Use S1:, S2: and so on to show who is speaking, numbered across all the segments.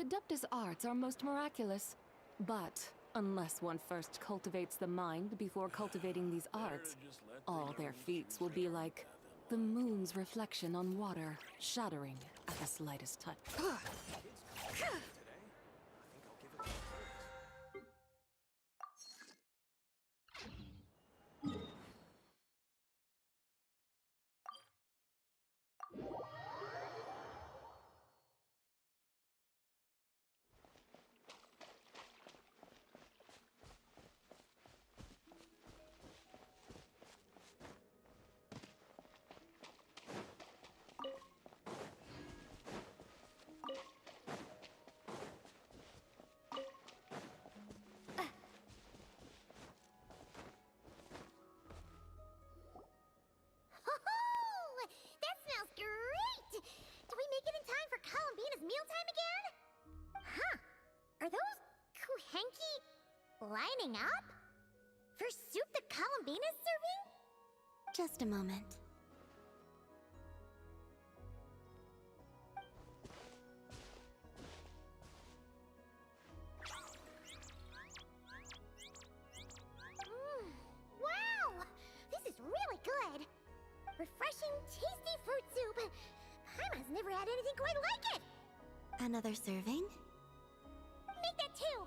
S1: Adeptus arts are most miraculous. But unless one first cultivates the mind before cultivating these arts, all their feats will be like the moon's reflection on water, shattering at the slightest touch.
S2: That smells great! Do we make it in time for Columbina's mealtime again? Huh. Are those Kuhenki lining up? For soup that Columbina's serving?
S3: Just a moment.
S2: Wow! This is really good! Refreshing, tasty fruit soup! Paimon's never had anything quite like it!
S3: Another serving?
S2: Make that two!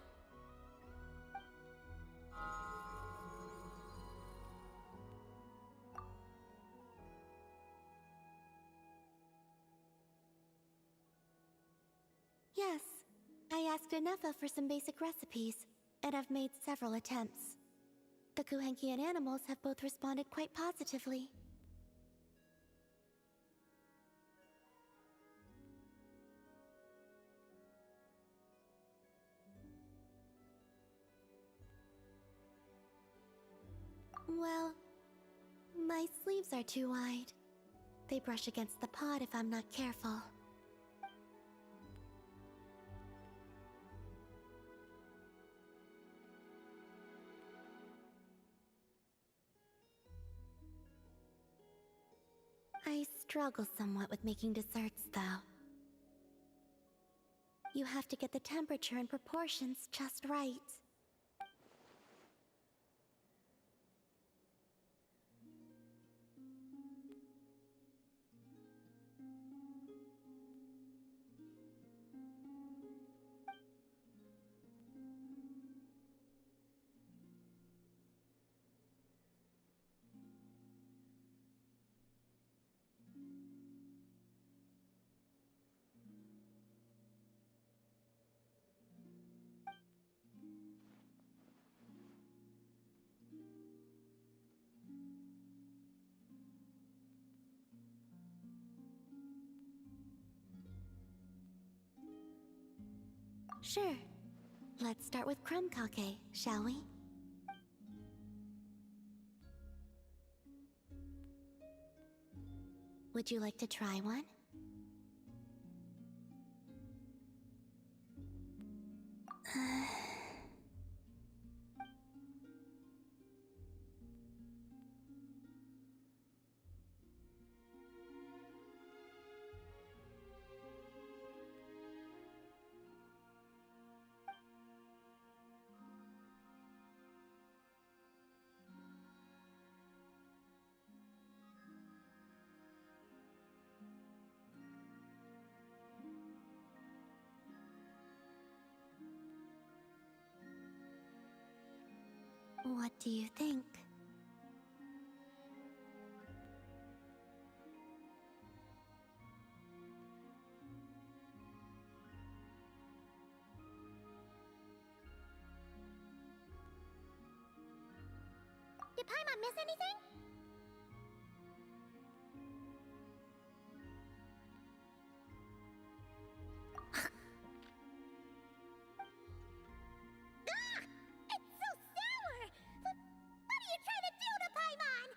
S3: Yes. I asked Anefa for some basic recipes, and I've made several attempts. The Kuhenkian animals have both responded quite positively. Well, my sleeves are too wide. They brush against the pod if I'm not careful. I struggle somewhat with making desserts, though. You have to get the temperature and proportions just right. Sure. Let's start with crumb kake, shall we? Would you like to try one? What do you think?
S2: Did Paimon miss anything? Ah! It's so sour! What are you trying to do to Paimon?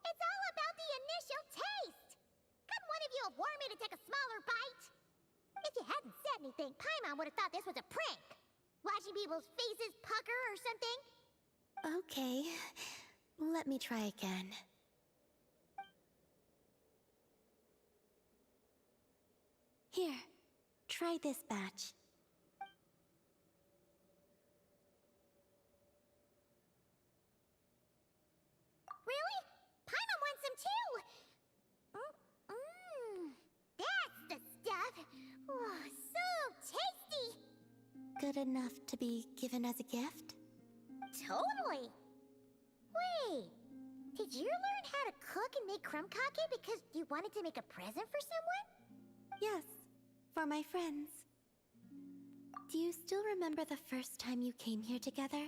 S2: It's all about the initial taste! Couldn't one of you have warned me to take a smaller bite? If you hadn't said anything, Paimon would have thought this was a prank. Watching people's faces pucker or something.
S3: Okay. Let me try again. Here, try this batch.
S2: Really? Paimon wants some too! That's the stuff! Oh, so tasty!
S3: Good enough to be given as a gift?
S2: Totally! Wait, did you learn how to cook and make crumb kake because you wanted to make a present for someone?
S3: Yes, for my friends. Do you still remember the first time you came here together?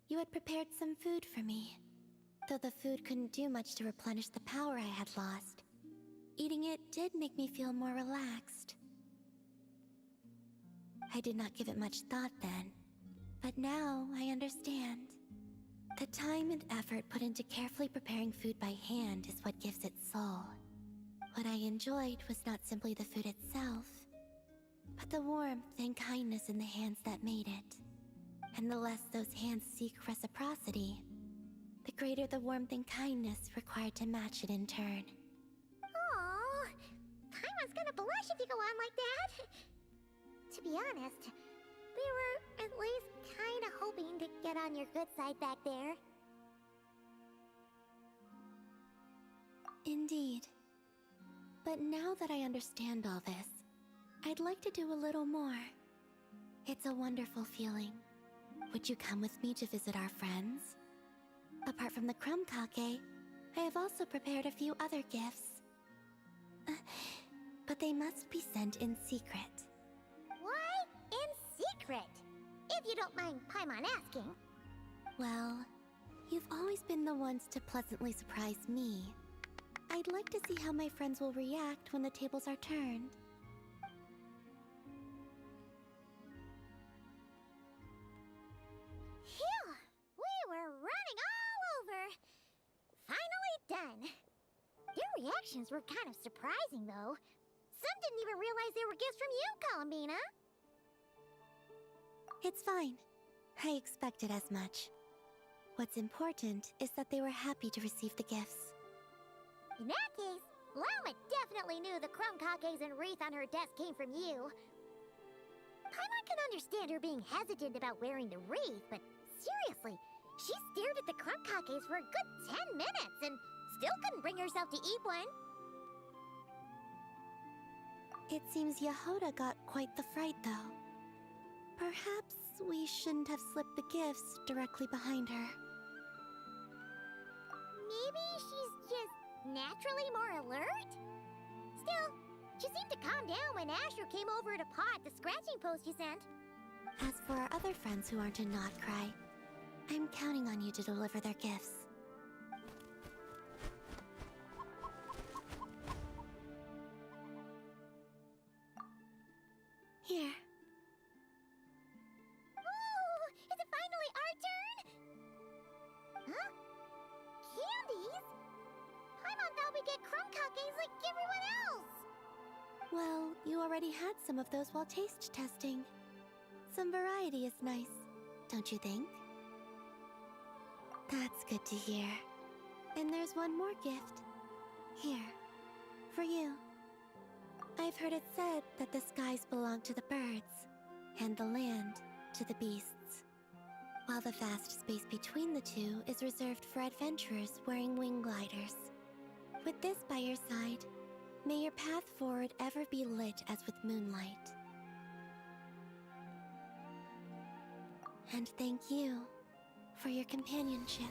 S3: You had prepared some food for me. Though the food couldn't do much to replenish the power I had lost, eating it did make me feel more relaxed. I did not give it much thought then, but now I understand. The time and effort put into carefully preparing food by hand is what gives it soul. What I enjoyed was not simply the food itself, but the warmth and kindness in the hands that made it. And the less those hands seek reciprocity, the greater the warmth and kindness required to match it in turn.
S2: Aww, Paimon's gonna blush if you go on like that. To be honest, we were at least kinda hoping to get on your good side back there.
S3: Indeed. But now that I understand all this, I'd like to do a little more. It's a wonderful feeling. Would you come with me to visit our friends? Apart from the crumb kake, I have also prepared a few other gifts. But they must be sent in secret.
S2: Why in secret? If you don't mind Paimon asking.
S3: Well, you've always been the ones to pleasantly surprise me. I'd like to see how my friends will react when the tables are turned.
S2: Phew! We were running all over! Finally done! Their reactions were kind of surprising, though. Some didn't even realize they were gifts from you, Columbina!
S3: It's fine. I expected as much. What's important is that they were happy to receive the gifts.
S2: In that case, Llama definitely knew the crumb kakes and wreath on her desk came from you. Paimon can understand her being hesitant about wearing the wreath, but seriously, she stared at the crumb kakes for a good 10 minutes and still couldn't bring herself to eat one.
S3: It seems Yehoda got quite the fright, though. Perhaps we shouldn't have slipped the gifts directly behind her.
S2: Maybe she's just naturally more alert? Still, she seemed to calm down when Asher came over to paw at the scratching post you sent.
S3: As for our other friends who aren't in Nod-Krai, I'm counting on you to deliver their gifts. Here.
S2: Ooh, is it finally our turn? Huh? Candies? Paimon thought we'd get crumb kakes like everyone else.
S3: Well, you already had some of those while taste testing. Some variety is nice, don't you think? That's good to hear. And there's one more gift. Here, for you. I've heard it said that the skies belong to the birds, and the land to the beasts, while the vast space between the two is reserved for adventurers wearing wing gliders. With this by your side, may your path forward ever be lit as with moonlight. And thank you for your companionship.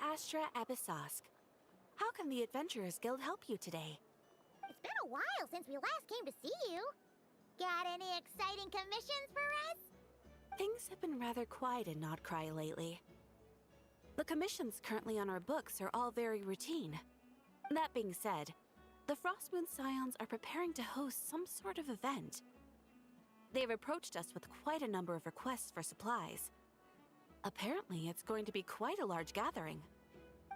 S4: Astra Abyssosk. How can the Adventurers Guild help you today?
S2: It's been a while since we last came to see you. Got any exciting commissions for us?
S4: Things have been rather quiet in Nod-Krai lately. The commissions currently on our books are all very routine. That being said, the Frostmoon Scions are preparing to host some sort of event. They've approached us with quite a number of requests for supplies. Apparently, it's going to be quite a large gathering.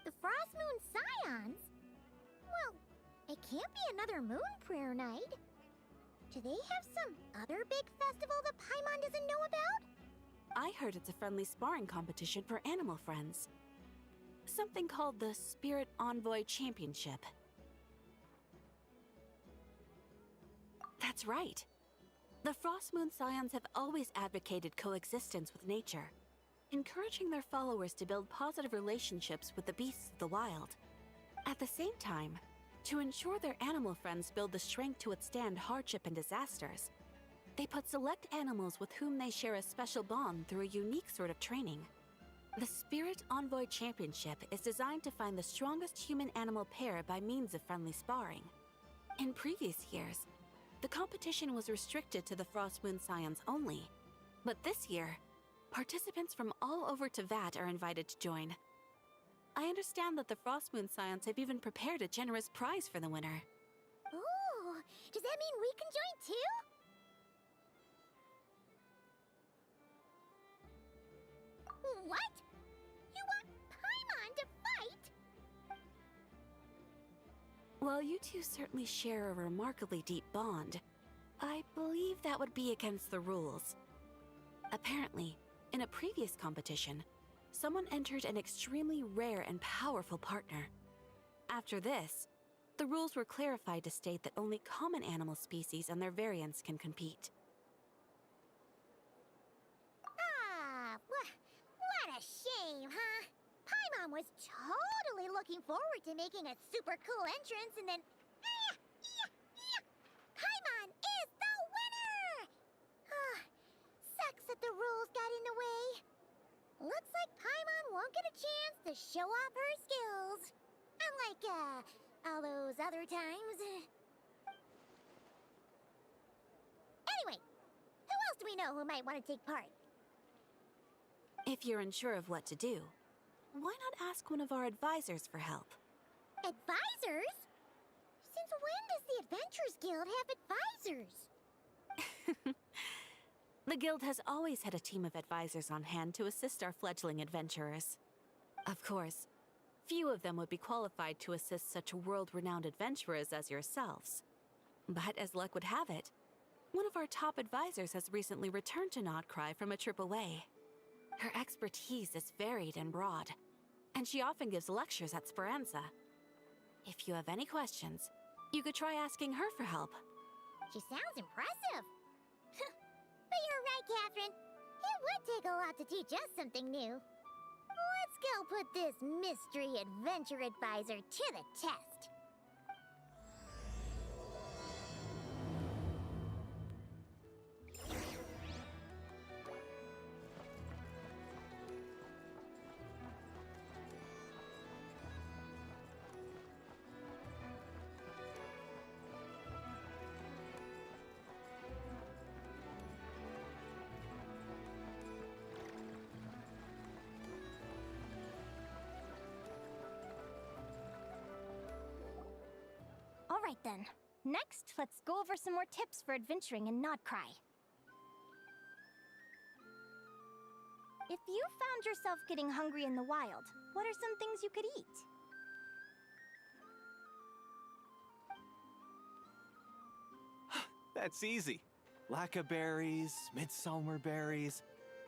S2: The Frostmoon Scions? Well, it can't be another Moon Prayer Night. Do they have some other big festival that Paimon doesn't know about?
S4: I heard it's a friendly sparring competition for animal friends. Something called the Spirit Envoy Championship. That's right. The Frostmoon Scions have always advocated coexistence with nature, encouraging their followers to build positive relationships with the beasts of the wild. At the same time, to ensure their animal friends build the strength to withstand hardship and disasters, they put select animals with whom they share a special bond through a unique sort of training. The Spirit Envoy Championship is designed to find the strongest human-animal pair by means of friendly sparring. In previous years, the competition was restricted to the Frostmoon Scions only, but this year, participants from all over Tevat are invited to join. I understand that the Frostmoon Scions have even prepared a generous prize for the winner.
S2: Ooh, does that mean we can join too? What? You want Paimon to fight?
S4: While you two certainly share a remarkably deep bond, I believe that would be against the rules. Apparently, in a previous competition, someone entered an extremely rare and powerful partner. After this, the rules were clarified to state that only common animal species and their variants can compete.
S2: Ah, what a shame, huh? Paimon was totally looking forward to making a super cool entrance and then... Paimon is the winner! Sucks that the rules got in the way. Looks like Paimon won't get a chance to show off her skills. Unlike, all those other times. Anyway, who else do we know who might want to take part?
S4: If you're unsure of what to do, why not ask one of our advisors for help?
S2: Advisors? Since when does the Adventurers Guild have advisors?
S4: The Guild has always had a team of advisors on hand to assist our fledgling adventurers. Of course, few of them would be qualified to assist such world-renowned adventurers as yourselves. But as luck would have it, one of our top advisors has recently returned to Nod-Krai from a trip away. Her expertise is varied and broad, and she often gives lectures at Speranza. If you have any questions, you could try asking her for help.
S2: She sounds impressive. But you're right, Catherine. It would take a lot to teach us something new. Let's go put this mystery adventure advisor to the test.
S5: Alright then. Next, let's go over some more tips for adventuring in Nod-Krai. If you found yourself getting hungry in the wild, what are some things you could eat?
S6: That's easy. Lacca berries, midsummer berries.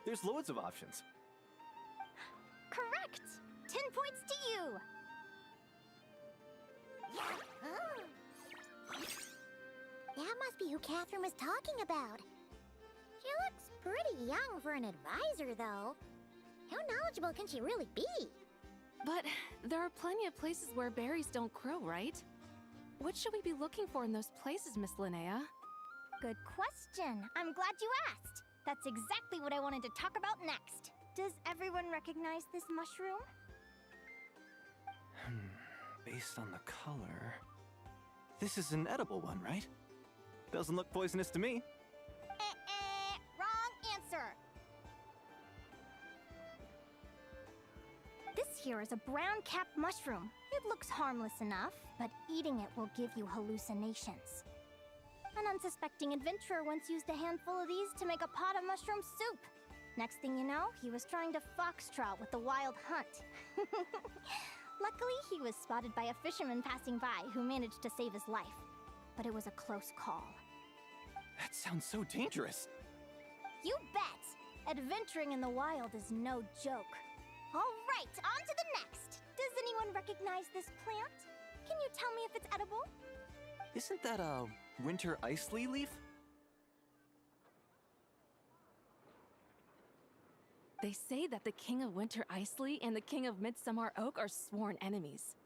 S6: There's loads of options.
S5: Correct! 10 points to you!
S2: That must be who Catherine was talking about. She looks pretty young for an advisor, though. How knowledgeable can she really be?
S1: But there are plenty of places where berries don't grow, right? What should we be looking for in those places, Miss Linnea?
S5: Good question. I'm glad you asked. That's exactly what I wanted to talk about next. Does everyone recognize this mushroom?
S6: Based on the color... This is an edible one, right? Doesn't look poisonous to me.
S5: Wrong answer. This here is a brown-capped mushroom. It looks harmless enough, but eating it will give you hallucinations. An unsuspecting adventurer once used a handful of these to make a pot of mushroom soup. Next thing you know, he was trying to foxtrot with the wild hunt. Luckily, he was spotted by a fisherman passing by who managed to save his life. But it was a close call.
S6: That sounds so dangerous.
S5: You bet! Adventuring in the wild is no joke. All right, on to the next. Does anyone recognize this plant? Can you tell me if it's edible?
S6: Isn't that a winter ice lily leaf?
S1: They say that the King of Winter Icely and the King of Midsummer Oak are sworn enemies.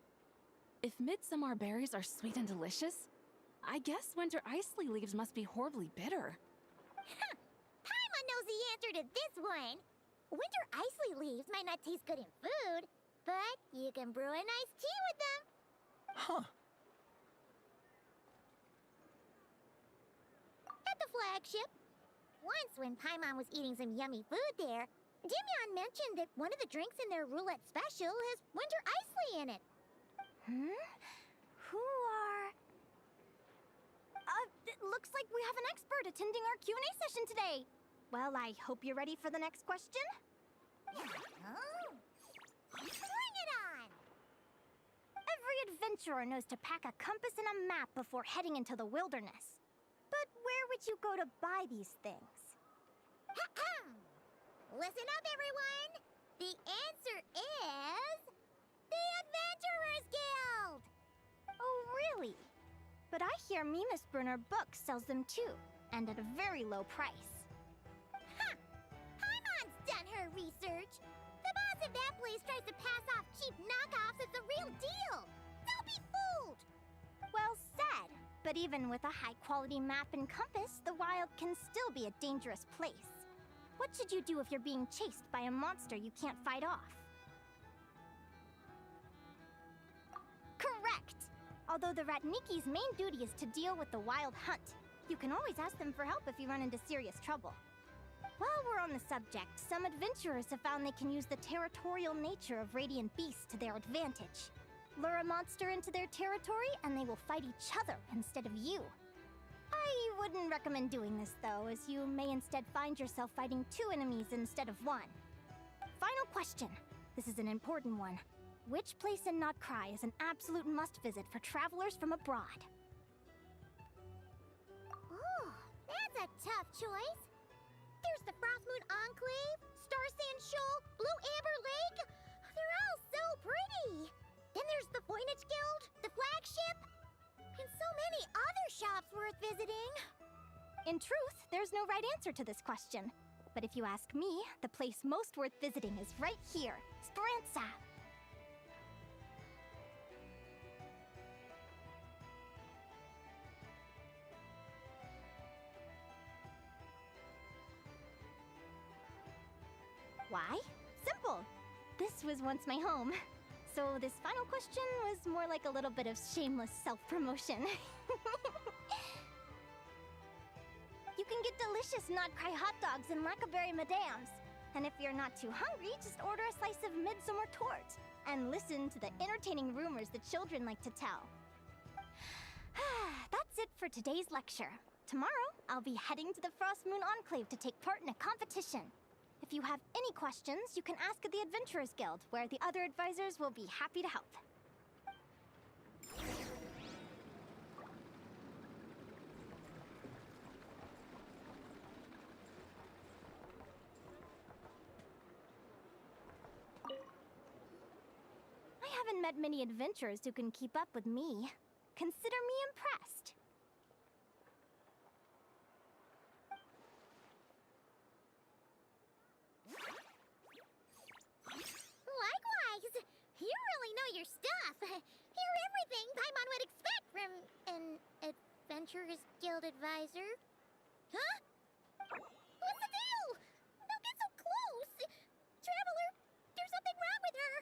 S1: If Midsummer berries are sweet and delicious, I guess Winter Icely leaves must be horribly bitter.
S2: Paimon knows the answer to this one. Winter Icely leaves might not taste good in food, but you can brew a nice tea with them.
S6: Huh.
S2: At the flagship. Once when Paimon was eating some yummy food there, Dimyon mentioned that one of the drinks in their roulette special has Winter Icely in it.
S5: Who are... it looks like we have an expert attending our Q&A session today. Well, I hope you're ready for the next question.
S2: Oh, bring it on!
S5: Every adventurer knows to pack a compass and a map before heading into the wilderness. But where would you go to buy these things?
S2: Listen up, everyone! The answer is... the Adventurers Guild!
S5: Oh, really? But I hear Mimasbrunner Books sells them too, and at a very low price.
S2: Paimon's done her research. The boss of that place tries to pass off cheap knockoffs as the real deal. Don't be fooled!
S5: Well said. But even with a high-quality map and compass, the wild can still be a dangerous place. What should you do if you're being chased by a monster you can't fight off? Correct! Although the Ratniki's main duty is to deal with the wild hunt, you can always ask them for help if you run into serious trouble. While we're on the subject, some adventurers have found they can use the territorial nature of radiant beasts to their advantage. Lure a monster into their territory and they will fight each other instead of you. I wouldn't recommend doing this though, as you may instead find yourself fighting two enemies instead of one. Final question. This is an important one. Which place in Nod-Krai is an absolute must-visit for travelers from abroad?
S2: Oh, that's a tough choice. There's the Frostmoon Enclave, Star Sand Shoal, Blue Amber Lake. They're all so pretty. Then there's the Voynich Guild, the flagship, and so many other shops worth visiting.
S5: In truth, there's no right answer to this question. But if you ask me, the place most worth visiting is right here, Speranza. Why? Simple. This was once my home. So this final question was more like a little bit of shameless self-promotion. You can get delicious Nod-Krai hot dogs and Lackaberry Madams. And if you're not too hungry, just order a slice of midsummer tort. And listen to the entertaining rumors the children like to tell. That's it for today's lecture. Tomorrow, I'll be heading to the Frostmoon Enclave to take part in a competition. If you have any questions, you can ask at the Adventurers Guild, where the other advisors will be happy to help. I haven't met many adventurers who can keep up with me. Consider me impressed.
S2: Likewise! You really know your stuff. You're everything Paimon would expect from an Adventurers Guild advisor. Huh? What's the deal? Don't get so close! Traveler, there's something wrong with her!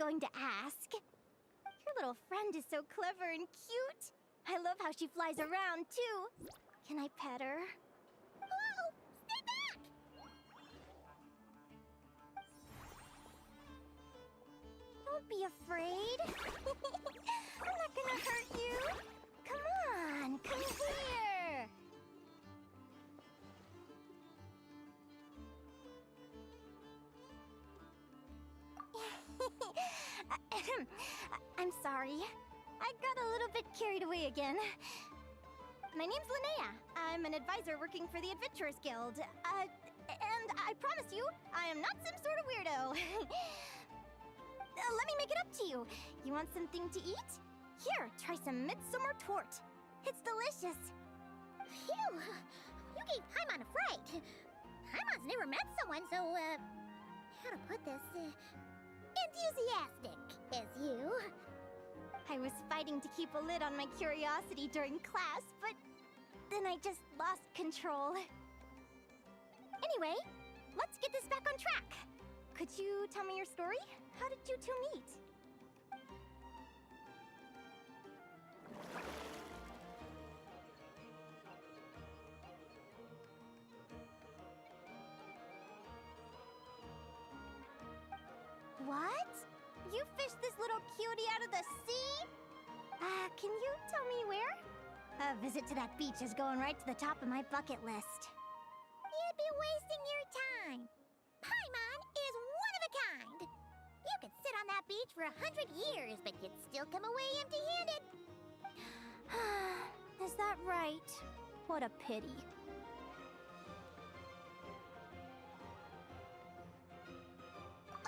S5: going to ask. Your little friend is so clever and cute. I love how she flies around, too. Can I pet her?
S2: Whoa! Stay back!
S5: Don't be afraid. I'm not gonna hurt you. Come on, come here. I'm sorry. I got a little bit carried away again. My name's Linnea. I'm an advisor working for the Adventurers Guild. And I promise you, I am not some sort of weirdo. Let me make it up to you. You want something to eat? Here, try some midsummer tort. It's delicious.
S2: Phew! You gave Paimon a fright. Paimon's never met someone so, how to put this, enthusiastic as you.
S5: I was fighting to keep a lid on my curiosity during class, but then I just lost control. Anyway, let's get this back on track. Could you tell me your story? How did you two meet? What? You fished this little cutie out of the sea? Can you tell me where? A visit to that beach is going right to the top of my bucket list.
S2: You'd be wasting your time. Paimon is one of a kind. You could sit on that beach for 100 years, but you'd still come away empty-handed.
S5: Is that right? What a pity.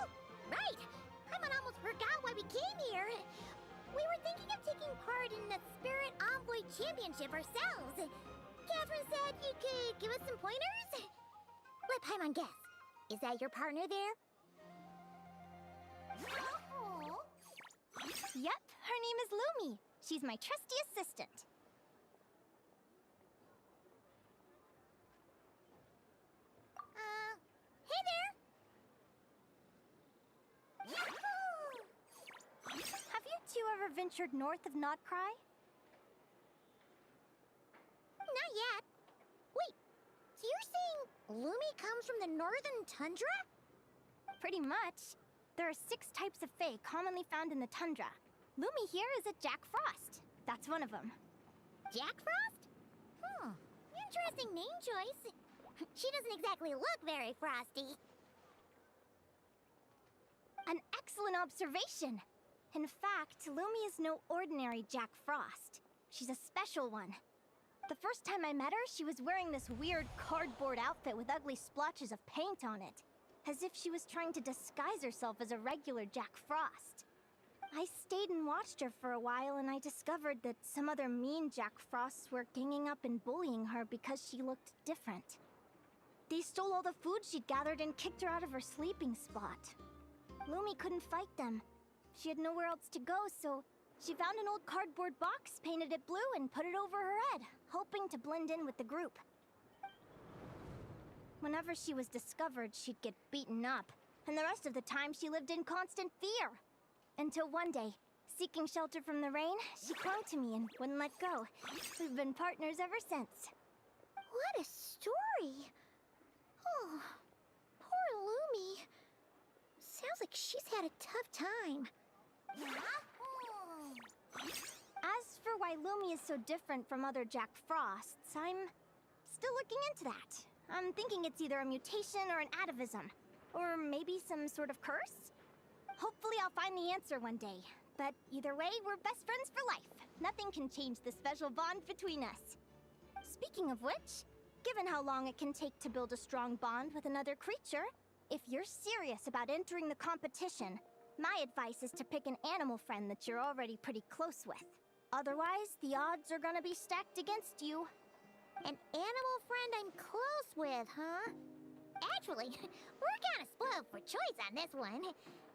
S2: Oh, right! Paimon almost forgot why we came here. We were thinking of taking part in the Spirit Envoy Championship ourselves. Catherine said you could give us some pointers? Let Paimon guess. Is that your partner there? Oh.
S5: Yep, her name is Lumi. She's my trusty assistant.
S2: Hey there!
S5: Have you two ever ventured north of Nod-Krai?
S2: Not yet. Wait, so you're saying Lumi comes from the northern tundra?
S5: Pretty much. There are 6 types of Fae commonly found in the tundra. Lumi here is a Jack Frost. That's one of them.
S2: Jack Frost? Interesting name choice. She doesn't exactly look very frosty.
S5: An excellent observation. In fact, Lumi is no ordinary Jack Frost. She's a special one. The first time I met her, she was wearing this weird cardboard outfit with ugly splotches of paint on it, as if she was trying to disguise herself as a regular Jack Frost. I stayed and watched her for a while, and I discovered that some other mean Jack Frosts were ganging up and bullying her because she looked different. They stole all the food she'd gathered and kicked her out of her sleeping spot. Lumi couldn't fight them. She had nowhere else to go, so she found an old cardboard box, painted it blue, and put it over her head, hoping to blend in with the group. Whenever she was discovered, she'd get beaten up, and the rest of the time she lived in constant fear. Until one day, seeking shelter from the rain, she clung to me and wouldn't let go. We've been partners ever since.
S2: What a story! Oh, poor Lumi. Sounds like she's had a tough time.
S5: As for why Lumi is so different from other Jack Frosts, I'm still looking into that. I'm thinking it's either a mutation or an atavism. Or maybe some sort of curse? Hopefully I'll find the answer one day. But either way, we're best friends for life. Nothing can change the special bond between us. Speaking of which, given how long it can take to build a strong bond with another creature, if you're serious about entering the competition, my advice is to pick an animal friend that you're already pretty close with. Otherwise, the odds are gonna be stacked against you.
S2: An animal friend I'm close with, huh? Actually, we're kind of spoiled for choice on this one.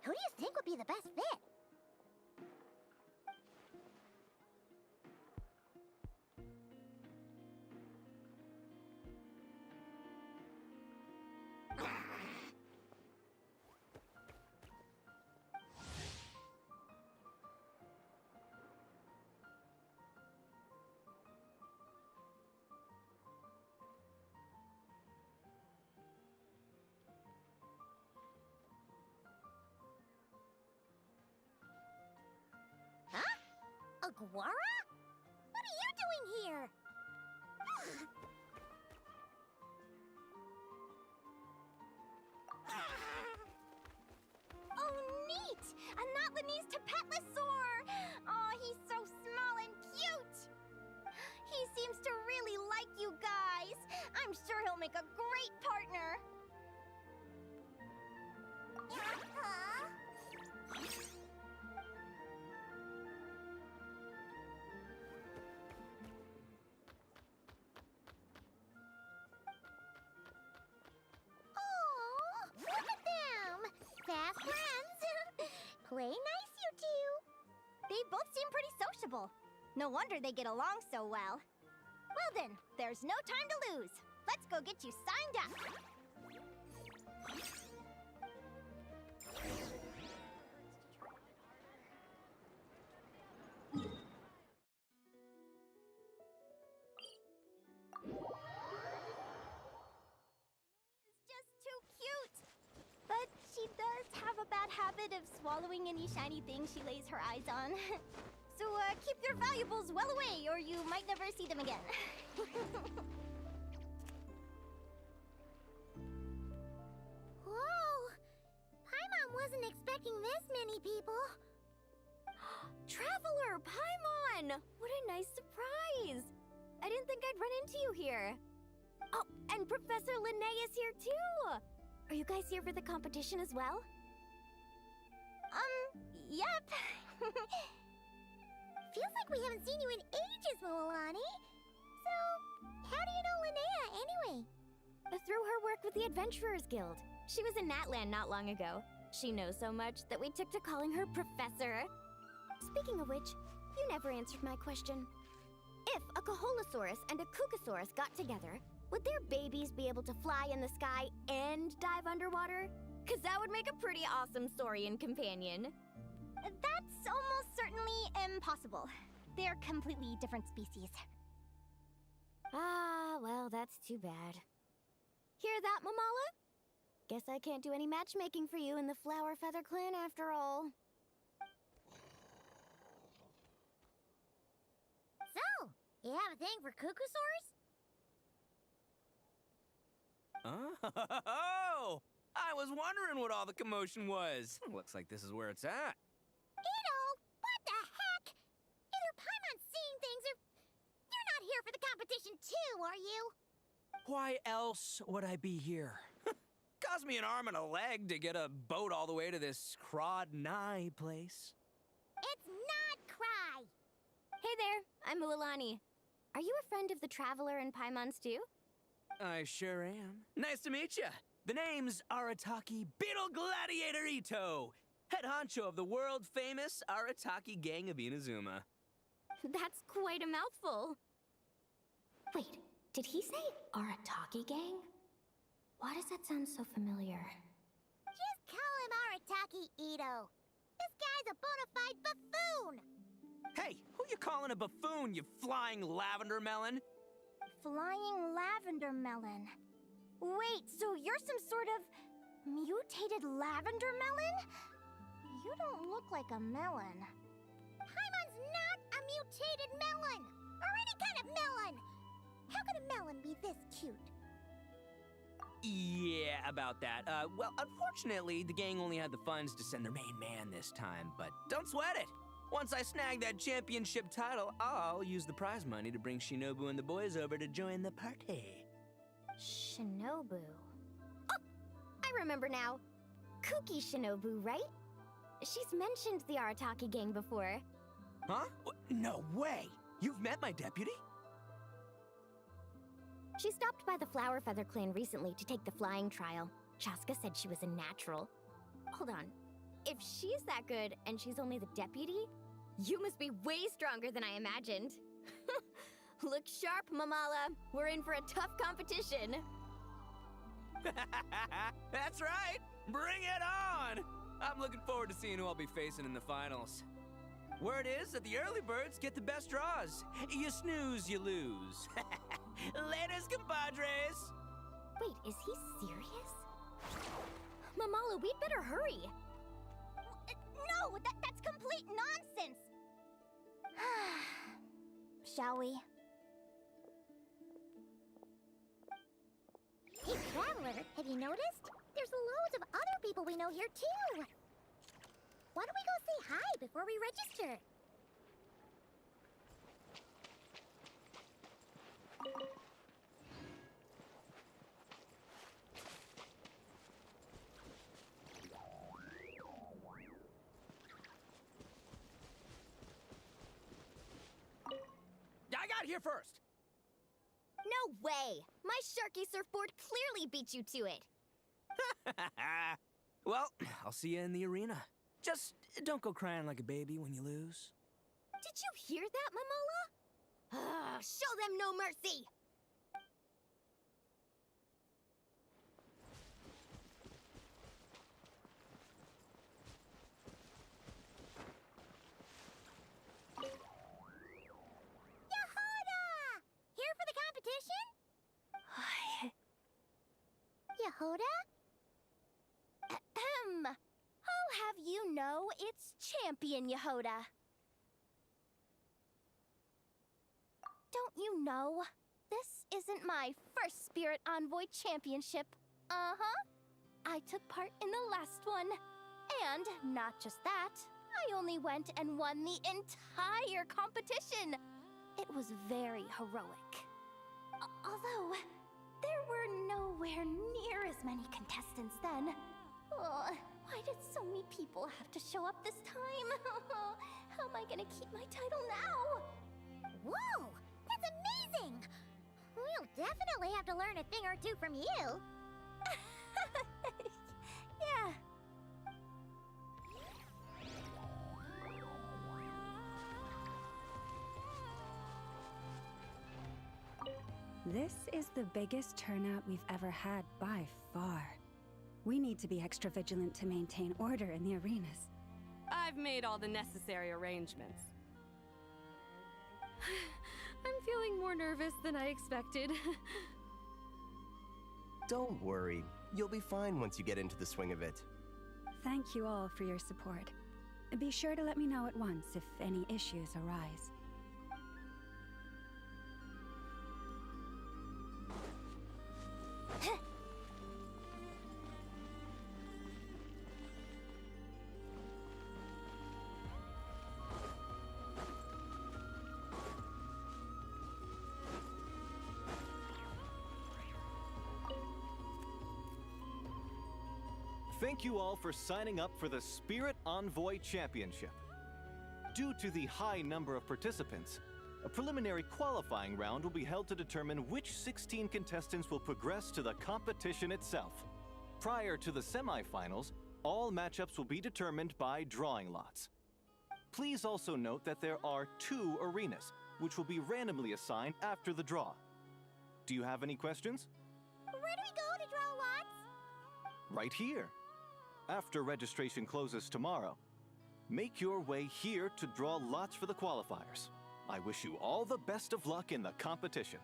S2: Who do you think would be the best fit? Aguara? What are you doing here?
S5: Oh, neat! A Nod-Krai Tepetlisaurus! Oh, he's so small and cute! He seems to really like you guys. I'm sure he'll make a great partner.
S2: Huh? Oh, look at them! Fast friends! Play nice, you two!
S5: They both seem pretty sociable. No wonder they get along so well. Well then, there's no time to lose. Let's go get you signed up. Is just too cute. But she does have a bad habit of swallowing any shiny thing she lays her eyes on. So keep your valuables well away, or you might never see them again.
S2: Whoa! Paimon wasn't expecting this many people.
S5: Traveler, Paimon! What a nice surprise! I didn't think I'd run into you here. Oh, and Professor Linnea is here too! Are you guys here for the competition as well? Yep.
S2: Feels like we haven't seen you in ages, Moalani. So, how do you know Linnea anyway?
S5: Through her work with the Adventurers Guild. She was in Natland not long ago. She knows so much that we took to calling her Professor. Speaking of which, you never answered my question. If a Kaholosaurus and a Kukasaurus got together, would their babies be able to fly in the sky and dive underwater? 'Cause that would make a pretty awesome saurian companion. That's almost certainly impossible. They're completely different species. Ah, well, that's too bad. Hear that, Mamala? Guess I can't do any matchmaking for you in the Flower Feather Clan after all.
S2: So, you have a thing for Kukusaurus?
S7: Oh! I was wondering what all the commotion was. Looks like this is where it's at.
S2: Ito, what the heck? Either Paimon's seeing things or you're not here for the competition too, are you?
S7: Why else would I be here? Cost me an arm and a leg to get a boat all the way to this Nod-Krai place.
S2: It's Nod-Krai.
S5: Hey there, I'm Mualani. Are you a friend of the Traveler and Paimon's too?
S7: I sure am. Nice to meet ya. The name's Arataki Beetle Gladiator Ito, head honcho of the world-famous Arataki gang of Inazuma.
S5: That's quite a mouthful. Wait, did he say Arataki gang? Why does that sound so familiar?
S2: Just call him Arataki Ito. This guy's a bona fide buffoon.
S7: Hey, who you calling a buffoon, you flying lavender melon?
S5: Flying lavender melon. Wait, so you're some sort of mutated lavender melon? You don't look like a melon.
S2: Paimon's not a mutated melon, or any kind of melon. How could a melon be this cute?
S7: Yeah, about that. Well, unfortunately, the gang only had the funds to send their main man this time, but don't sweat it. Once I snag that championship title, I'll use the prize money to bring Shinobu and the boys over to join the party.
S5: Shinobu. Oh, I remember now. Kuki Shinobu, right? She's mentioned the Arataki gang before.
S7: Huh? No way! You've met my deputy?
S5: She stopped by the Flower Feather Clan recently to take the flying trial. Chaska said she was a natural. Hold on. If she's that good and she's only the deputy, you must be way stronger than I imagined. Look sharp, Mamala. We're in for a tough competition.
S7: That's right! Bring it on! I'm looking forward to seeing who I'll be facing in the finals. Word is that the early birds get the best draws. You snooze, you lose. Laters, compadres!
S5: Wait, is he serious? Mamala, we'd better hurry. No, that's complete nonsense. shall we?
S2: Hey, Traveler, have you noticed? There's loads of other people we know here, too. Why don't we go say hi before we register?
S7: I got here first!
S5: No way! My Sharky surfboard clearly beat you to it.
S7: Well, I'll see you in the arena. Just don't go crying like a baby when you lose.
S5: Did you hear that, Momola? Show them no mercy!
S2: Yehoda! Here for the competition? Yehoda?
S5: Ahem. I'll have you know it's Champion Yehoda. Don't you know? This isn't my first Spirit Envoy Championship. Uh-huh. I took part in the last one. And not just that, I only went and won the entire competition. It was very heroic. Although, there were nowhere near as many contestants then. Why did so many people have to show up this time? How am I gonna keep my title now?
S2: Whoa! That's amazing! We'll definitely have to learn a thing or two from you.
S5: Yeah.
S8: This is the biggest turnout we've ever had by far. We need to be extra vigilant to maintain order in the arenas.
S1: I've made all the necessary arrangements. I'm feeling more nervous than I expected.
S9: Don't worry. You'll be fine once you get into the swing of it.
S8: Thank you all for your support. Be sure to let me know at once if any issues arise.
S6: Thank you all for signing up for the Spirit Envoy Championship. Due to the high number of participants, a preliminary qualifying round will be held to determine which 16 contestants will progress to the competition itself. Prior to the semifinals, all matchups will be determined by drawing lots. Please also note that there are 2 arenas, which will be randomly assigned after the draw. Do you have any questions?
S2: Where do we go to draw lots?
S6: Right here. After registration closes tomorrow, make your way here to draw lots for the qualifiers. I wish you all the best of luck in the competition.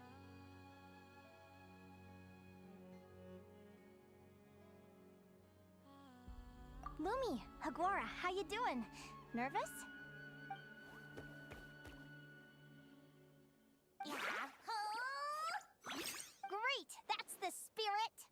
S5: Lumi, Aguara, how you doing? Nervous? Great! That's the spirit!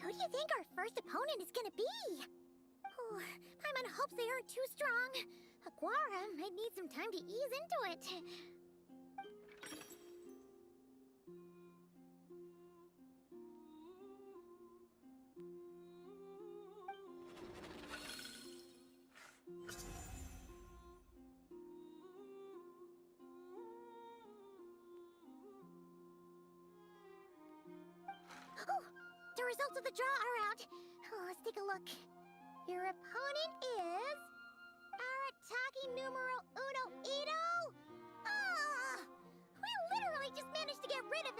S2: Who do you think our first opponent is gonna be? Oh, Paimon hopes they aren't too strong. Aguara might need some time to ease into it. Oh, the results of the draw are out. Oh, let's take a look. Your opponent is Arataki numero uno Ito. Ah, we literally just managed to get rid of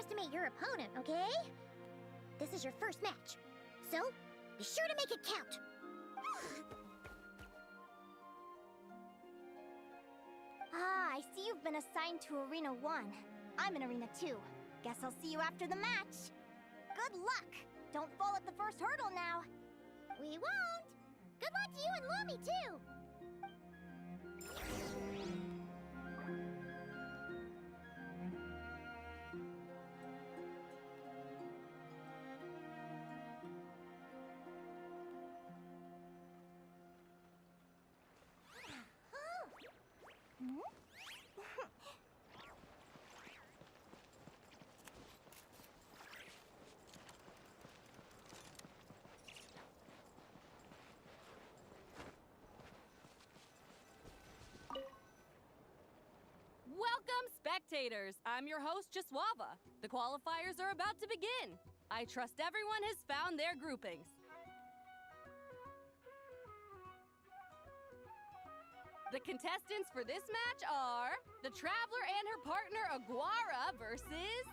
S2: underestimate your opponent, okay? This is your first match, so be sure to make it count.
S5: Ah, I see you've been assigned to Arena 1. I'm in Arena 2. Guess I'll see you after the match. Good luck! Don't fall at the first hurdle now.
S2: We won't! Good luck to you and Lumi, too!
S1: Welcome, spectators! I'm your host, Jaswava. The qualifiers are about to begin. I trust everyone has found their groupings. The contestants for this match are the Traveler and her partner Aguara versus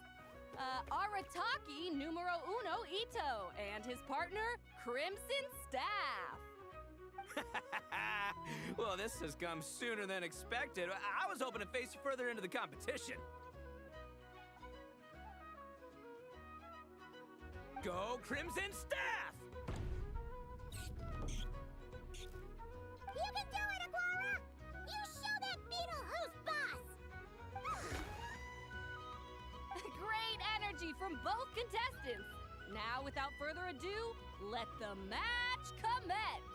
S1: Arataki numero uno Ito and his partner Crimson Staff.
S7: Well, this has come sooner than expected. I was hoping to face you further into the competition. Go Crimson Staff!
S2: You can do it, Aguara! You show that beetle who's boss!
S1: Great energy from both contestants. Now, without further ado, let the match commence.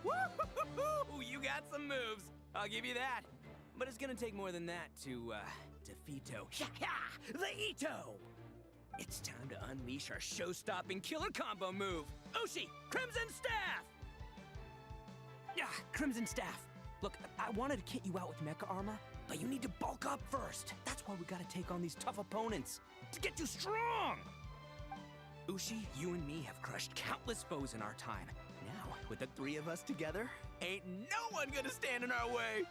S7: Woo-hoo-hoo-hoo! You got some moves, I'll give you that. But it's gonna take more than that to defeat the Ito! It's time to unleash our show-stopping killer combo move, Ushi, Crimson Staff! Yeah, Crimson Staff. Look, I wanted to kit you out with mecha armor, but you need to bulk up first. That's why we gotta take on these tough opponents, to get you strong! Ushi, you and me have crushed countless foes in our time. Now, with the three of us together, ain't no one gonna stand in our way!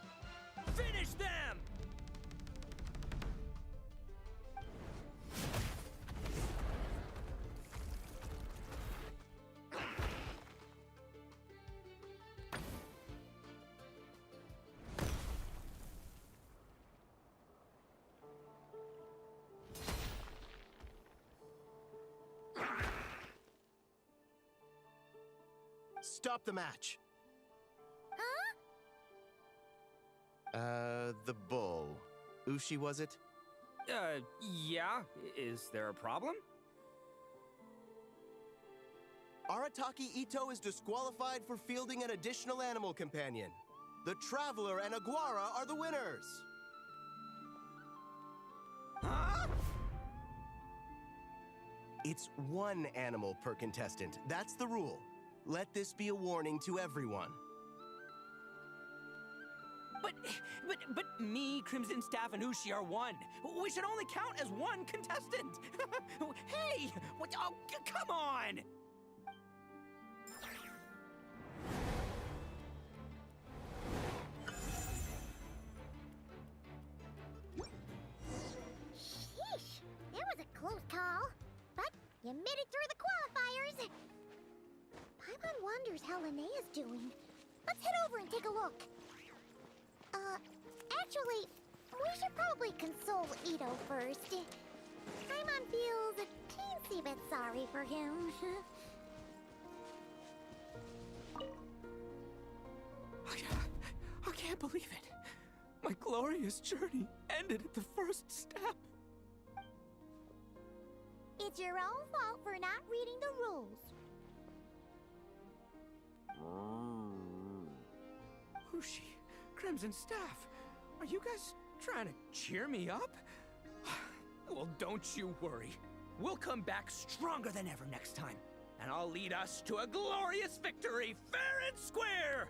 S7: Finish them!
S9: stop the match. The bull. Ushi, was it?
S7: Yeah. Is there a problem?
S9: Arataki Ito is disqualified for fielding an additional animal companion. The Traveler and Aguara are the winners.
S7: Huh?
S9: It's one animal per contestant. That's the rule. Let this be a warning to everyone.
S7: But me, Crimson Staff, and Ushi are one. We should only count as one contestant. Hey! What? Oh, come on!
S2: Sheesh, that was a close call. But you made it through the qualifiers. Paimon wonders how Linnea's doing. Let's head over and take a look. Actually, we should probably console Ito first. Paimon feels a teensy bit sorry for him.
S7: I can't believe it. My glorious journey ended at the first step.
S2: It's your own fault for not reading the rules.
S7: Ushi, Crimson Staff, are you guys trying to cheer me up? Well, don't you worry. We'll come back stronger than ever next time, and I'll lead us to a glorious victory, fair and square!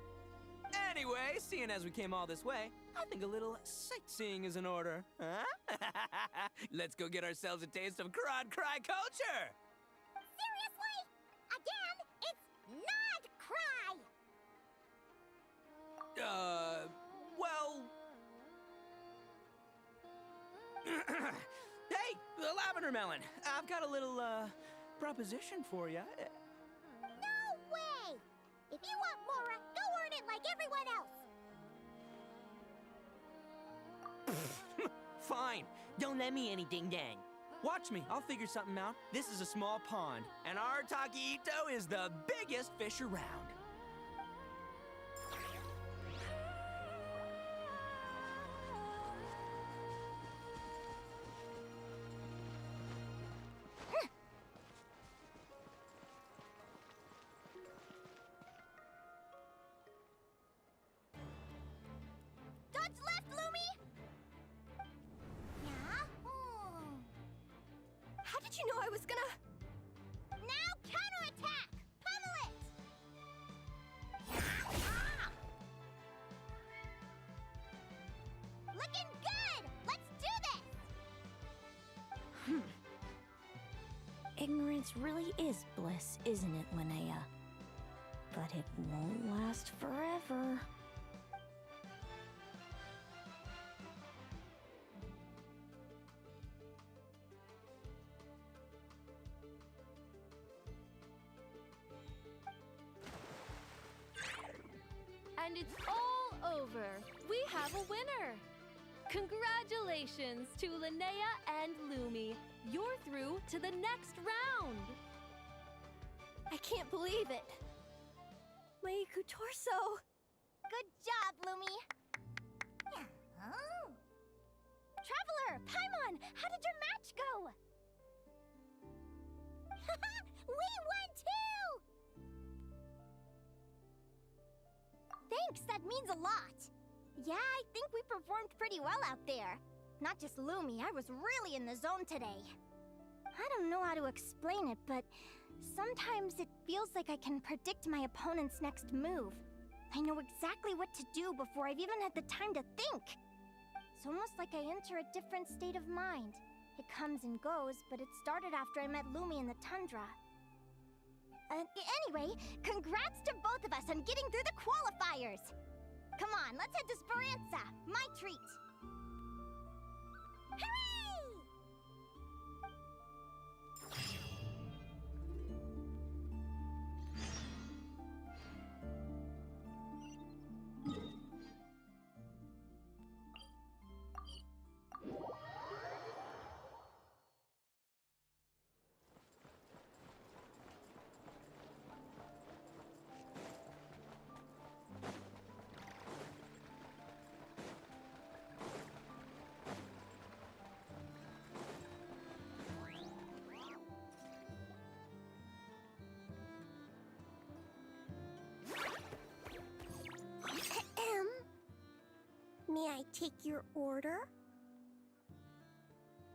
S7: Anyway, seeing as we came all this way, I think a little sightseeing is in order, huh? Let's go get ourselves a taste of Nod-Krai culture!
S2: Seriously? Again, it's Nod-Krai!
S7: Well... Hey, the lavender melon! I've got a little, proposition for you.
S2: No way! If you want Mora, go earn it like everyone else!
S7: Fine. Don't let me anything then. Watch me. I'll figure something out. This is a small pond, and Arataki Ito is the biggest fish around.
S2: Dodge left, Lumi! Yeah?
S5: How did you know I was gonna...
S2: Now counterattack! Pummel it! Looking good! Let's do this!
S3: Ignorance really is bliss, isn't it, Linnea? But it won't last forever.
S1: And it's all over. We have a winner. Congratulations to Linnea and Lumi. You're through to the next round.
S5: I can't believe it. My Iku torso.
S2: Good job, Lumi! Oh.
S5: Traveler, Paimon, how did your match go?
S2: We won too!
S5: Thanks, that means a lot. Yeah, I think we performed pretty well out there. Not just Lumi, I was really in the zone today. I don't know how to explain it, but sometimes it feels like I can predict my opponent's next move. I know exactly what to do before I've even had the time to think. It's almost like I enter a different state of mind. It comes and goes, but it started after I met Lumi in the tundra. Anyway, congrats to both of us on getting through the qualifiers! Come on, let's head to Speranza, my treat!
S2: Hooray! May I take your order?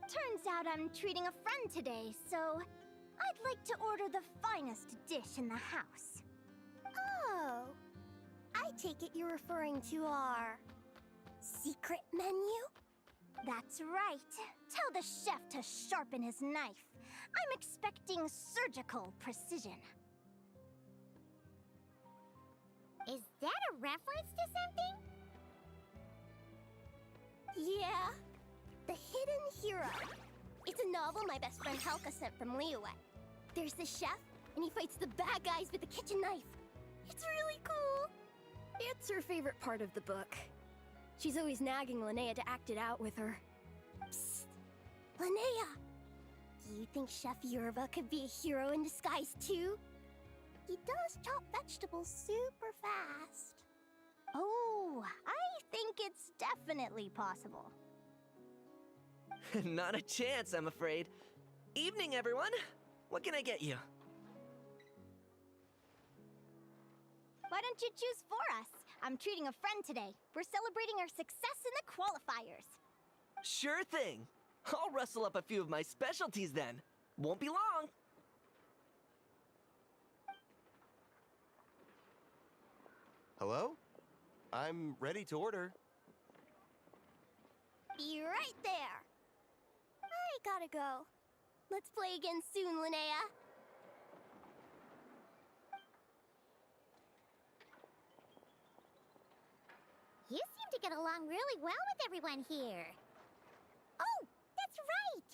S5: Turns out I'm treating a friend today, so I'd like to order the finest dish in the house.
S2: Oh, I take it you're referring to our secret menu?
S5: That's right. Tell the chef to sharpen his knife. I'm expecting surgical precision.
S2: Is that a reference to something? Yeah. The Hidden Hero. It's a novel my best friend Helka sent from Liyue. There's the chef, and he fights the bad guys with a kitchen knife. It's really cool. It's her favorite part of the book. She's always nagging Linnea to act it out with her. Psst. Linnea! Do you think Chef Yerva could be a hero in disguise too? He does chop vegetables super fast.
S5: Oh, I think it's definitely possible.
S10: Not a chance, I'm afraid. Evening, everyone. What can I get you?
S5: Why don't you choose for us? I'm treating a friend today. We're celebrating our success in the qualifiers.
S10: Sure thing. I'll rustle up a few of my specialties then. Won't be long.
S9: Hello? I'm ready to order.
S2: Be right there. I gotta go. Let's play again soon, Linnea. You seem to get along really well with everyone here. Oh, that's right!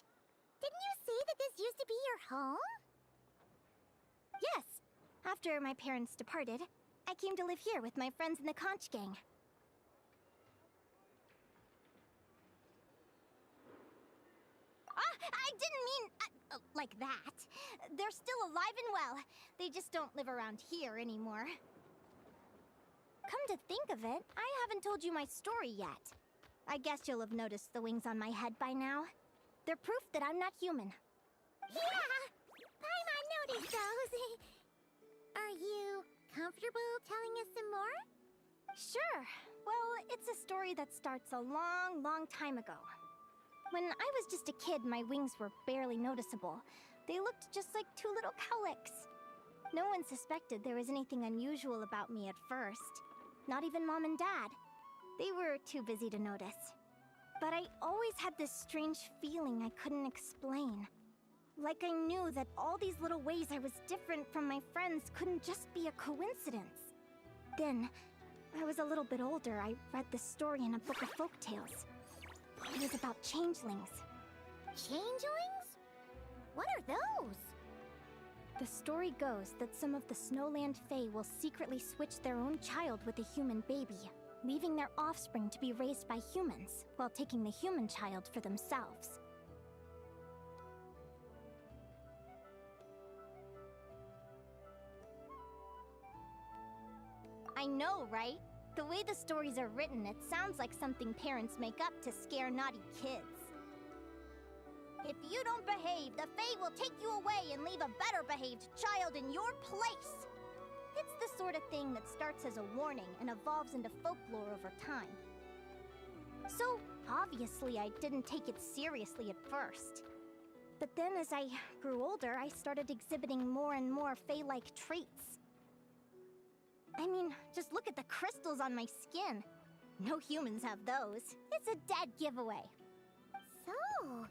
S2: Didn't you say that this used to be your home?
S5: Yes. After my parents departed, I came to live here with my friends in the conch gang. I didn't mean like that. They're still alive and well. They just don't live around here anymore. Come to think of it, I haven't told you my story yet. I guess you'll have noticed the wings on my head by now. They're proof that I'm not human.
S2: Yeah! Paimon noticed those. Are you comfortable telling us some more?
S5: Sure. Well, it's a story that starts a long, long time ago. When I was just a kid, my wings were barely noticeable. They looked just like two little cowlicks. No one suspected there was anything unusual about me at first. Not even Mom and Dad. They were too busy to notice. But I always had this strange feeling I couldn't explain. Like I knew that all these little ways I was different from my friends couldn't just be a coincidence. Then, I was a little bit older, I read this story in a book of folktales. It was about changelings.
S2: Changelings? What are those?
S5: The story goes that some of the Snowland Fae will secretly switch their own child with a human baby, leaving their offspring to be raised by humans, while taking the human child for themselves. I know, right? The way the stories are written, it sounds like something parents make up to scare naughty kids. If you don't behave, the Fae will take you away and leave a better-behaved child in your place. It's the sort of thing that starts as a warning and evolves into folklore over time. So, obviously, I didn't take it seriously at first. But then as I grew older, I started exhibiting more and more Fae-like traits. I mean, just look at the crystals on my skin. No humans have those. It's a dead giveaway.
S2: So,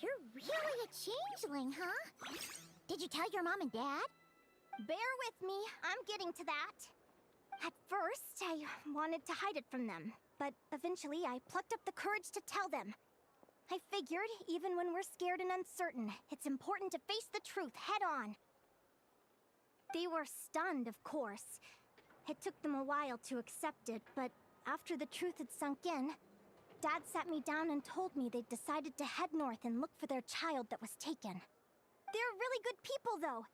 S2: you're really a changeling, huh? Did you tell your mom and dad?
S5: Bear with me, I'm getting to that. At first, I wanted to hide it from them, but eventually I plucked up the courage to tell them. I figured, even when we're scared and uncertain, it's important to face the truth head on. They were stunned, of course. It took them a while to accept it, but after the truth had sunk in, Dad sat me down and told me they'd decided to head north and look for their child that was taken. They're really good people, though.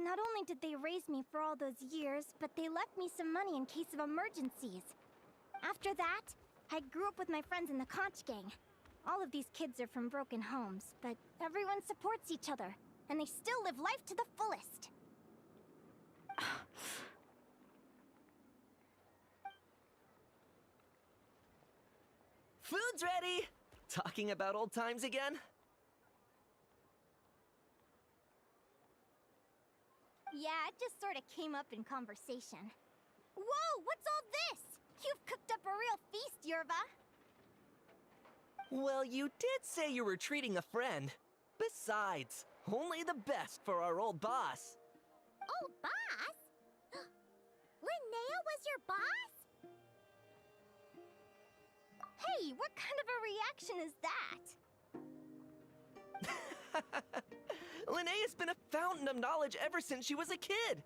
S5: Not only did they raise me for all those years, but they left me some money in case of emergencies. After that, I grew up with my friends in the conch gang. All of these kids are from broken homes, but everyone supports each other, and they still live life to the fullest.
S10: Food's ready! Talking about old times again?
S5: Yeah, it just sort of came up in conversation. Whoa, what's all this? You've cooked up a real feast, Yerva.
S10: Well, you did say you were treating a friend. Besides, only the best for our old boss.
S2: Old boss? Linnea was your boss?
S5: Hey, what kind of a reaction is that?
S10: Linnea's been a fountain of knowledge ever since she was a kid.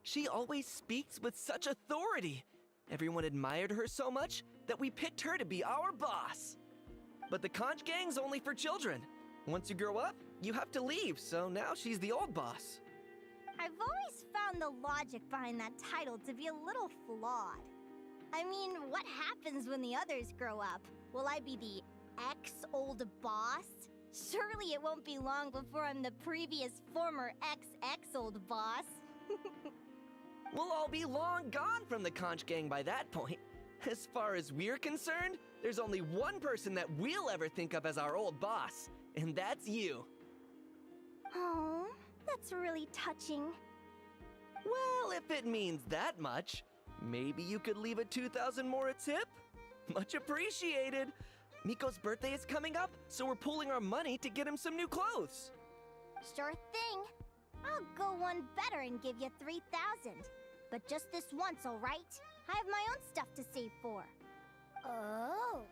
S10: She always speaks with such authority. Everyone admired her so much that we picked her to be our boss. But the conch gang's only for children. Once you grow up, you have to leave, so now she's the old boss.
S5: I've always found the logic behind that title to be a little flawed. I mean, what happens when the others grow up? Will I be the ex-old boss? Surely it won't be long before I'm the previous former ex-old boss.
S10: We'll all be long gone from the conch gang by that point. As far as we're concerned, there's only one person that we'll ever think of as our old boss, and that's you.
S5: Oh, that's really touching.
S10: Well, if it means that much, maybe you could leave a 2,000 more a tip? Much appreciated. Miko's birthday is coming up, so we're pooling our money to get him some new clothes.
S5: Sure thing. I'll go one better and give you 3,000. But just this once, all right? I have my own stuff to save for.
S2: Oh.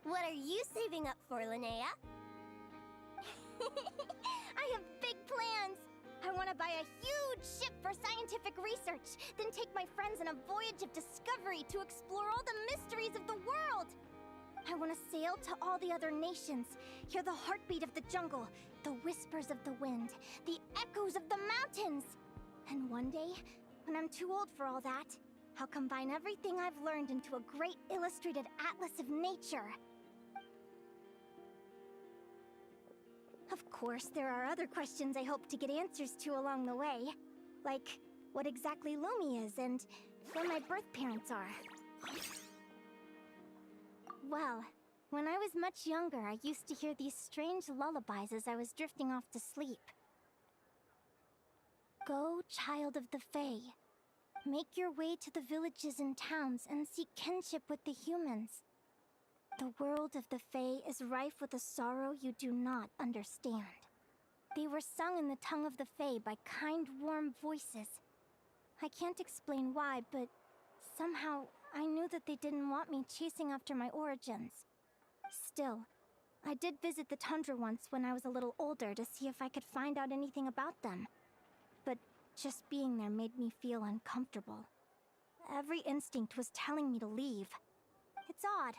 S2: What are you saving up for, Linnea?
S5: I have big plans. I want to buy a huge ship for scientific research, then take my friends on a voyage of discovery to explore all the mysteries of the world. I want to sail to all the other nations, hear the heartbeat of the jungle, the whispers of the wind, the echoes of the mountains. And one day, when I'm too old for all that, I'll combine everything I've learned into a great illustrated atlas of nature. Of course, there are other questions I hope to get answers to along the way. Like, what exactly Lumi is and where my birth parents are. Well, when I was much younger, I used to hear these strange lullabies as I was drifting off to sleep. Go, child of the Fae. Make your way to the villages and towns and seek kinship with the humans. The world of the Fae is rife with a sorrow you do not understand. They were sung in the tongue of the Fae by kind, warm voices. I can't explain why, but somehow I knew that they didn't want me chasing after my origins. Still, I did visit the tundra once when I was a little older to see if I could find out anything about them. But just being there made me feel uncomfortable. Every instinct was telling me to leave. It's odd.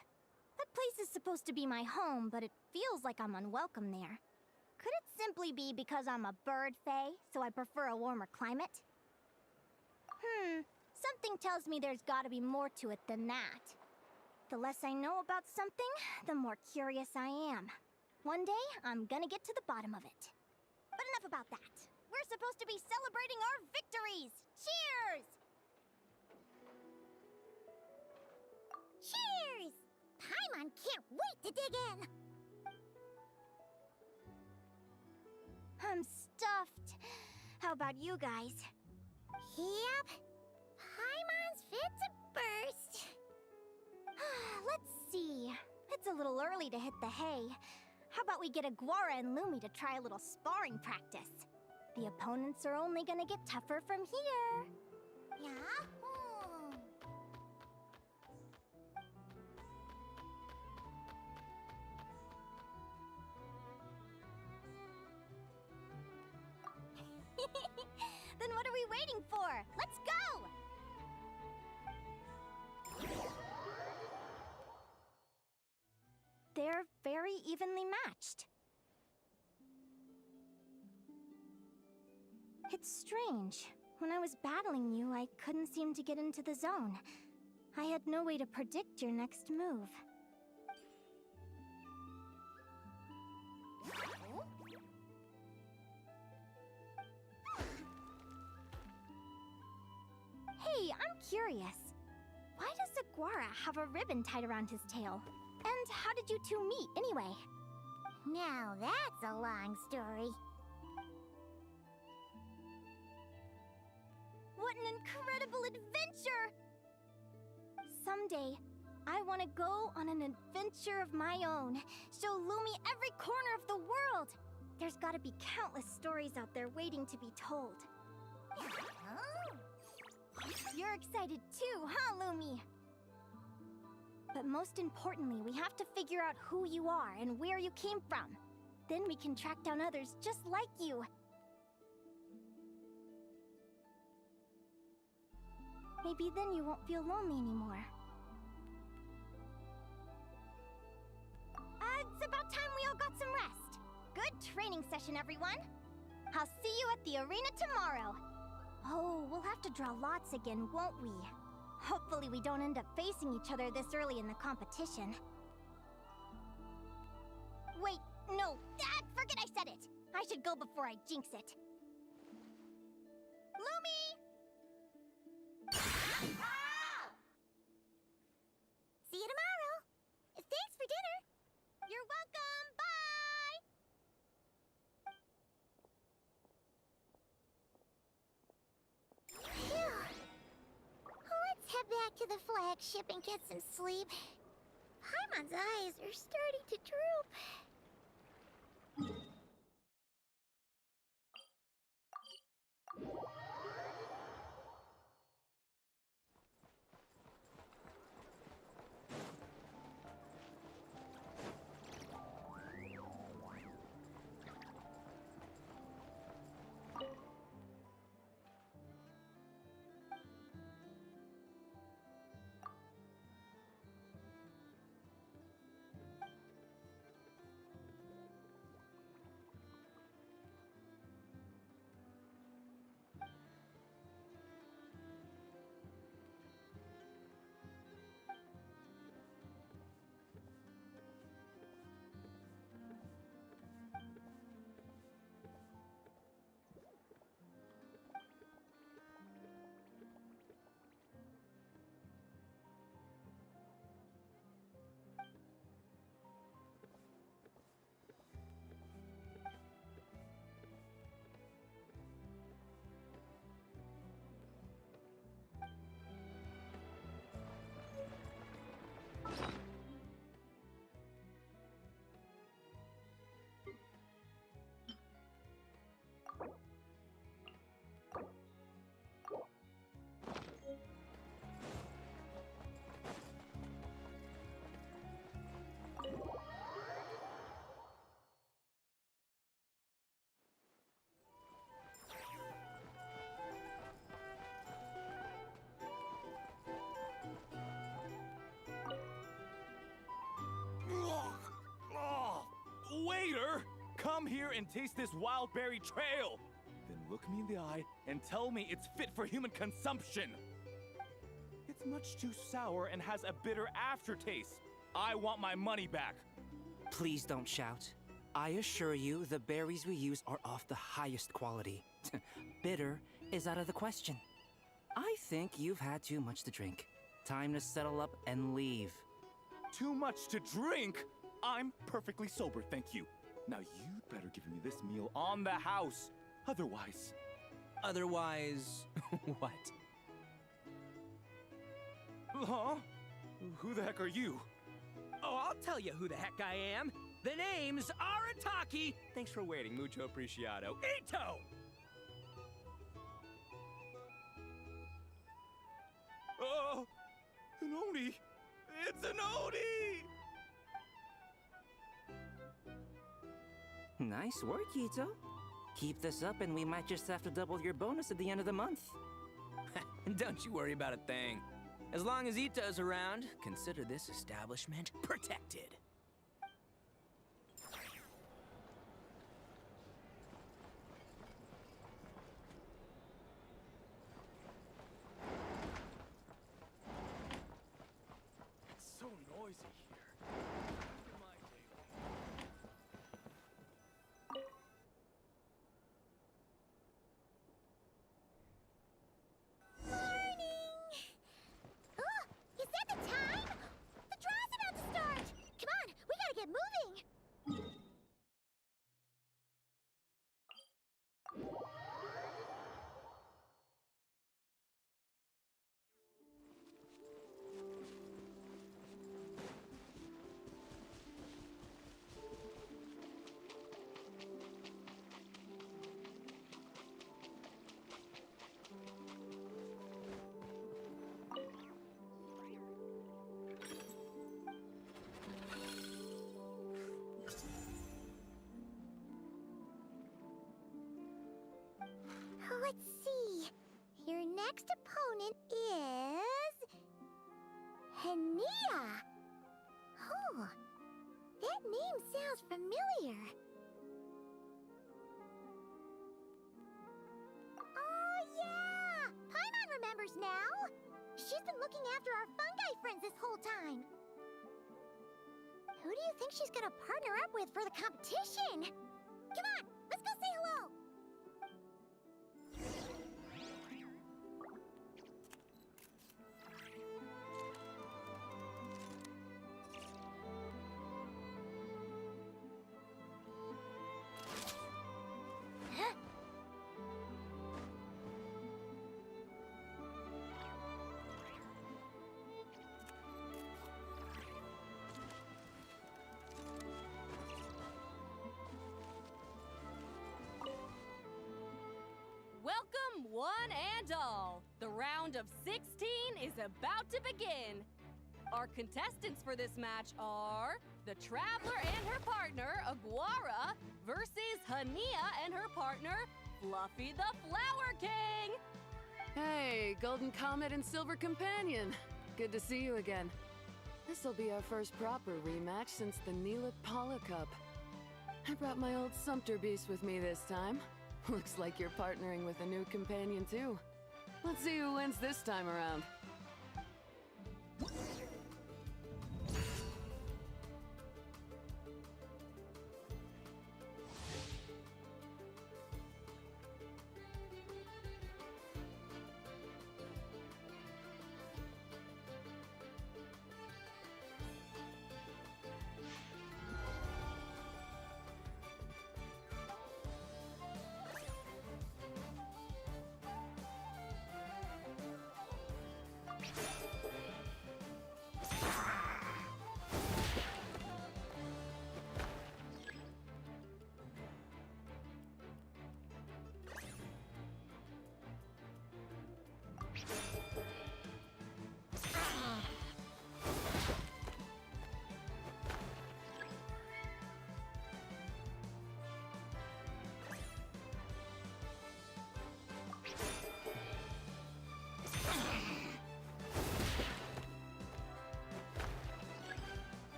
S5: That place is supposed to be my home, but it feels like I'm unwelcome there. Could it simply be because I'm a bird fae, so I prefer a warmer climate? Something tells me there's gotta be more to it than that. The less I know about something, the more curious I am. One day, I'm gonna get to the bottom of it. But enough about that. We're supposed to be celebrating our victories! Cheers!
S2: Cheers! Paimon can't wait to dig in!
S5: I'm stuffed. How about you guys?
S2: Yep. Paimon's fit to burst.
S5: Let's see. It's a little early to hit the hay. How about we get Aguara and Lumi to try a little sparring practice? The opponents are only gonna get tougher from here.
S2: Yahoo!
S5: Then what are we waiting for? Let's go! They're very evenly matched. It's strange. When I was battling you, I couldn't seem to get into the zone. I had no way to predict your next move. Hey, I'm curious. Why does Aguara have a ribbon tied around his tail? And And how did you two meet, anyway?
S2: Now that's a long story.
S5: What an incredible adventure! Someday, I want to go on an adventure of my own. Show Lumi every corner of the world. There's gotta be countless stories out there waiting to be told. You're excited too, huh, Lumi? But most importantly, we have to figure out who you are and where you came from. Then we can track down others just like you. Maybe then you won't feel lonely anymore. It's about time we all got some rest. Good training session, everyone. I'll see you at the arena tomorrow. Oh, we'll have to draw lots again, won't we? Hopefully we don't end up facing each other this early in the competition. Wait, no, forget I said it. I should go before I jinx it. Lumi!
S2: See you tomorrow. Thanks for dinner.
S5: You're welcome, bye!
S2: Phew. Let's head back to the flagship and get some sleep. Paimon's eyes are starting to droop.
S11: Waiter! Come here and taste this wild berry trail! Then look me in the eye and tell me it's fit for human consumption! It's much too sour and has a bitter aftertaste. I want my money back!
S7: Please don't shout. I assure you, the berries we use are of the highest quality. Bitter is out of the question. I think you've had too much to drink. Time to settle up and leave.
S11: Too much to drink? I'm perfectly sober, thank you. Now you'd better give me this meal on the house. Otherwise...
S7: Otherwise... what?
S11: Huh? Who the heck are you?
S7: Oh, I'll tell you who the heck I am. The name's Arataki. Thanks for waiting, mucho apreciado. Ito!
S11: Oh, an Oni! It's an Oni!
S7: Nice work, Ito. Keep this up and we might just have to double your bonus at the end of the month.
S10: Don't you worry about a thing. As long as Ito's around, consider this establishment protected.
S11: It's so noisy here. After my daily.
S2: Morning! Oh, is that the time? The draw's about to start! Come on, moving! Let's see. Your next opponent is... Linnea. Oh, that name sounds familiar. Oh, yeah! Paimon remembers now. She's been looking after our fungi friends this whole time. Who do you think she's gonna partner up with for the competition? Come on, let's go say hello!
S1: Welcome, one and all. The round of 16 is about to begin. Our contestants for this match are the Traveler and her partner, Aguara, versus Linnea and her partner, Fluffy the Flower King.
S12: Hey, Golden Comet and Silver Companion. Good to see you again. This'll be our first proper rematch since the Neela Paula Cup. I brought my old Sumpter Beast with me this time. Looks like you're partnering with a new companion too. Let's see who wins this time around.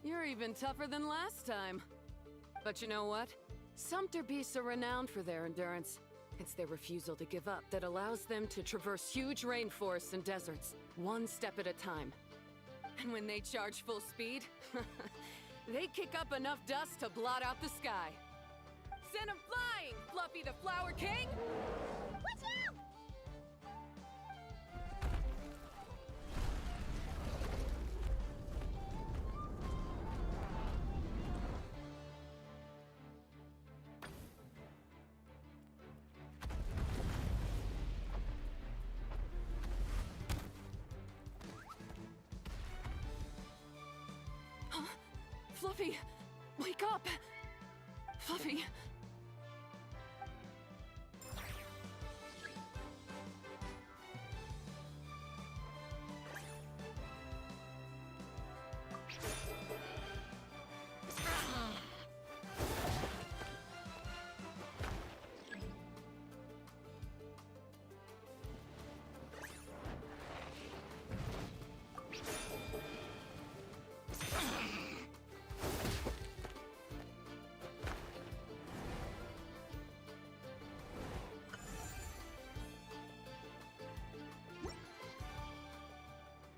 S12: You're even tougher than last time. But you know what? Sumpter beasts are renowned for their endurance. It's their refusal to give up that allows them to traverse huge rainforests and deserts, one step at a time. And when they charge full speed, they kick up enough dust to blot out the sky. Send 'em flying, Fluffy the Flower King!
S2: Watch out!
S12: Fluffy, wake up! Fluffy.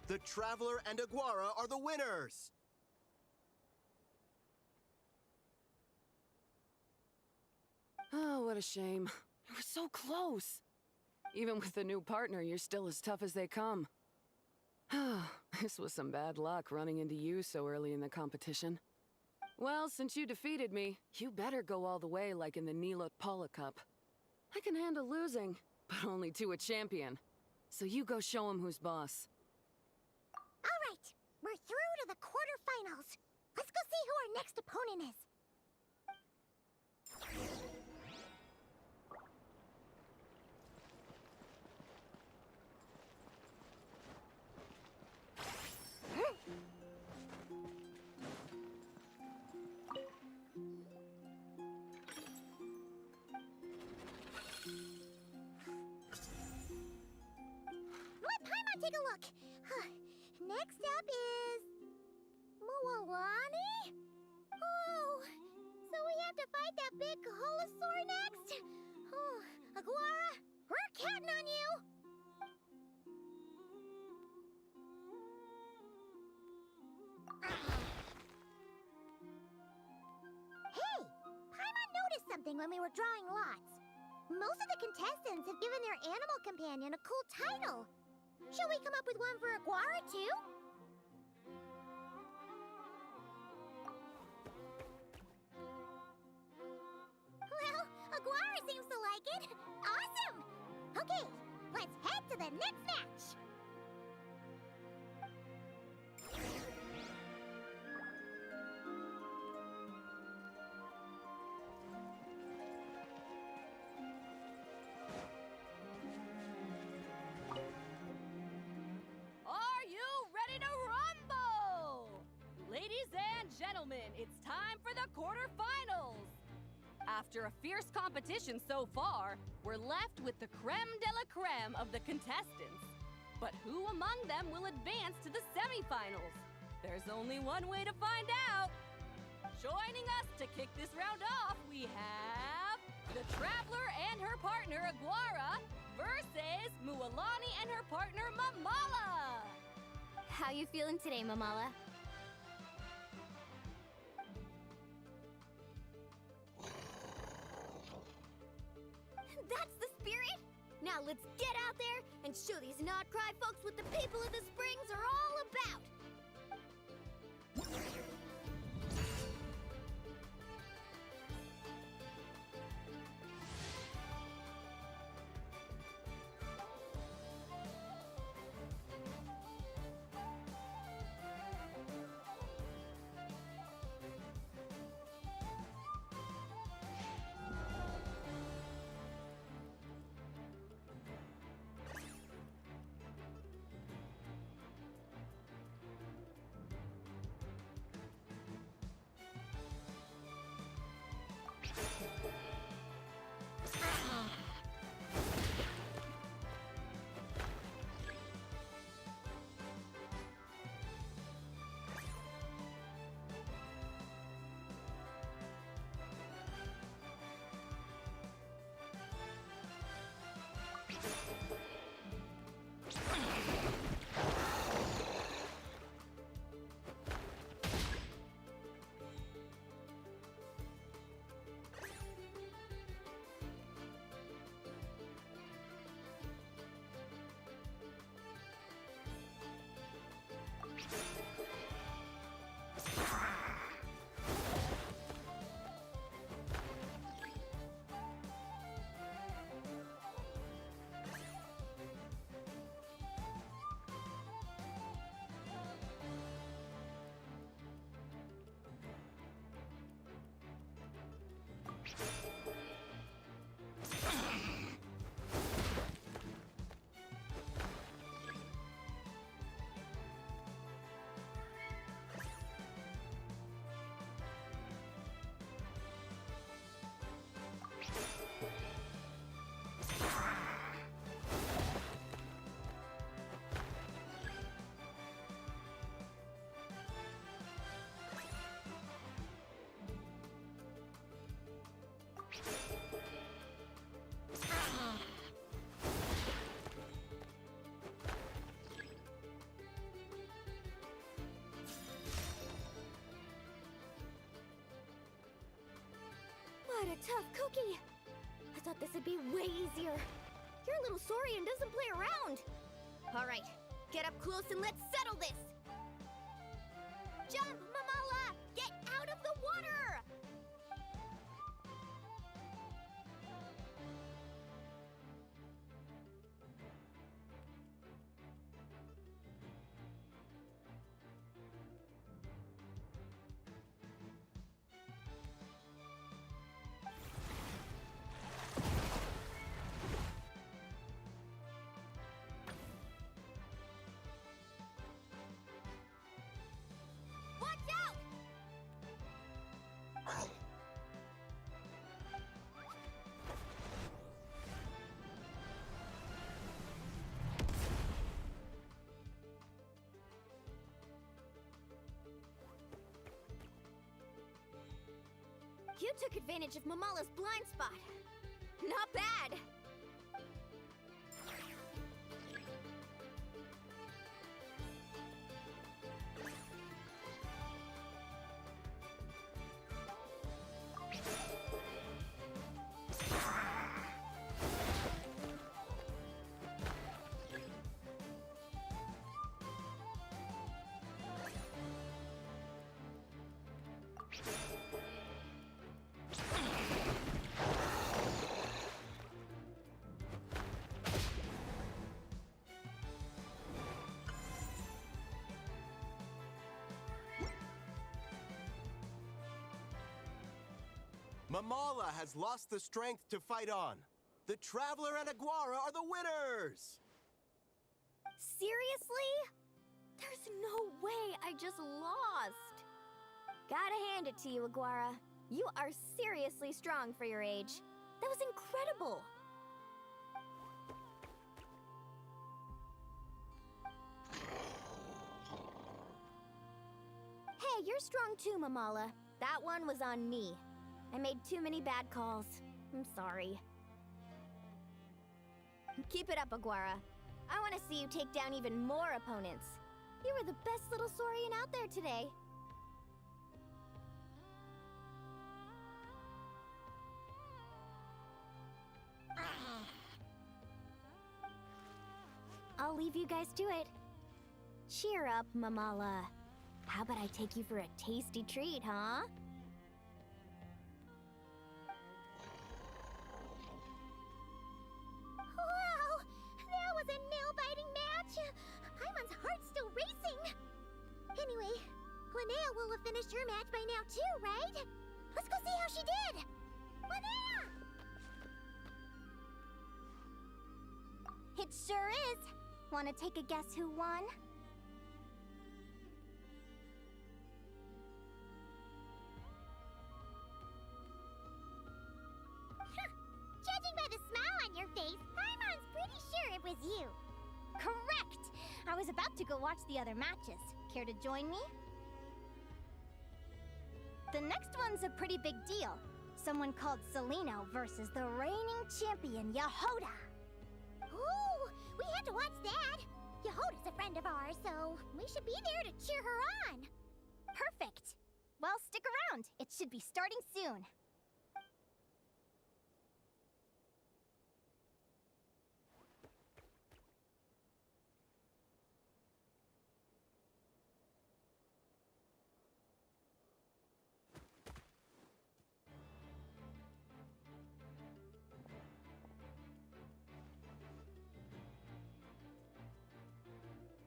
S9: The Traveler and Aguara are the winners!
S12: Oh, what a shame. We were so close. Even with the new partner, you're still as tough as they come. This was some bad luck running into you so early in the competition. Well, since you defeated me, you better go all the way like in the Nilot Paula Cup. I can handle losing, but only to a champion. So you go show him who's boss.
S2: All right, we're through to the quarterfinals. Let's go see who our next opponent is. Let Paimon take a look. Next up is... Mualani? Oh, so we have to fight that big Holosaur next? Oh, Aguara, we're counting on you! Hey, Paimon noticed something when we were drawing lots. Most of the contestants have given their animal companion a cool title. Shall we come up with one for Aguara, too? Well, Aguara seems to like it. Awesome! Okay, let's head to the next match.
S13: Are you ready to rumble? Ladies and gentlemen, it's time for the quarterfinals. After a fierce competition so far, we're left with the creme de la creme of the contestants. But who among them will advance to the semifinals? There's only one way to find out. Joining us to kick this round off, we have the Traveler and her partner Aguara versus Mualani and her partner Mamala.
S5: How you feeling today, Mamala? That's the spirit! Now let's get out there and show these Nod-Krai folks what the people of the Springs are all about! What a tough cookie! I thought this would be way easier.
S2: Your little Saurian doesn't play around. All right, get up close and let's settle this. Jump, Mamala! Get out of the water! Watch out! You took advantage of Mamala's blind spot. Not bad.
S9: Mamala has lost the strength to fight on. The Traveler and Aguara are the winners!
S2: Seriously? There's no way I just lost. Gotta hand it to you, Aguara. You are seriously strong for your age. That was incredible. Hey, you're strong too, Mamala. That one was on me. I made too many bad calls. I'm sorry. Keep it up, Aguara. I want to see you take down even more opponents. You were the best little Saurian out there today. I'll leave you guys to it. Cheer up, Mamala. How about I take you for a tasty treat, huh? Wow! That was a nail-biting match! Paimon's heart's still racing! Anyway, Linnea will have finished her match by now too, right? Let's go see how she did! Linnea! It sure is! Wanna take a guess who won? Judging by the smile on your face, Paimon's pretty sure it was you. Correct! I was about to go watch the other matches. Care to join me? The next one's a pretty big deal. Someone called Selena versus the reigning champion, Yehoda. Ooh, we had to watch that. Yehoda's a friend of ours, so we should be there to cheer her on. Perfect. Well, stick around. It should be starting soon.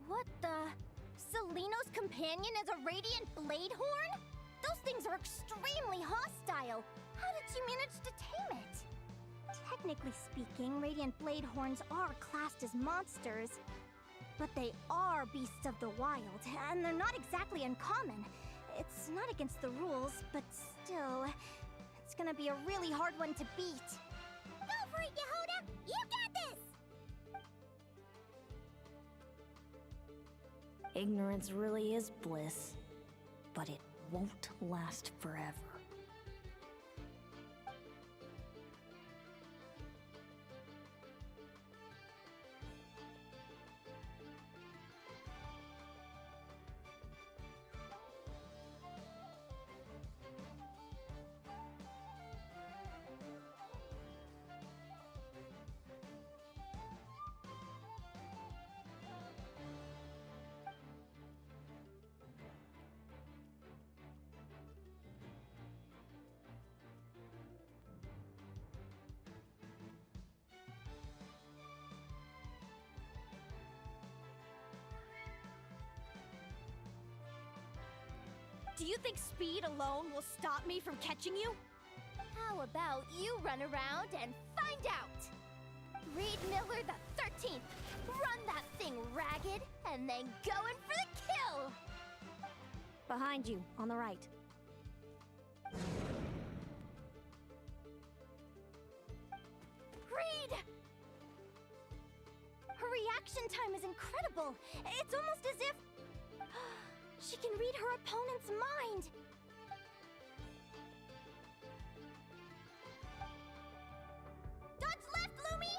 S2: What the? Selena's companion is a radiant blade horn? Those things are extremely hostile. How did she manage to tame it? Technically speaking, radiant blade horns are classed as monsters, but they are beasts of the wild, and they're not exactly uncommon. It's not against the rules, but still, it's gonna be a really hard one to beat. Go for it, Yehoda! You got this!
S14: Ignorance really is bliss, but it won't last forever.
S5: Do you think speed alone will stop me from catching you? How about you run around and find out? Reed Miller the 13th, run that thing ragged, and then go in for the kill!
S14: Behind you, on the right.
S5: Reed! Her reaction time is incredible. It's almost as if she can read her opponent's mind. Dodge left, Lumi!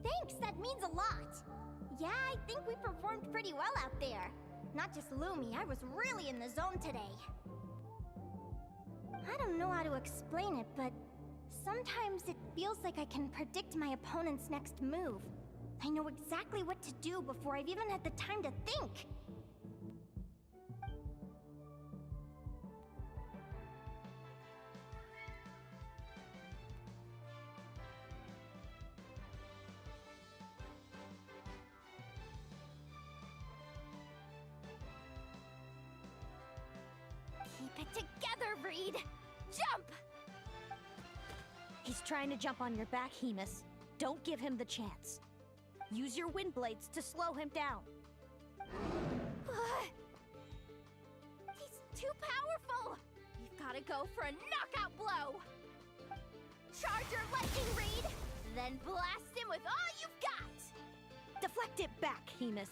S5: Thanks, that means a lot. Yeah, I think we performed pretty well out there. Not just Lumi, I was really in the zone today. I don't know how to explain it, but sometimes it feels like I can predict my opponent's next move. I know exactly what to do before I've even had the time to think. Keep it together, Reed! Jump!
S14: He's trying to jump on your back, Hemus. Don't give him the chance. Use your wind blades to slow him down.
S5: He's too powerful! You've gotta go for a knockout blow! Charge your lightning, Reed! Then blast him with all you've got!
S14: Deflect it back, Hemus.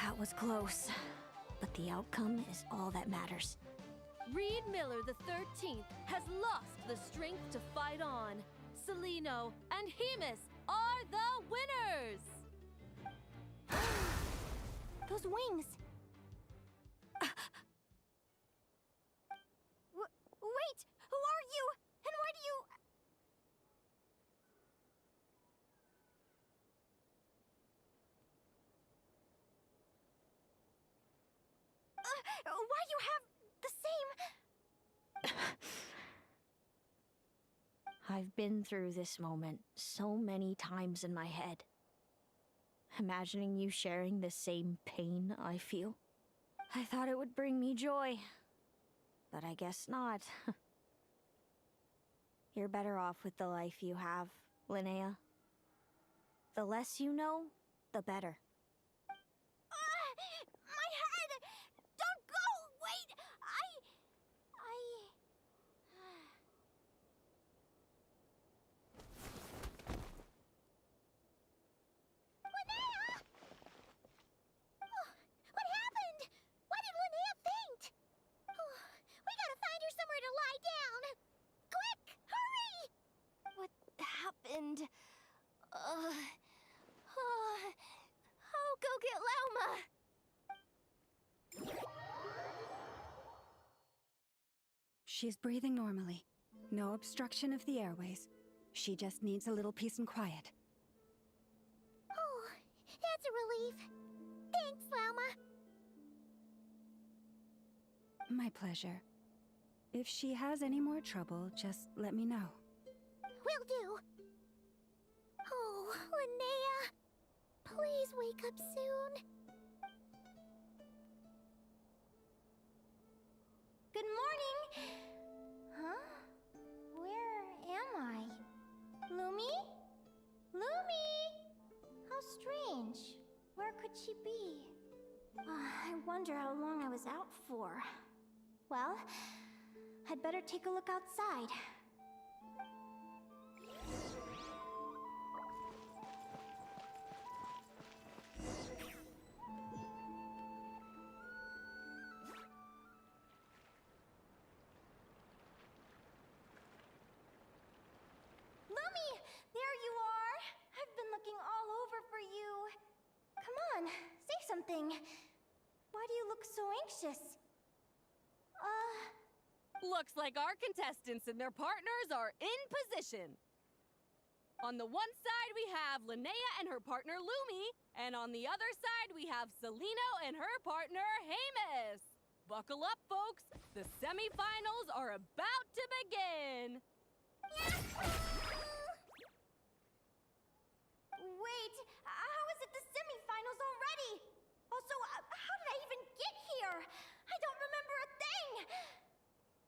S14: That was close, but the outcome is all that matters.
S13: Reed Miller the 13th has lost the strength to fight on. Seleno and Hemus are the winners!
S5: Those wings! Wait! Who are you? And why do you... why you have the same...
S14: I've been through this moment so many times in my head. Imagining you sharing the same pain I feel. I thought it would bring me joy, but I guess not. You're better off with the life you have, Linnea. The less you know, the better.
S5: My head! Don't go! Wait! Linnea! Oh, what happened? Why did Linnea faint? Oh, we gotta find her somewhere to lie down! Quick! Hurry! What happened? I'll go get Lauma!
S8: She's breathing normally. No obstruction of the airways. She just needs a little peace and quiet.
S2: Oh, that's a relief. Thanks, Lauma.
S8: My pleasure. If she has any more trouble, just let me know.
S2: Will do. Oh, Linnea. Please wake up soon.
S5: Good morning! Huh? Where am I? Lumi? Lumi! How strange. Where could she be? I wonder how long I was out for. Well, I'd better take a look outside. Lumi! There you are! I've been looking all over for you. Come on, say something. Why do you look so anxious?
S13: Looks like our contestants and their partners are in position. On the one side, we have Linnea and her partner Lumi, and on the other side, we have Seleno and her partner Hemus. Buckle up, folks. The semifinals are about to begin.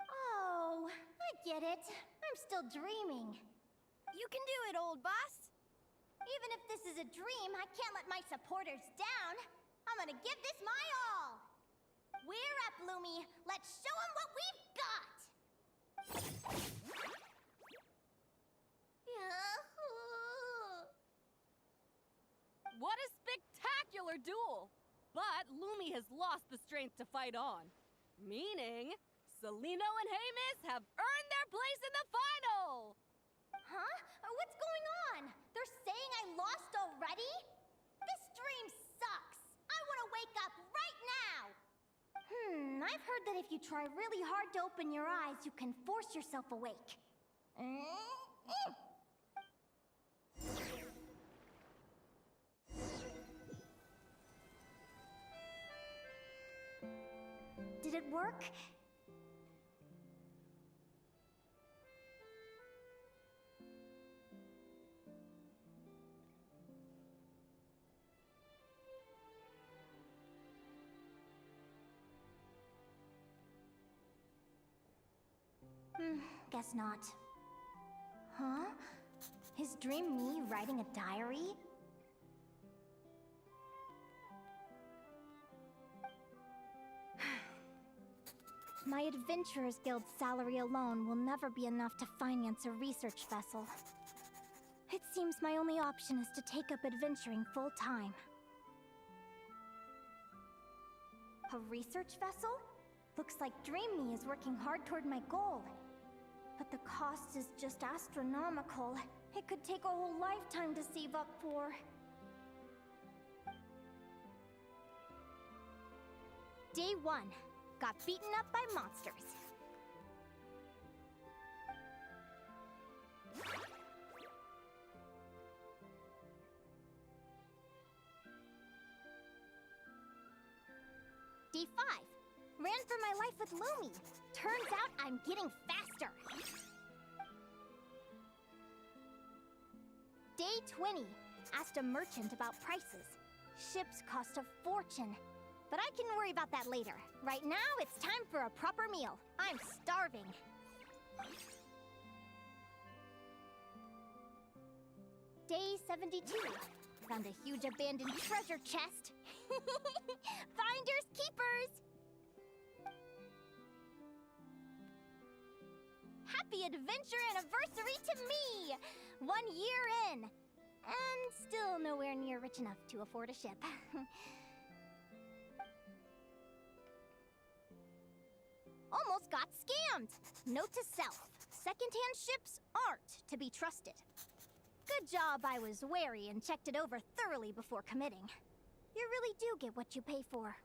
S5: Oh, I get it. I'm still dreaming.
S13: You can do it, old boss.
S5: Even if this is a dream, I can't let my supporters down. I'm gonna give this my all. We're up, Lumi. Let's show them what we've got.
S13: What a spectacular duel! But Lumi has lost the strength to fight on. Meaning, Celino and Haymis have earned their place in the final!
S5: Huh? What's going on? They're saying I lost already? This dream sucks. I want to wake up right now. I've heard that if you try really hard to open your eyes, you can force yourself awake. Did it work? Guess not. Huh? Is Dream me writing a diary? My Adventurers Guild salary alone will never be enough to finance a research vessel. It seems my only option is to take up adventuring full-time. A research vessel? Looks like Dream Me is working hard toward my goal. But the cost is just astronomical. It could take a whole lifetime to save up for. Day 1. Got beaten up by monsters. Day 5. Ran for my life with Lumi. Turns out I'm getting faster. Day 20. Asked a merchant about prices. Ships cost a fortune. But I can worry about that later. Right now, it's time for a proper meal. I'm starving. Day 72. Found a huge abandoned treasure chest. Finders keepers! Happy adventure anniversary to me! 1 year in. And still nowhere near rich enough to afford a ship. Almost got scammed! Note to self, secondhand ships aren't to be trusted. Good job I was wary and checked it over thoroughly before committing. You really do get what you pay for.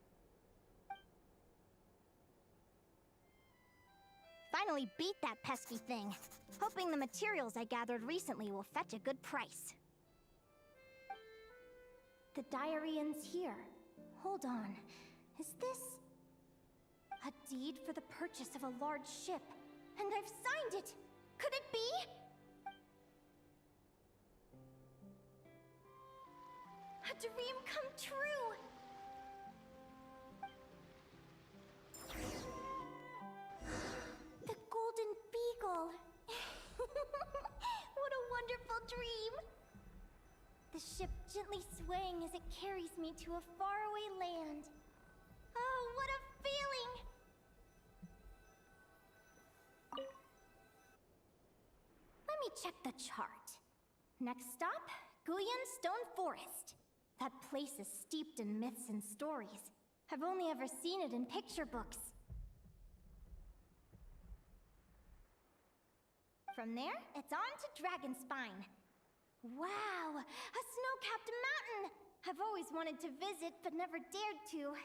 S5: Finally beat that pesky thing. Hoping the materials I gathered recently will fetch a good price. The diary ends here. Hold on. Is this... a deed for the purchase of a large ship? And I've signed it! Could it be? A dream come true! The Golden Beagle! What a wonderful dream! The ship gently swaying as it carries me to a faraway land. Oh, what a feeling! Let me check the chart. Next stop, Guyan Stone Forest. That place is steeped in myths and stories. I've only ever seen it in picture books. From there, it's on to Dragonspine. Wow, a snow-capped mountain! I've always wanted to visit, but never dared to.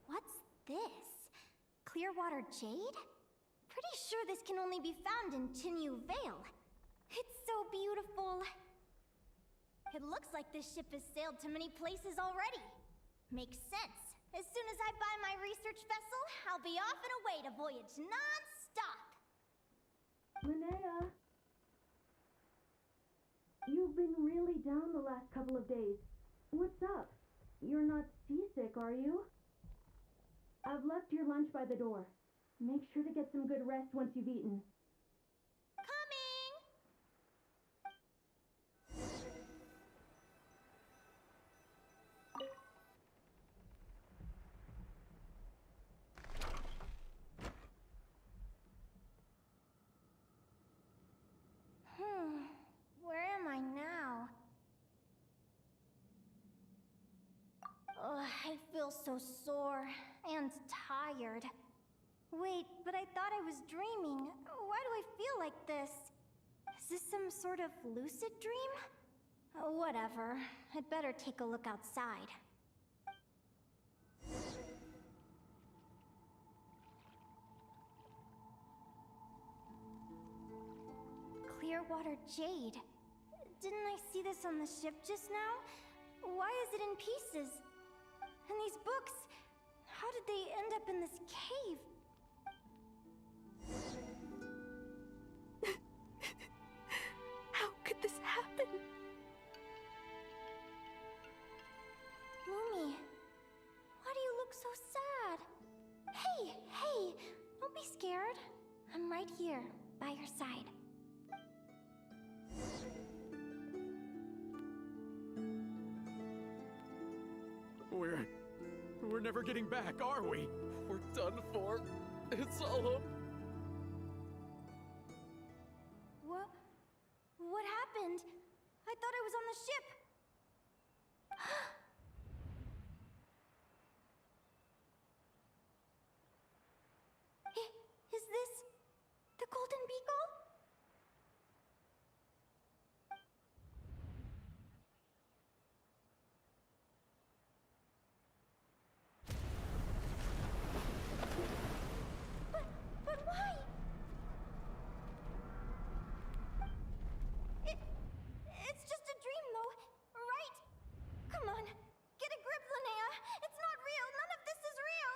S5: What's this? Clearwater jade? Pretty sure this can only be found in Chinyu Vale. It's so beautiful. It looks like this ship has sailed to many places already. Makes sense. As soon as I buy my research vessel, I'll be off and away to voyage non-stop.
S8: Linnea!
S15: You've been really down the last couple of days. What's up? You're not seasick, are you? I've left your lunch by the door. Make sure to get some good rest once you've eaten.
S2: Coming!
S5: Where am I now? Ugh, I feel so sore and tired. Wait, but I thought I was dreaming. Why do I feel like this? Is this some sort of lucid dream? Whatever. I'd better take a look outside. Clearwater jade. Didn't I see this on the ship just now? Why is it in pieces? And these books, how did they end up in this cave?
S14: How could this happen?
S5: Lumi, why do you look so sad? Hey, don't be scared. I'm right here, by your side.
S11: We're never getting back, are we? We're done for. It's all up.
S5: What happened? I thought I was on the ship. Is this the Golden Beagle? But why? It's just a dream, though, right? Come on, get a grip, Linnea. It's not real. None of this is real.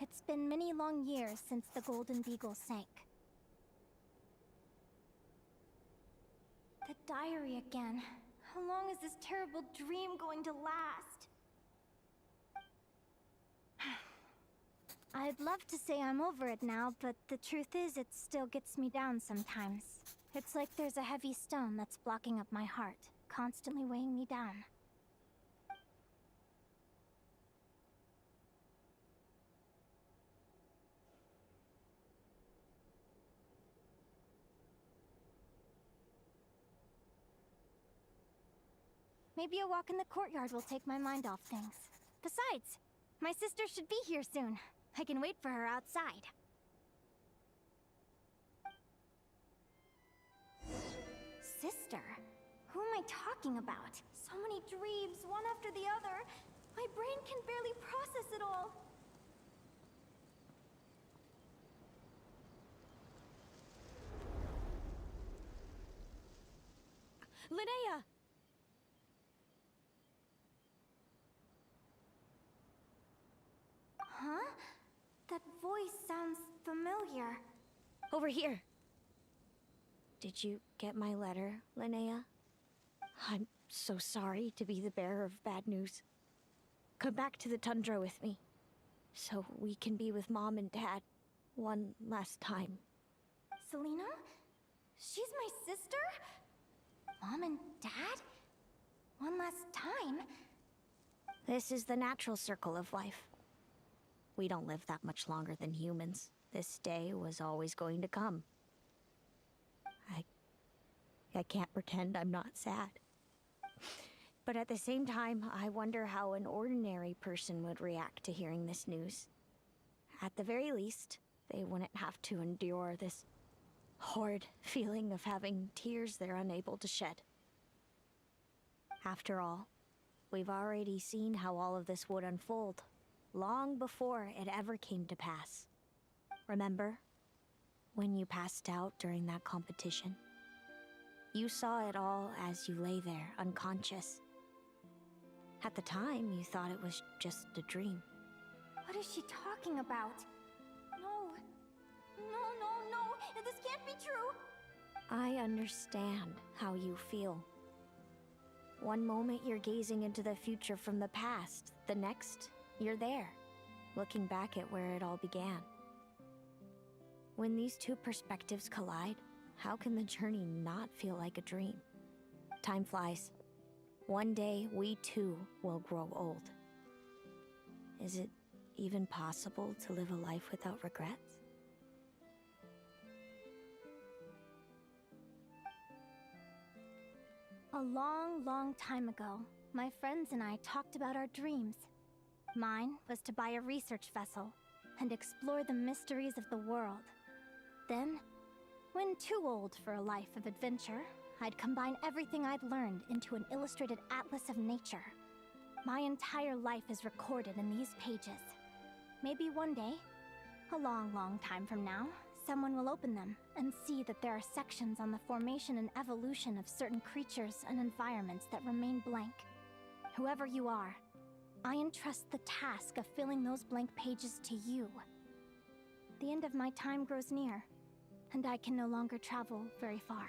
S5: It's been many long years since the Golden Beagle sank. The diary again. How long is this terrible dream going to last? I'd love to say I'm over it now, but the truth is it still gets me down sometimes. It's like there's a heavy stone that's blocking up my heart, constantly weighing me down. Maybe a walk in the courtyard will take my mind off things. Besides, my sister should be here soon. I can wait for her outside. Sister? Who am I talking about? So many dreams, one after the other. My brain can barely process it all.
S14: Linnea!
S5: Huh? That voice sounds familiar.
S14: Over here. Did you get my letter, Linnea? I'm so sorry to be the bearer of bad news. Come back to the tundra with me, so we can be with Mom and Dad one last time.
S5: Selena? She's my sister? Mom and Dad? One last time?
S14: This is the natural circle of life. We don't live that much longer than humans. This day was always going to come. I can't pretend I'm not sad. But at the same time, I wonder how an ordinary person would react to hearing this news. At the very least, they wouldn't have to endure this horrid feeling of having tears they're unable to shed. After all, we've already seen how all of this would unfold, long before it ever came to pass. Remember, when you passed out during that competition? You saw it all as you lay there, unconscious. At the time, you thought it was just a dream.
S5: What is she talking about? No. No. This can't be true.
S14: I understand how you feel. One moment you're gazing into the future from the past, the next, you're there, looking back at where it all began. When these two perspectives collide, how can the journey not feel like a dream? Time flies. One day, we too will grow old. Is it even possible to live a life without regrets?
S5: A long time ago, my friends and I talked about our dreams. Mine was to buy a research vessel and explore the mysteries of the world. Then, when too old for a life of adventure, I'd combine everything I'd learned into an illustrated atlas of nature. My entire life is recorded in these pages. Maybe one day, a long time from now, someone will open them and see that there are sections on the formation and evolution of certain creatures and environments that remain blank. Whoever you are, I entrust the task of filling those blank pages to you. The end of my time grows near, and I can no longer travel very far.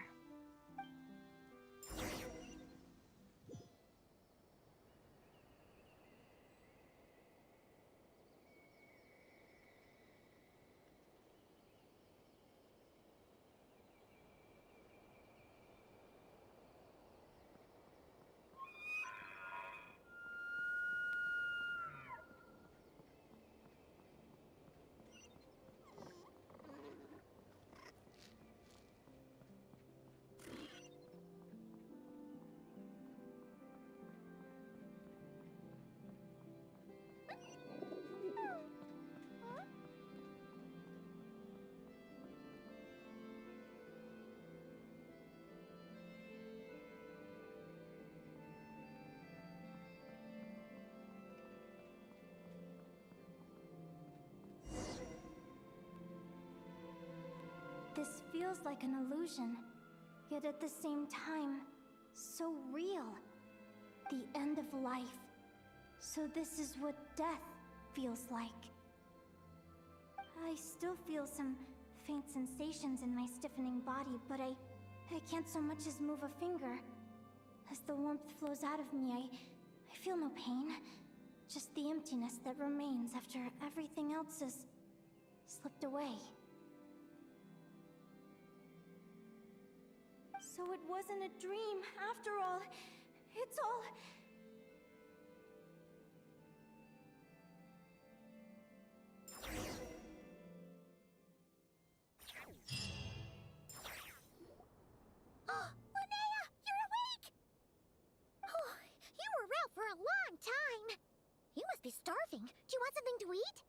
S5: This feels like an illusion, yet at the same time, so real. The end of life. So this is what death feels like. I still feel some faint sensations in my stiffening body, but I can't so much as move a finger. As the warmth flows out of me, I feel no pain. Just the emptiness that remains after everything else has slipped away. So it wasn't a dream, after all. It's all...
S2: Oh, Linnea, you're awake! Oh, you were out for a long time. You must be starving. Do you want something to eat?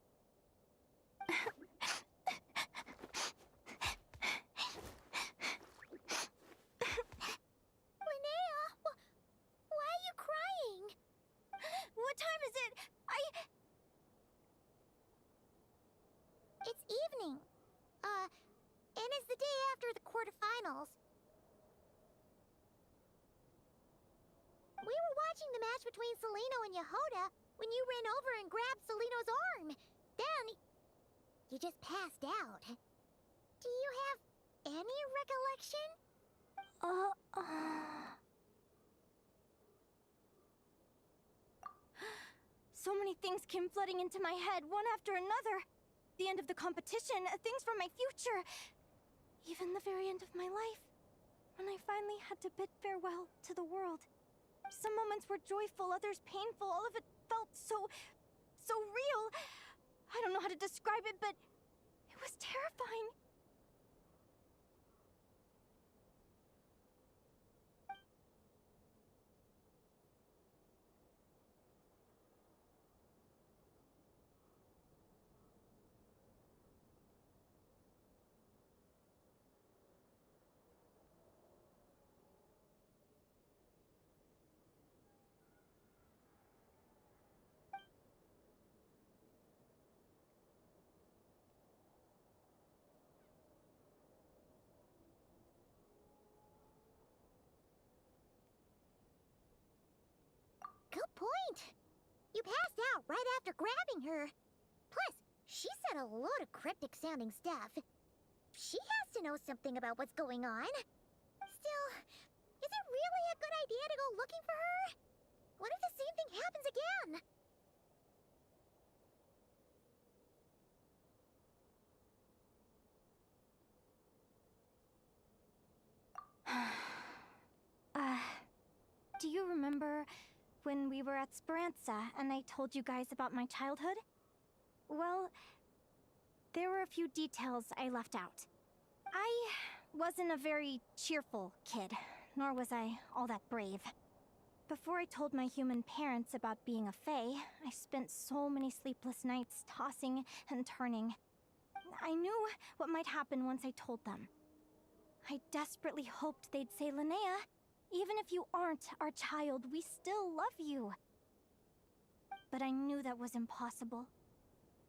S2: Linnea, why are you crying?
S5: What time is it?
S2: It's evening. And it's the day after the quarterfinals. We were watching the match between Seleno and Yehoda when you ran over and grabbed Seleno's arm. Then, you just passed out. Do you have any recollection?
S5: So many things came flooding into my head, one after another. The end of the competition, things from my future. Even the very end of my life. When I finally had to bid farewell to the world. Some moments were joyful, others painful. All of it felt so real. I don't know how to describe it, but it was terrifying.
S2: point. You passed out right after grabbing her. Plus, she said a load of cryptic-sounding stuff. She has to know something about what's going on. Still, is it really a good idea to go looking for her? What if the same thing happens again?
S5: Do you remember when we were at Speranza and I told you guys about my childhood? Well, there were a few details I left out. I wasn't a very cheerful kid, nor was I all that brave. Before I told my human parents about being a fae, I spent so many sleepless nights tossing and turning. I knew what might happen once I told them. I desperately hoped they'd say, Linnea, even if you aren't our child, we still love you. But I knew that was impossible.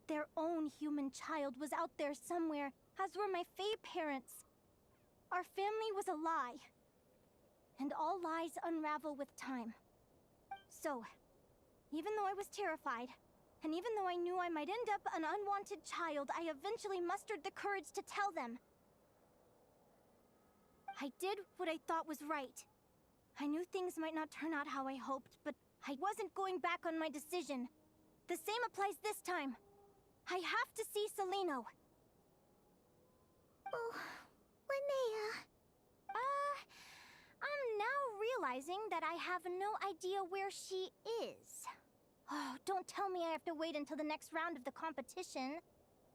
S5: Their own human child was out there somewhere, as were my fae parents. Our family was a lie. And all lies unravel with time. So, even though I was terrified, and even though I knew I might end up an unwanted child, I eventually mustered the courage to tell them. I did what I thought was right. I knew things might not turn out how I hoped, but I wasn't going back on my decision. The same applies this time. I have to see Seleno.
S2: Oh, Linnea.
S5: I'm now realizing that I have no idea where she is. Oh, don't tell me I have to wait until the next round of the competition.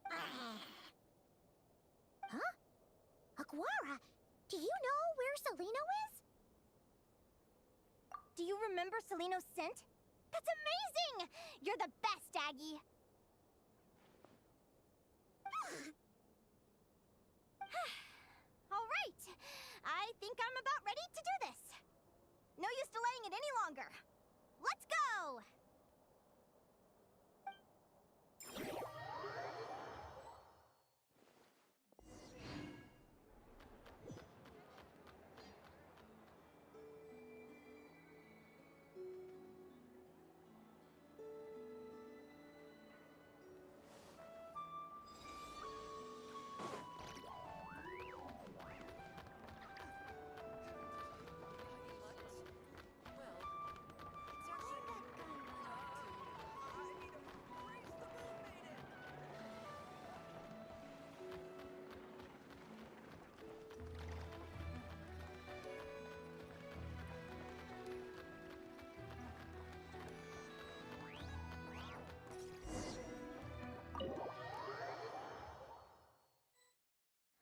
S2: Huh? Aguara, do you know where Seleno is?
S5: Do you remember Seleno's scent? That's amazing! You're the best, Aggie! All right, I think I'm about ready to do this. No use delaying it any longer. Let's go!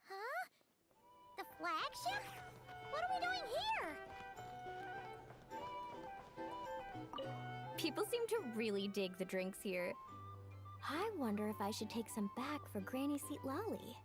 S2: Huh? The flagship? What are we doing here?
S3: People seem to really dig the drinks here. I wonder if I should take some back for Granny Seat Lolly.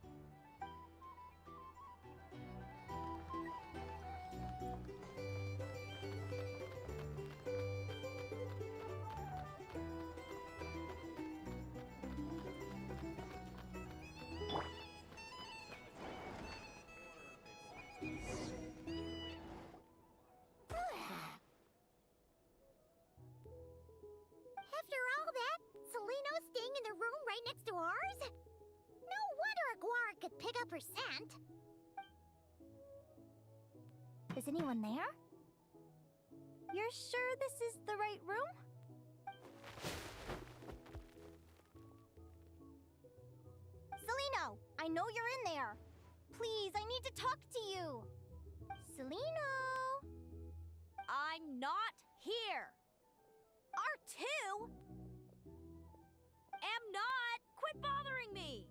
S2: After all that, Seleno's staying in the room right next to ours? No wonder Aguara could pick up her scent.
S5: Is anyone there? You're sure this is the right room? Seleno, I know you're in there. Please, I need to talk to you. Seleno!
S13: I'm not here.
S5: R2?
S13: Am not. Quit bothering me.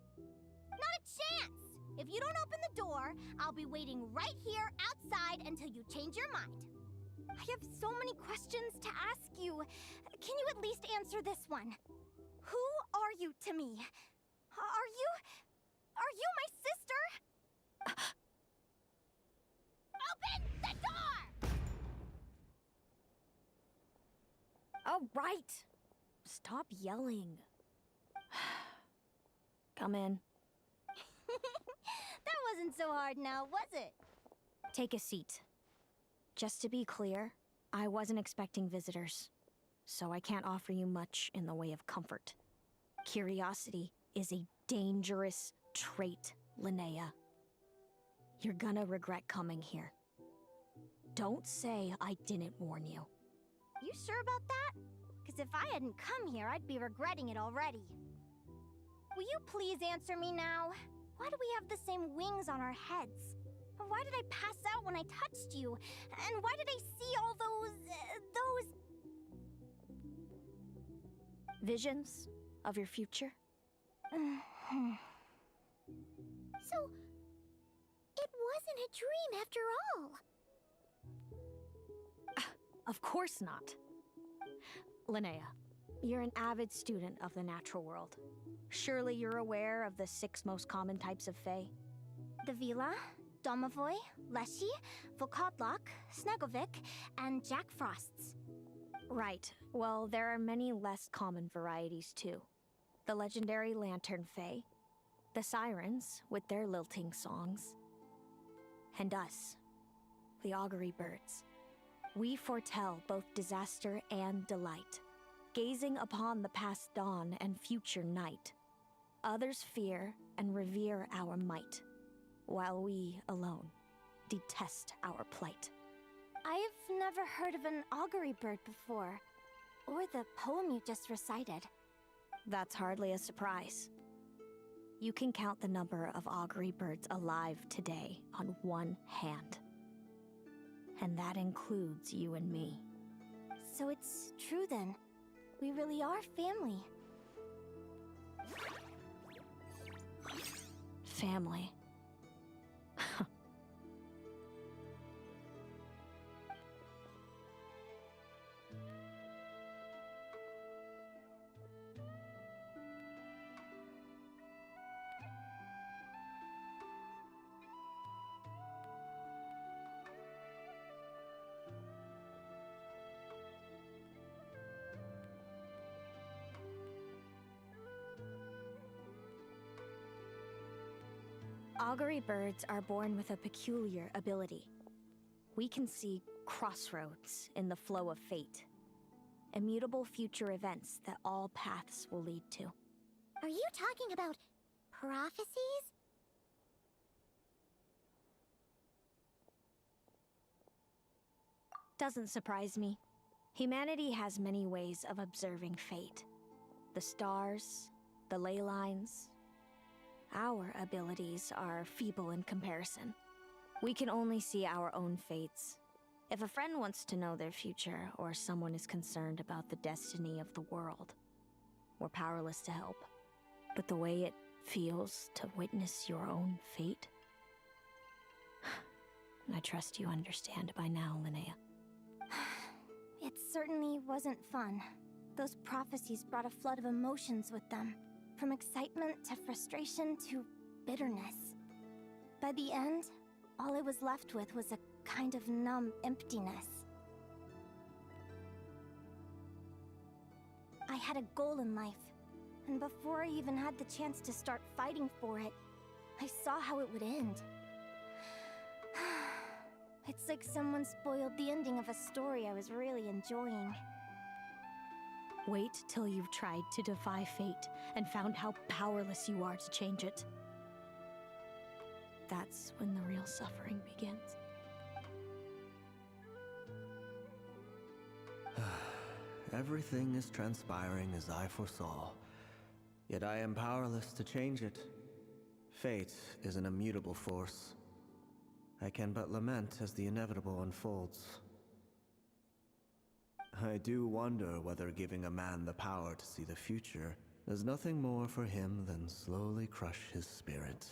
S5: Not a chance! If you don't open the door, I'll be waiting right here outside until you change your mind. I have so many questions to ask you. Can you at least answer this one? Who are you to me? Are you my sister? Open the door!
S14: All right. Stop yelling. Come in.
S5: That wasn't so hard now, was it?
S14: Take a seat. Just to be clear, I wasn't expecting visitors. so I can't offer you much in the way of comfort. Curiosity is a dangerous trait, Linnea. You're gonna regret coming here. Don't say I didn't warn you.
S5: You sure about that? Because if I hadn't come here, I'd be regretting it already. Will you please answer me now? Why do we have the same wings on our heads? Why did I pass out when I touched you? And why did I see all those...
S14: Visions of your future?
S2: So, it wasn't a dream after all.
S14: Of course not. Linnea, you're an avid student of the natural world. Surely you're aware of the 6 most common types of Fae?
S5: The Vila, Domovoy, Leshy, Volkodlok, Snegovic, and Jack Frosts.
S14: Right. Well, there are many less common varieties too. The legendary Lantern Fae, the Sirens with their lilting songs, and us, the Augury Birds. We foretell both disaster and delight, gazing upon the past dawn and future night. Others fear and revere our might, while we alone detest our plight.
S5: I've never heard of an augury bird before, or the poem you just recited.
S14: That's hardly a surprise. You can count the number of augury birds alive today on one hand. And that includes you and me.
S5: So it's true then. We really are family.
S14: Family. Augury birds are born with a peculiar ability. We can see crossroads in the flow of fate. Immutable future events that all paths will lead to.
S2: Are you talking about prophecies?
S14: Doesn't surprise me. Humanity has many ways of observing fate. The stars, the ley lines. Our abilities are feeble in comparison. We can only see our own fates. If a friend wants to know their future, or someone is concerned about the destiny of the world, we're powerless to help. But the way it feels to witness your own fate, I trust you understand by now, Linnea.
S5: It certainly wasn't fun. Those prophecies brought a flood of emotions with them. From excitement to frustration to bitterness. By the end, all I was left with was a kind of numb emptiness. I had a goal in life, and before I even had the chance to start fighting for it, I saw how it would end. It's like someone spoiled the ending of a story I was really enjoying.
S14: Wait till you've tried to defy fate and found how powerless you are to change it. That's when the real suffering begins.
S10: Everything is transpiring as I foresaw, yet I am powerless to change it. Fate is an immutable force. I can but lament as the inevitable unfolds. I do wonder whether giving a man the power to see the future is nothing more for him than slowly crush his spirit.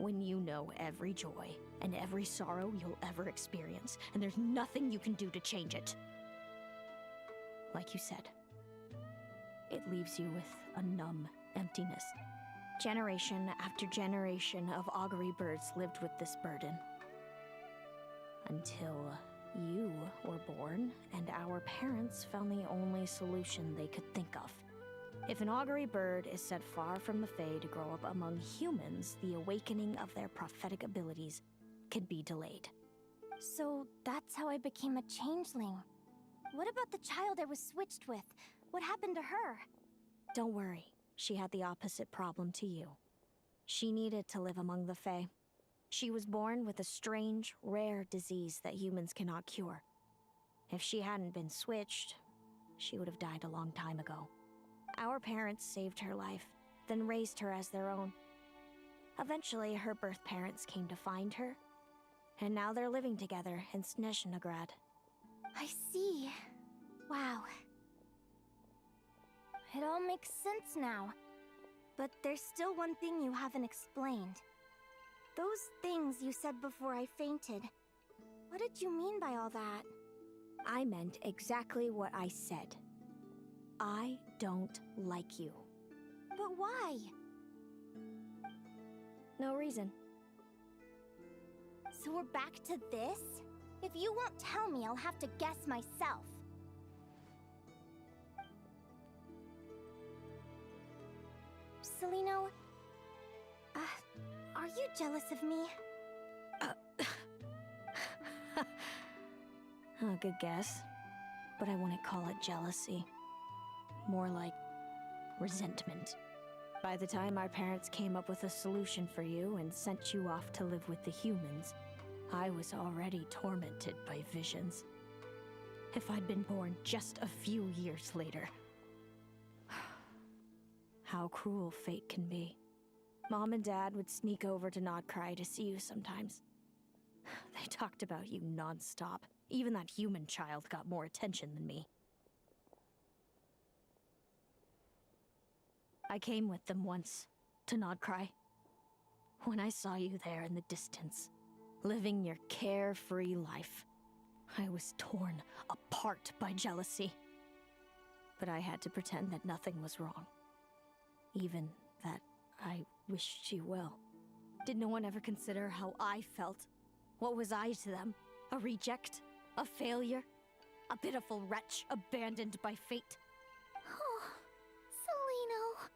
S14: when you know every joy and every sorrow you'll ever experience, and there's nothing you can do to change it. Like you said, it leaves you with a numb emptiness. Generation after generation of augury birds lived with this burden. Until you were born, and our parents found the only solution they could think of. If an augury bird is set far from the Fae to grow up among humans, the awakening of their prophetic abilities can be delayed.
S5: So that's how I became a changeling. What about the child I was switched with? What happened to her?
S14: Don't worry, she had the opposite problem to you. She needed to live among the Fae. She was born with a strange, rare disease that humans cannot cure. If she hadn't been switched, she would have died a long time ago. Our parents saved her life, then raised her as their own. Eventually, her birth parents came to find her, and now they're living together in Snezhnograd.
S5: I see. Wow. It all makes sense now. But there's still one thing you haven't explained. Those things you said before I fainted. What did you mean by all that?
S14: I meant exactly what I said. I don't like you.
S5: But why?
S14: No reason.
S5: So we're back to this? If you won't tell me, I'll have to guess myself. Seleno, are you jealous of me?
S14: Good guess. But I wouldn't call it jealousy. More like resentment. By the time our parents came up with a solution for you and sent you off to live with the humans, I was already tormented by visions. If I'd been born just a few years later. How cruel fate can be. Mom and Dad would sneak over to Nod-Krai to see you sometimes. They talked about you non-stop. Even that human child got more attention than me. I came with them once, to Nod-Krai. When I saw you there in the distance, living your carefree life, I was torn apart by jealousy. But I had to pretend that nothing was wrong. Even that I wished you well. Did no one ever consider how I felt? What was I to them? A reject? A failure? A pitiful wretch abandoned by fate?
S5: Oh, Seleno.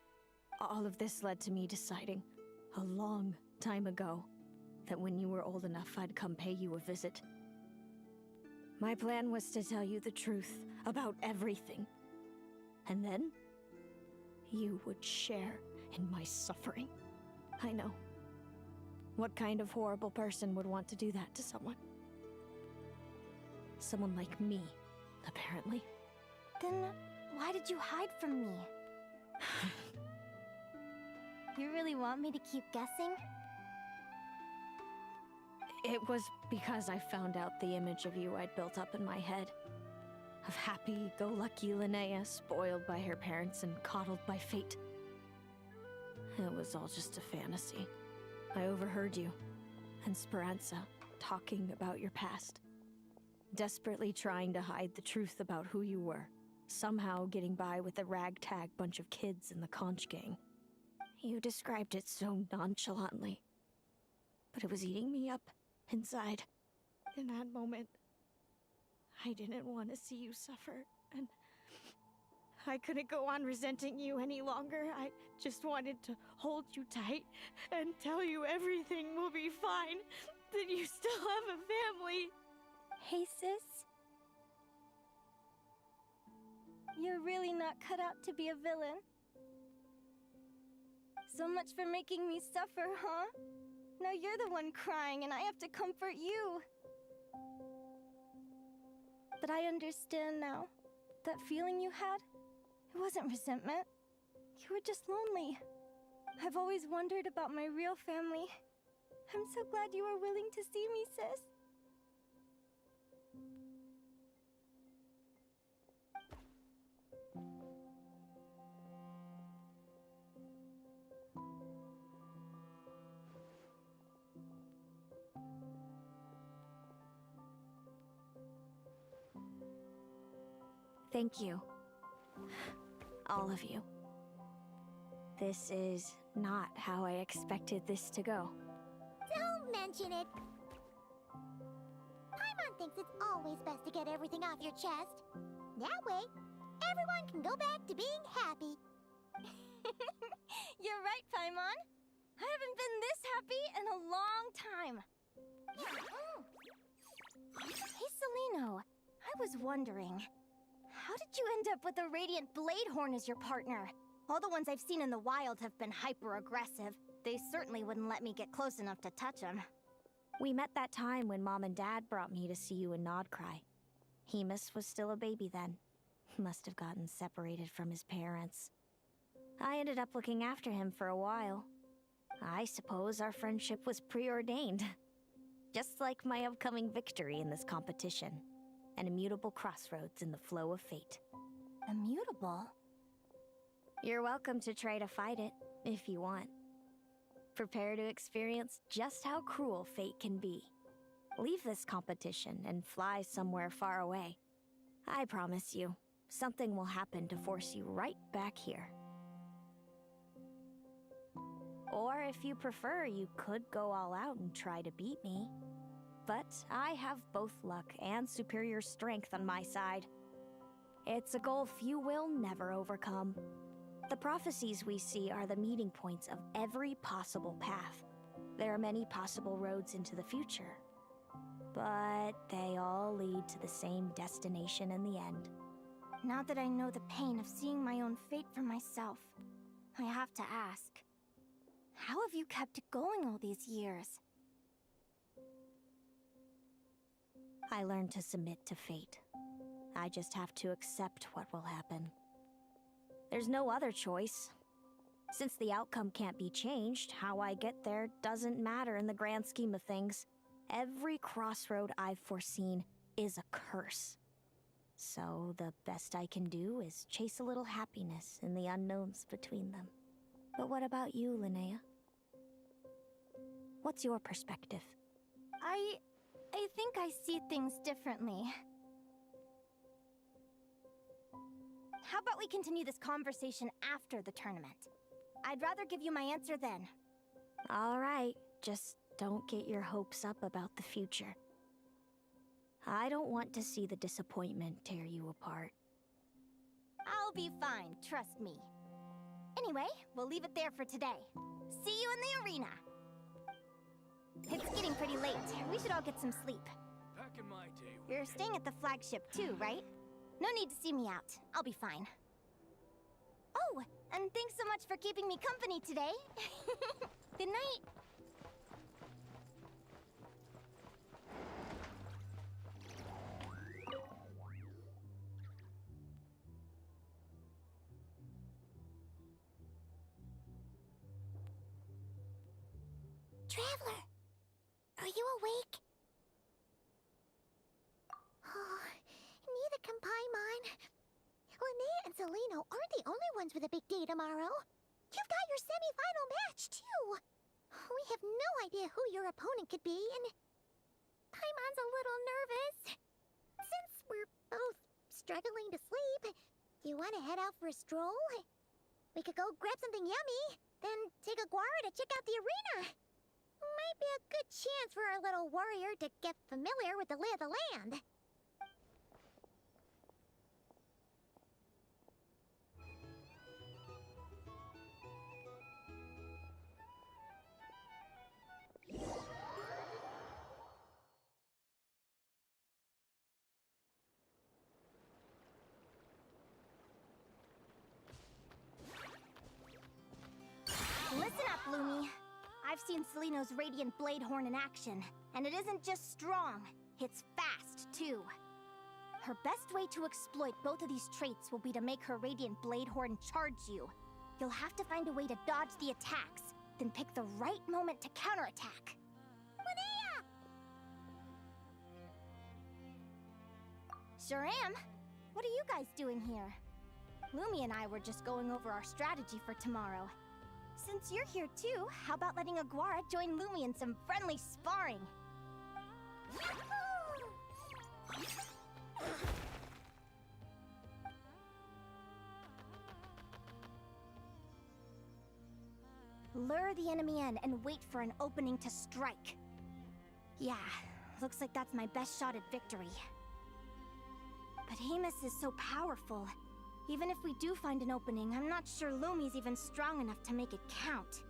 S14: All of this led to me deciding, a long time ago, that when you were old enough, I'd come pay you a visit. My plan was to tell you the truth about everything. And then, you would share in my suffering. I know. What kind of horrible person would want to do that to someone? Someone like me, apparently.
S5: Then, why did you hide from me? You really want me to keep guessing?
S14: It was because I found out the image of you I'd built up in my head. Of happy-go-lucky Linnea, spoiled by her parents and coddled by fate. It was all just a fantasy. I overheard you, and Speranza, talking about your past. Desperately trying to hide the truth about who you were. Somehow getting by with a ragtag bunch of kids in the conch gang. You described it so nonchalantly. But it was eating me up inside. In that moment, I didn't want to see you suffer, and I couldn't go on resenting you any longer. I just wanted to hold you tight and tell you everything will be fine, that you still have a family.
S5: Hey, sis. You're really not cut out to be a villain. So much for making me suffer, huh? Now you're the one crying and I have to comfort you. But I understand now. That feeling you had, it wasn't resentment. You were just lonely. I've always wondered about my real family. I'm so glad you were willing to see me, sis.
S14: Thank you. All of you. This is not how I expected this to go.
S2: Don't mention it. Paimon thinks it's always best to get everything off your chest. That way, everyone can go back to being happy.
S5: You're right, Paimon. I haven't been this happy in a long time. Hey, Seleno. I was wondering, how did you end up with a Radiant Bladehorn as your partner? All the ones I've seen in the wild have been hyper-aggressive. They certainly wouldn't let me get close enough to touch them.
S14: We met that time when Mom and Dad brought me to see you in Nod-Krai. Hemus was still a baby then. Must have gotten separated from his parents. I ended up looking after him for a while. I suppose our friendship was preordained. Just like my upcoming victory in this competition. An immutable crossroads in the flow of fate.
S5: Immutable?
S14: You're welcome to try to fight it, if you want. Prepare to experience just how cruel fate can be. Leave this competition and fly somewhere far away. I promise you, something will happen to force you right back here. Or if you prefer, you could go all out and try to beat me. But I have both luck and superior strength on my side. It's a goal few will never overcome. The prophecies we see are the meeting points of every possible path. There are many possible roads into the future. But they all lead to the same destination in the end.
S5: Now that I know the pain of seeing my own fate for myself, I have to ask, how have you kept it going all these years?
S14: I learned to submit to fate. I just have to accept what will happen. There's no other choice. Since the outcome can't be changed, how I get there doesn't matter in the grand scheme of things. Every crossroad I've foreseen is a curse. So the best I can do is chase a little happiness in the unknowns between them. But what about you, Linnea? What's your perspective?
S5: I think I see things differently. How about we continue this conversation after the tournament? I'd rather give you my answer then.
S14: All right, just don't get your hopes up about the future. I don't want to see the disappointment tear you apart.
S5: I'll be fine, trust me. Anyway, we'll leave it there for today. See you in the arena! It's getting pretty late. We should all get some sleep.
S7: Back in my day.
S5: You're staying at the flagship too, right? No need to see me out. I'll be fine. Oh, and thanks so much for keeping me company today. Good night.
S2: Traveler, are you awake? Oh, neither can Paimon. Linnea and Seleno aren't the only ones with a big day tomorrow. You've got your semi-final match, too. We have no idea who your opponent could be, and Paimon's a little nervous. Since we're both struggling to sleep, do you want to head out for a stroll? We could go grab something yummy, then take Aguara to check out the arena. Might be a good chance for our little warrior to get familiar with the lay of the land.
S5: Listen up, Lumi. I've seen Seleno's Radiant Bladehorn in action, and it isn't just strong, it's fast, too. Her best way to exploit both of these traits will be to make her Radiant Bladehorn charge you. You'll have to find a way to dodge the attacks, then pick the right moment to counterattack.
S2: Linnea!
S5: Sure am. What are you guys doing here? Lumi and I were just going over our strategy for tomorrow. Since you're here too, how about letting Aguara join Lumi in some friendly sparring? Lure the enemy in and wait for an opening to strike. Yeah, looks like that's my best shot at victory. But Hamus is so powerful. Even if we do find an opening, I'm not sure Lumi's even strong enough to make it count.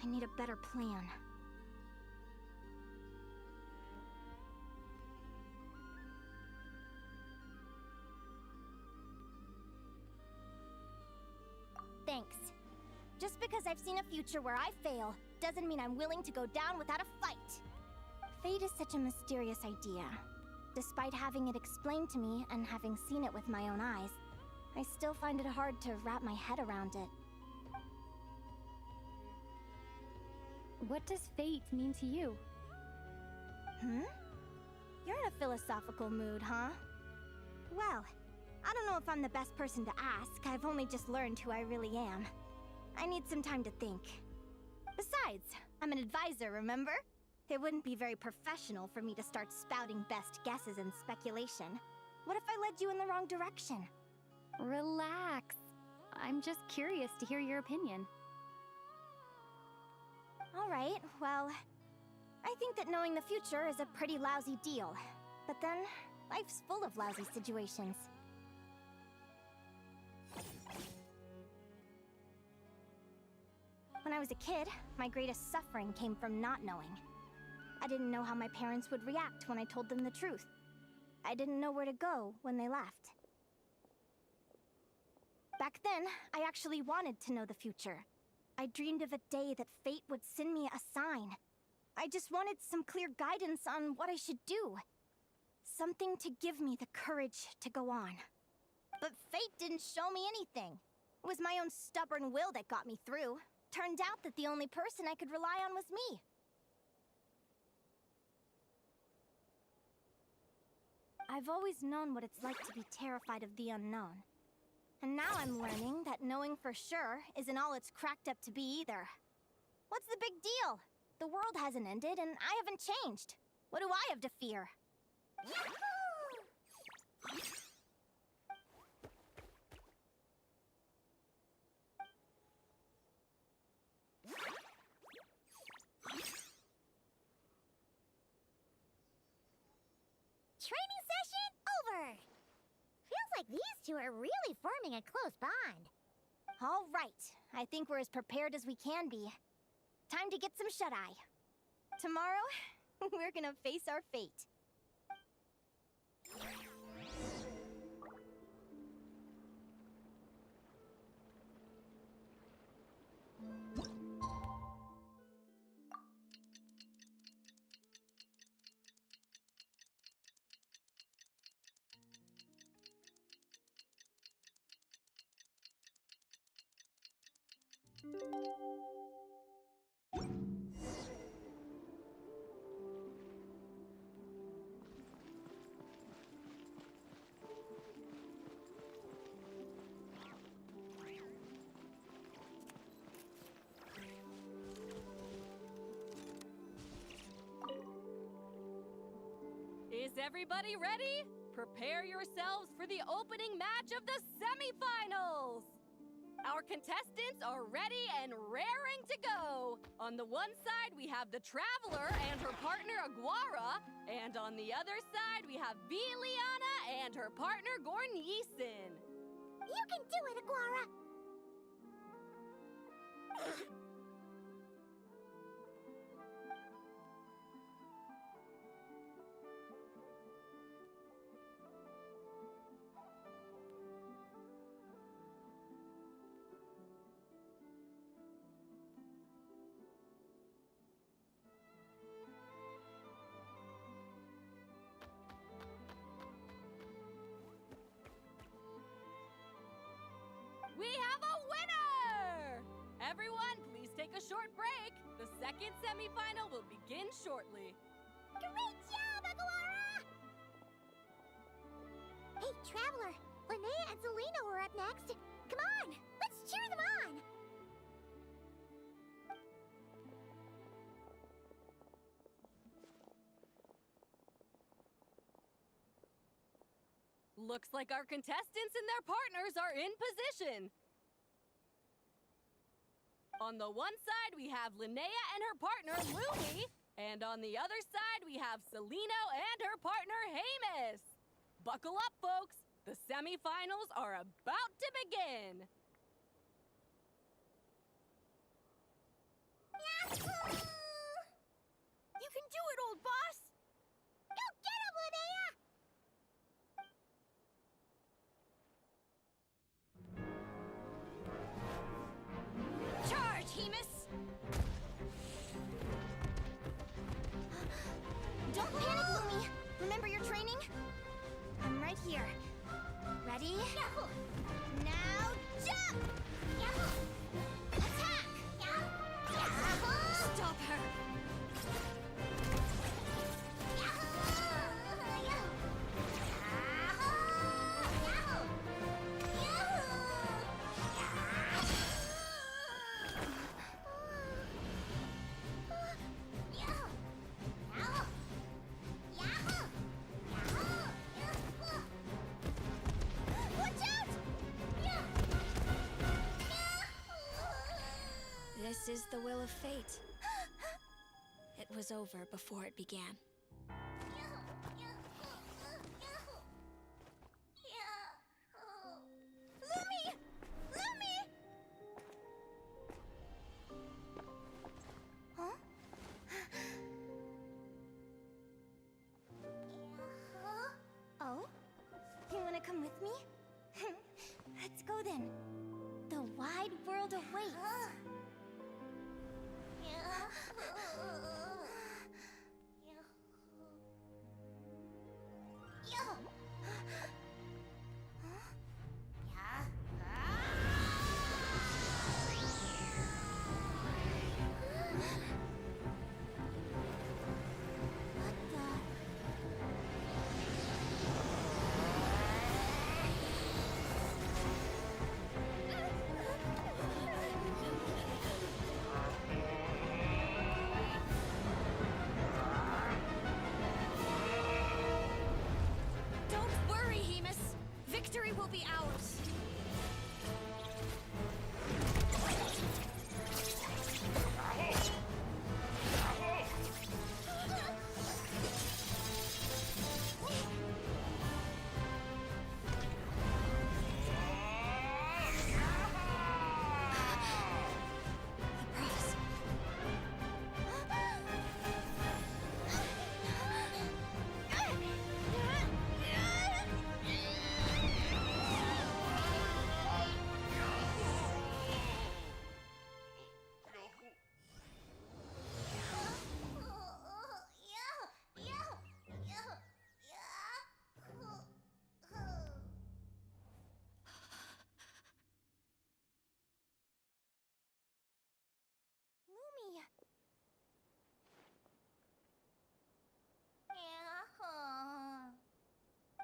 S5: I need a better plan. Thanks. Just because I've seen a future where I fail, doesn't mean I'm willing to go down without a fight. Fate is such a mysterious idea. Despite having it explained to me and having seen it with my own eyes, I still find it hard to wrap my head around it.
S15: What does fate mean to you?
S5: You're in a philosophical mood, huh? Well, I don't know if I'm the best person to ask. I've only just learned who I really am. I need some time to think. Besides, I'm an advisor, remember? It wouldn't be very professional for me to start spouting best guesses and speculation. What if I led you in the wrong direction?
S15: Relax. I'm just curious to hear your opinion.
S5: Alright, well, I think that knowing the future is a pretty lousy deal. But then, life's full of lousy situations. When I was a kid, my greatest suffering came from not knowing. I didn't know how my parents would react when I told them the truth. I didn't know where to go when they left. Back then, I actually wanted to know the future. I dreamed of a day that fate would send me a sign. I just wanted some clear guidance on what I should do. Something to give me the courage to go on. But fate didn't show me anything. It was my own stubborn will that got me through. Turned out that the only person I could rely on was me. I've always known what it's like to be terrified of the unknown. And now I'm learning that knowing for sure isn't all it's cracked up to be either. What's the big deal? The world hasn't ended, and I haven't changed. What do I have to fear?
S2: Training session over! Feels like these two are really forming a close bond.
S5: All right, I think we're as prepared as we can be. Time to get some shut-eye. Tomorrow, we're gonna face our fate.
S13: Is everybody ready? Prepare yourselves for the opening match of the semifinals! Our contestants are ready and raring to go! On the one side, we have the Traveler and her partner Aguara, and on the other side, we have Linnea and her partner Gornyisen.
S2: You can do it, Aguara!
S13: We have a winner! Everyone, please take a short break. The second semifinal will begin shortly.
S2: Great job, Aguara! Hey, Traveler, Linnea and Selena were up next. Come on, let's cheer them on!
S13: Looks like our contestants and their partners are in position. On the one side, we have Linnea and her partner, Lumi. And on the other side, we have Seleno and her partner, Hamus. Buckle up, folks. The semifinals are about to begin.
S2: Yahoo!
S5: You can do it, old boss!
S2: Go get him, Linnea!
S5: Charge, Hemus!
S2: Don't panic, Lumi. Remember your training?
S5: I'm right here. Ready?
S2: Yahoo!
S5: Now jump!
S2: Yahoo! Attack! Yahoo!
S5: Stop her!
S14: This is the will of fate. It was over before it began.
S5: Lumi! Lumi! Huh? Oh? You wanna come with me? Let's go then. The wide world awaits.
S14: Victory will be ours!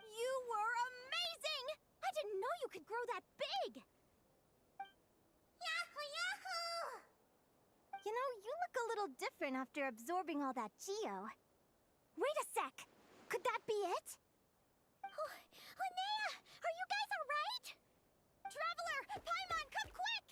S5: You were amazing! I didn't know you could grow that big!
S2: Yahoo! Yahoo!
S5: You know, you look a little different after absorbing all that geo. Wait a sec! Could that be it?
S2: Oh, Linnea! Are you guys alright?
S5: Traveler! Paimon, come quick!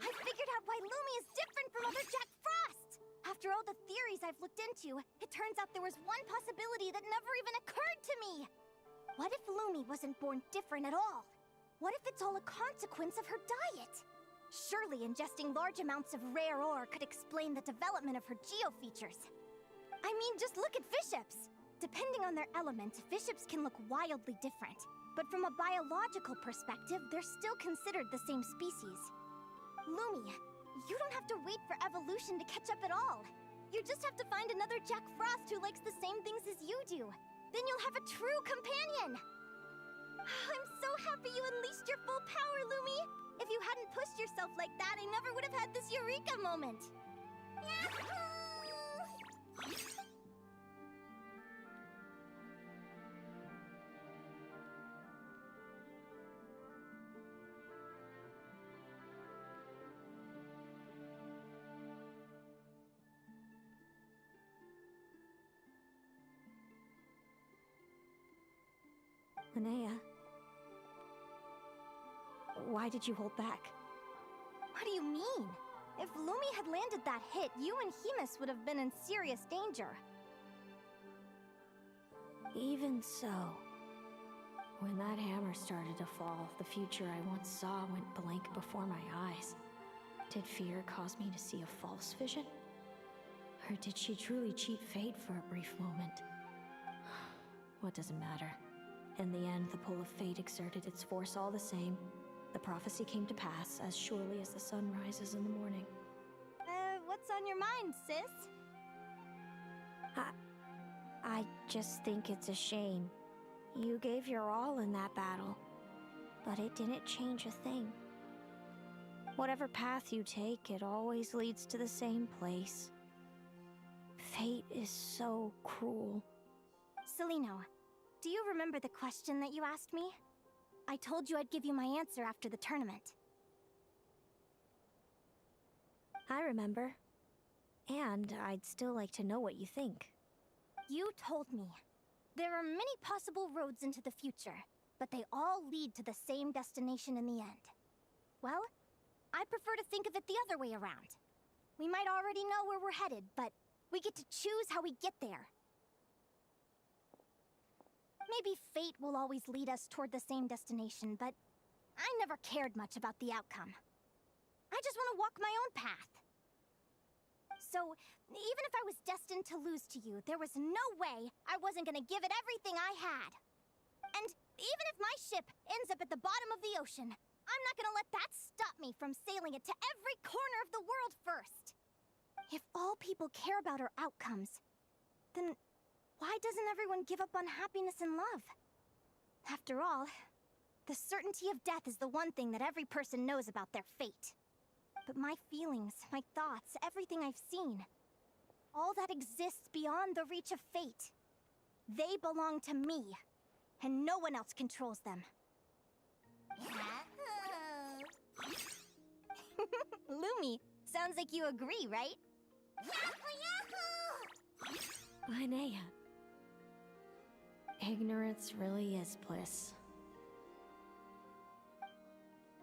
S5: I figured out why Lumi is different from other Jack Frost! After all the theories I've looked into, it turns out there was one possibility that never even occurred to me! What if Lumi wasn't born different at all? What if it's all a consequence of her diet? Surely ingesting large amounts of rare ore could explain the development of her geo-features. I mean, just look at fiships! Depending on their element, fiships can look wildly different. But from a biological perspective, they're still considered the same species. Lumi, you don't have to wait for evolution to catch up at all. You just have to find another Jack Frost who likes the same things as you do. Then you'll have a true companion! I'm so happy you unleashed your full power, Lumi! If you hadn't pushed yourself like that, I never would have had this eureka moment!
S2: Yahoo!
S14: Linnea, why did you hold back?
S5: What do you mean? If Lumi had landed that hit, you and Hemus would have been in serious danger.
S14: Even so, when that hammer started to fall, the future I once saw went blank before my eyes. Did fear cause me to see a false vision? Or did she truly cheat fate for a brief moment? What does it matter? In the end, the pull of fate exerted its force all the same. The prophecy came to pass as surely as the sun rises in the morning.
S5: What's on your mind, sis?
S14: I just think it's a shame. You gave your all in that battle, but it didn't change a thing. Whatever path you take, it always leads to the same place. Fate is so cruel.
S5: Celino, do you remember the question that you asked me? I told you I'd give you my answer after the tournament.
S14: I remember. And I'd still like to know what you think.
S5: You told me. There are many possible roads into the future, but they all lead to the same destination in the end. Well, I prefer to think of it the other way around. We might already know where we're headed, but we get to choose how we get there. Maybe fate will always lead us toward the same destination, but I never cared much about the outcome. I just want to walk my own path. So, even if I was destined to lose to you, there was no way I wasn't gonna give it everything I had. And even if my ship ends up at the bottom of the ocean, I'm not gonna let that stop me from sailing it to every corner of the world first. If all people care about are outcomes, then why doesn't everyone give up on happiness and love? After all, the certainty of death is the one thing that every person knows about their fate. But my feelings, my thoughts, everything I've seen, all that exists beyond the reach of fate. They belong to me, and no one else controls them. Lumi, sounds like you agree, right?
S14: Linnea. Ignorance really is bliss.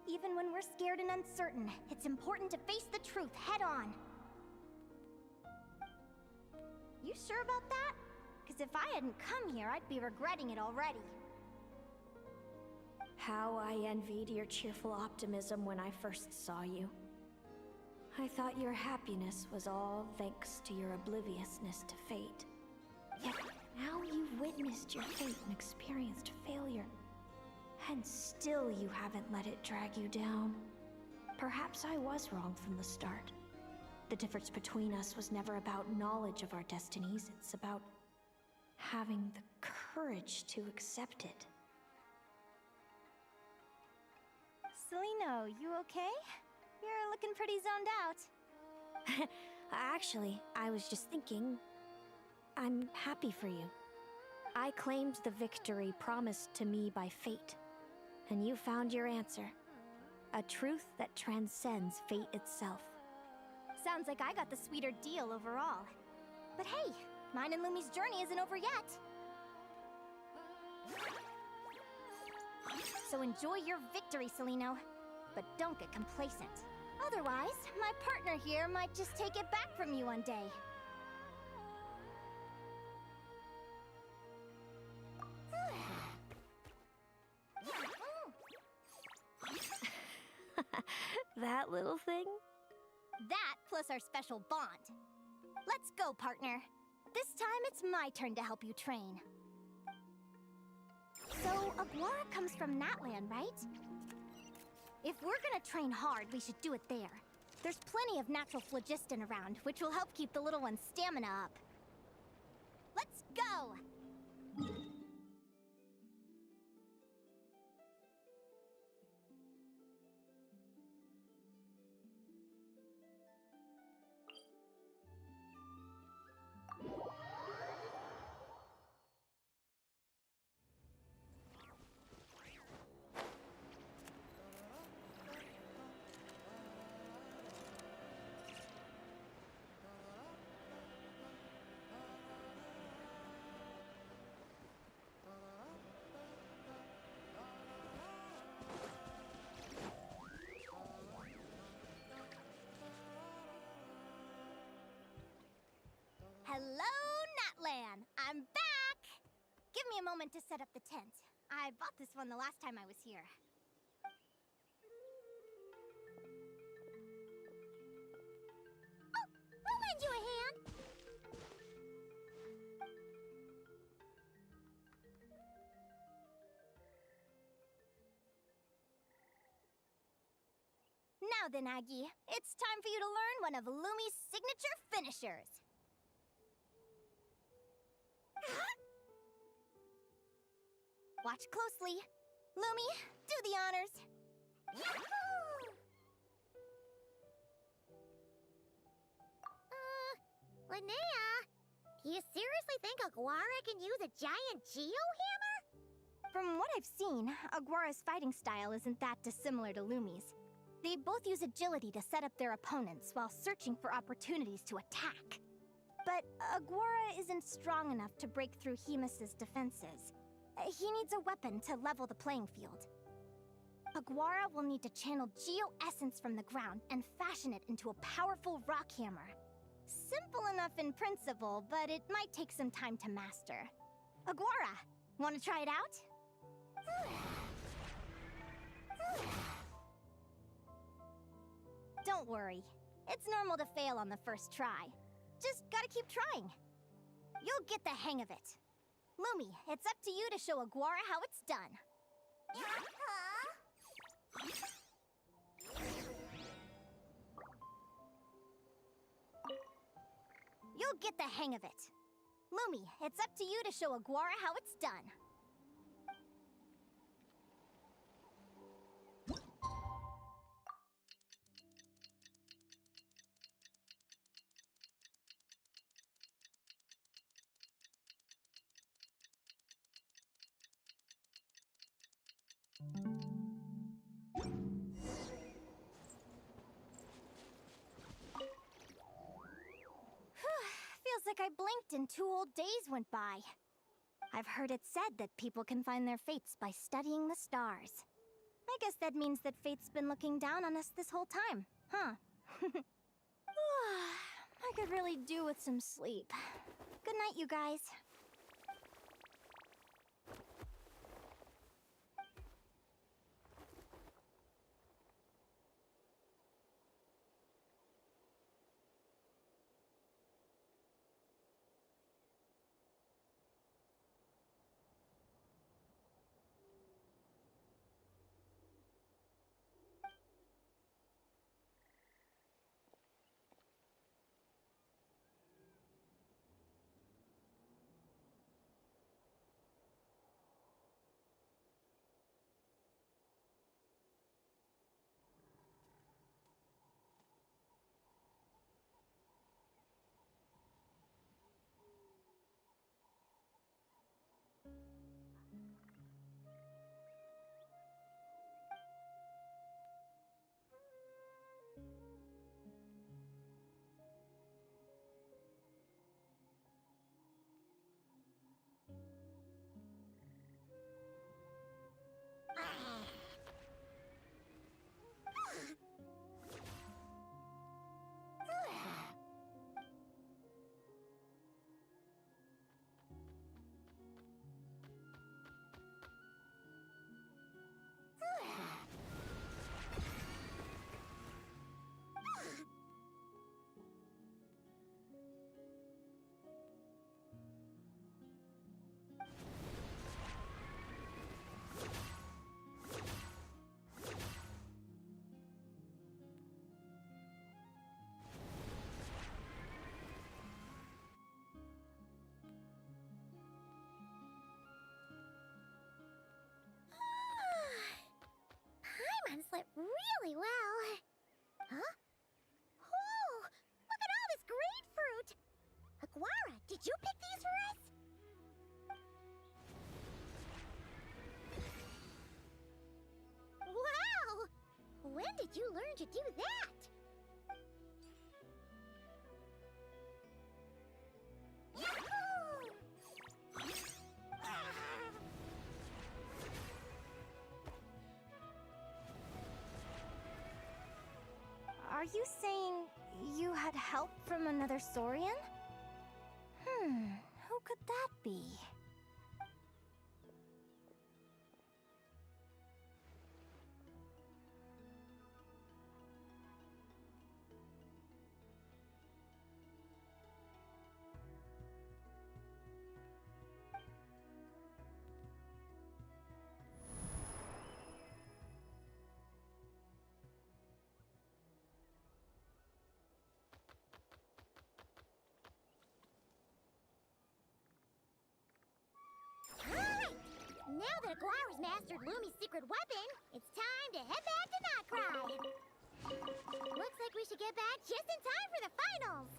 S5: Even when we're scared and uncertain, it's important to face the truth head on. You sure about that? Because if I hadn't come here, I'd be regretting it already.
S14: How I envied your cheerful optimism when I first saw you. I thought your happiness was all thanks to your obliviousness to fate. Yet now you've witnessed your fate and experienced failure. And still you haven't let it drag you down. Perhaps I was wrong from the start. The difference between us was never about knowledge of our destinies, it's about having the courage to accept it.
S5: Celino, you okay? You're looking pretty zoned out.
S14: Actually, I was just thinking, I'm happy for you. I claimed the victory promised to me by fate, and you found your answer. A truth that transcends fate itself.
S5: Sounds like I got the sweeter deal overall. But hey, mine and Lumi's journey isn't over yet. So enjoy your victory, Celino. But don't get complacent. Otherwise, my partner here might just take it back from you one day.
S14: That little thing?
S5: That plus our special bond. Let's go, partner. This time it's my turn to help you train. So, Aguara comes from Natland, right? If we're gonna train hard, we should do it there. There's plenty of natural phlogiston around, which will help keep the little one's stamina up. Let's go! moment to set up the tent. I bought this one the last time I was here. Oh, I'll lend you a hand. Now then, Aggie, it's time for you to learn one of Lumi's signature finishers. Watch closely. Lumi, do the honors.
S2: Linnea, do you seriously think Aguara can use a giant geohammer?
S5: From what I've seen, Aguara's fighting style isn't that dissimilar to Lumi's. They both use agility to set up their opponents while searching for opportunities to attack. But Aguara isn't strong enough to break through Hemus's defenses. He needs a weapon to level the playing field. Aguara will need to channel geo-essence from the ground and fashion it into a powerful rock hammer. Simple enough in principle, but it might take some time to master. Aguara, want to try it out? Don't worry. It's normal to fail on the first try. Just gotta keep trying. You'll get the hang of it. Lumi, it's up to you to show Aguara how it's done. You'll get the hang of it. Lumi, it's up to you to show Aguara how it's done. Feels like I blinked and 2 whole days went by. I've heard it said that people can find their fates by studying the stars. I guess that means that fate's been looking down on us this whole time, huh? I could really do with some sleep. Good night, you guys.
S2: Slept really well. Huh? Oh, look at all this grapefruit! Aguara, did you pick these for us? Wow! When did you learn to do that?
S5: Are you saying you had help from another Saurian? Who could that be?
S2: Aguara's mastered Lumi's secret weapon, it's time to head back to Nod-Krai. Looks like we should get back just in time for the finals.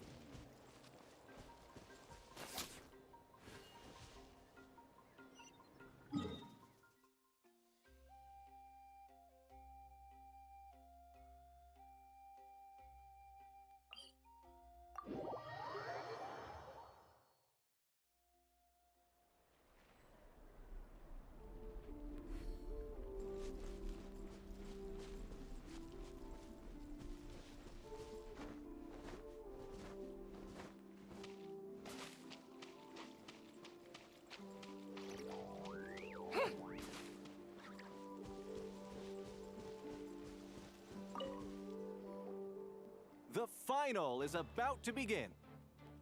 S6: The final is about to begin.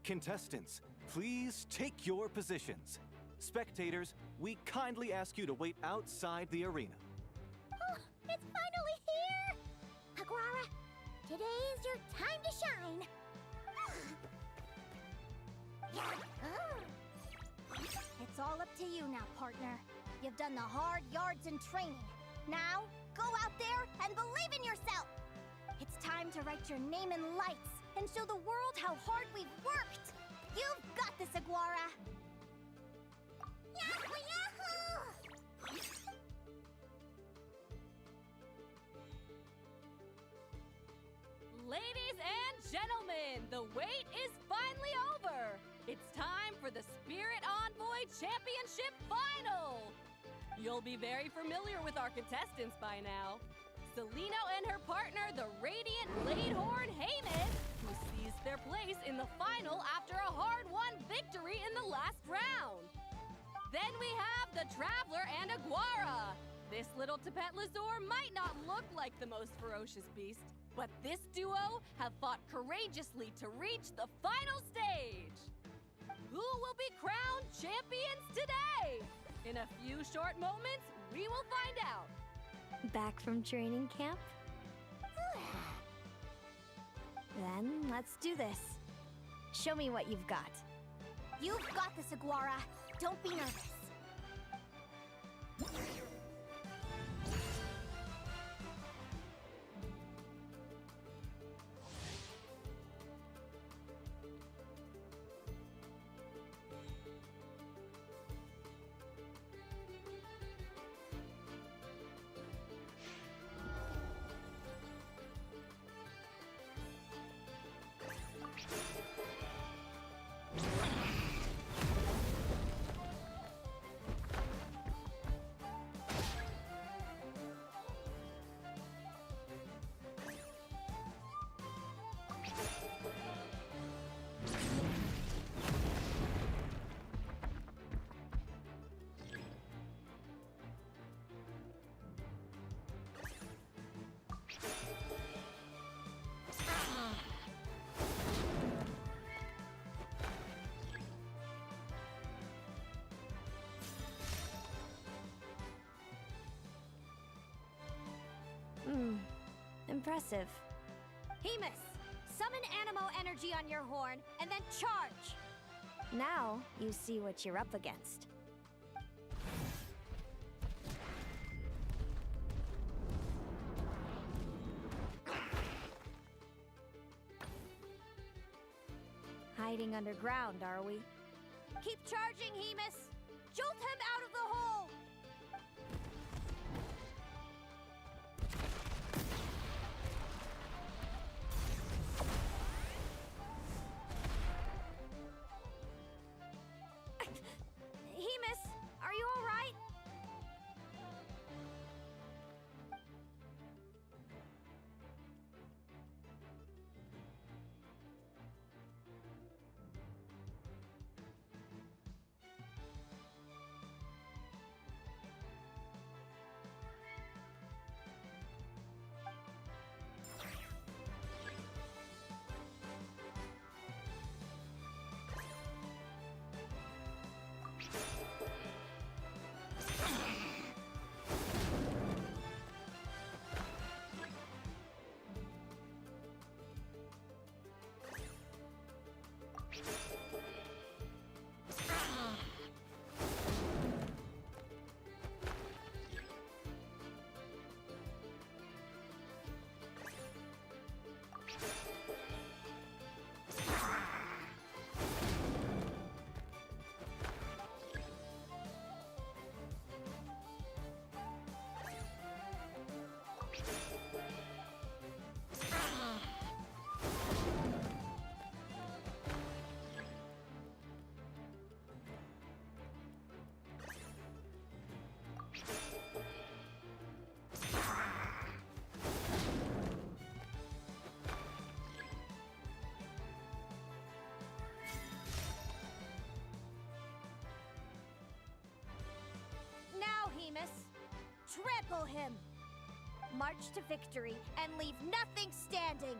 S6: Contestants, please take your positions. Spectators, we kindly ask you to wait outside the arena.
S2: Oh, it's finally here! Aguara, today is your time to shine.
S5: It's all up to you now, partner. You've done the hard yards in training. Now, go out there and believe in yourself! It's time to write your name in lights and show the world how hard we've worked! You've got this, Aguara!
S2: Yahoo! Yahoo!
S13: Ladies and gentlemen, the wait is finally over! It's time for the Spirit Envoy Championship Final! You'll be very familiar with our contestants by now. Selena and her partner, the Radiant Bladehorn Heyman, who seized their place in the final after a hard-won victory in the last round. Then we have the Traveler and Aguara. This little Tepetlisaurus might not look like the most ferocious beast, but this duo have fought courageously to reach the final stage. Who will be crowned champions today? In a few short moments, we will find out.
S14: Back from training camp? Then let's do this. Show me what you've got.
S5: You've got this, Aguara. Don't be nervous.
S14: Impressive.
S5: Hemus, summon Animo energy on your horn, and then charge!
S14: Now you see what you're up against. Hiding underground, are we?
S5: Keep charging, Hemus! Jolt him out of the hole! Hemus, are you all right? Chronicle him! March to victory and leave nothing standing!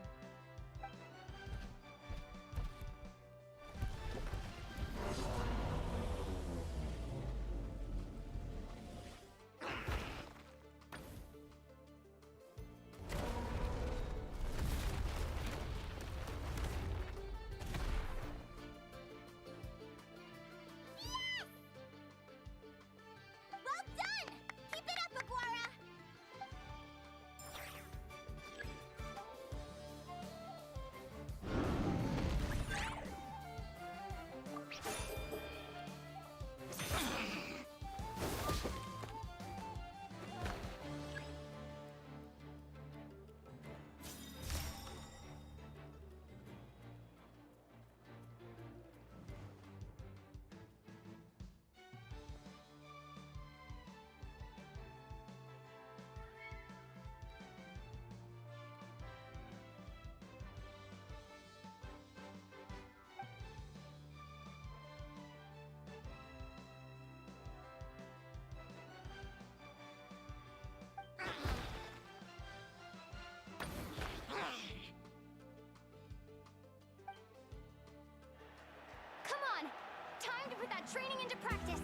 S5: Time to put that training into practice!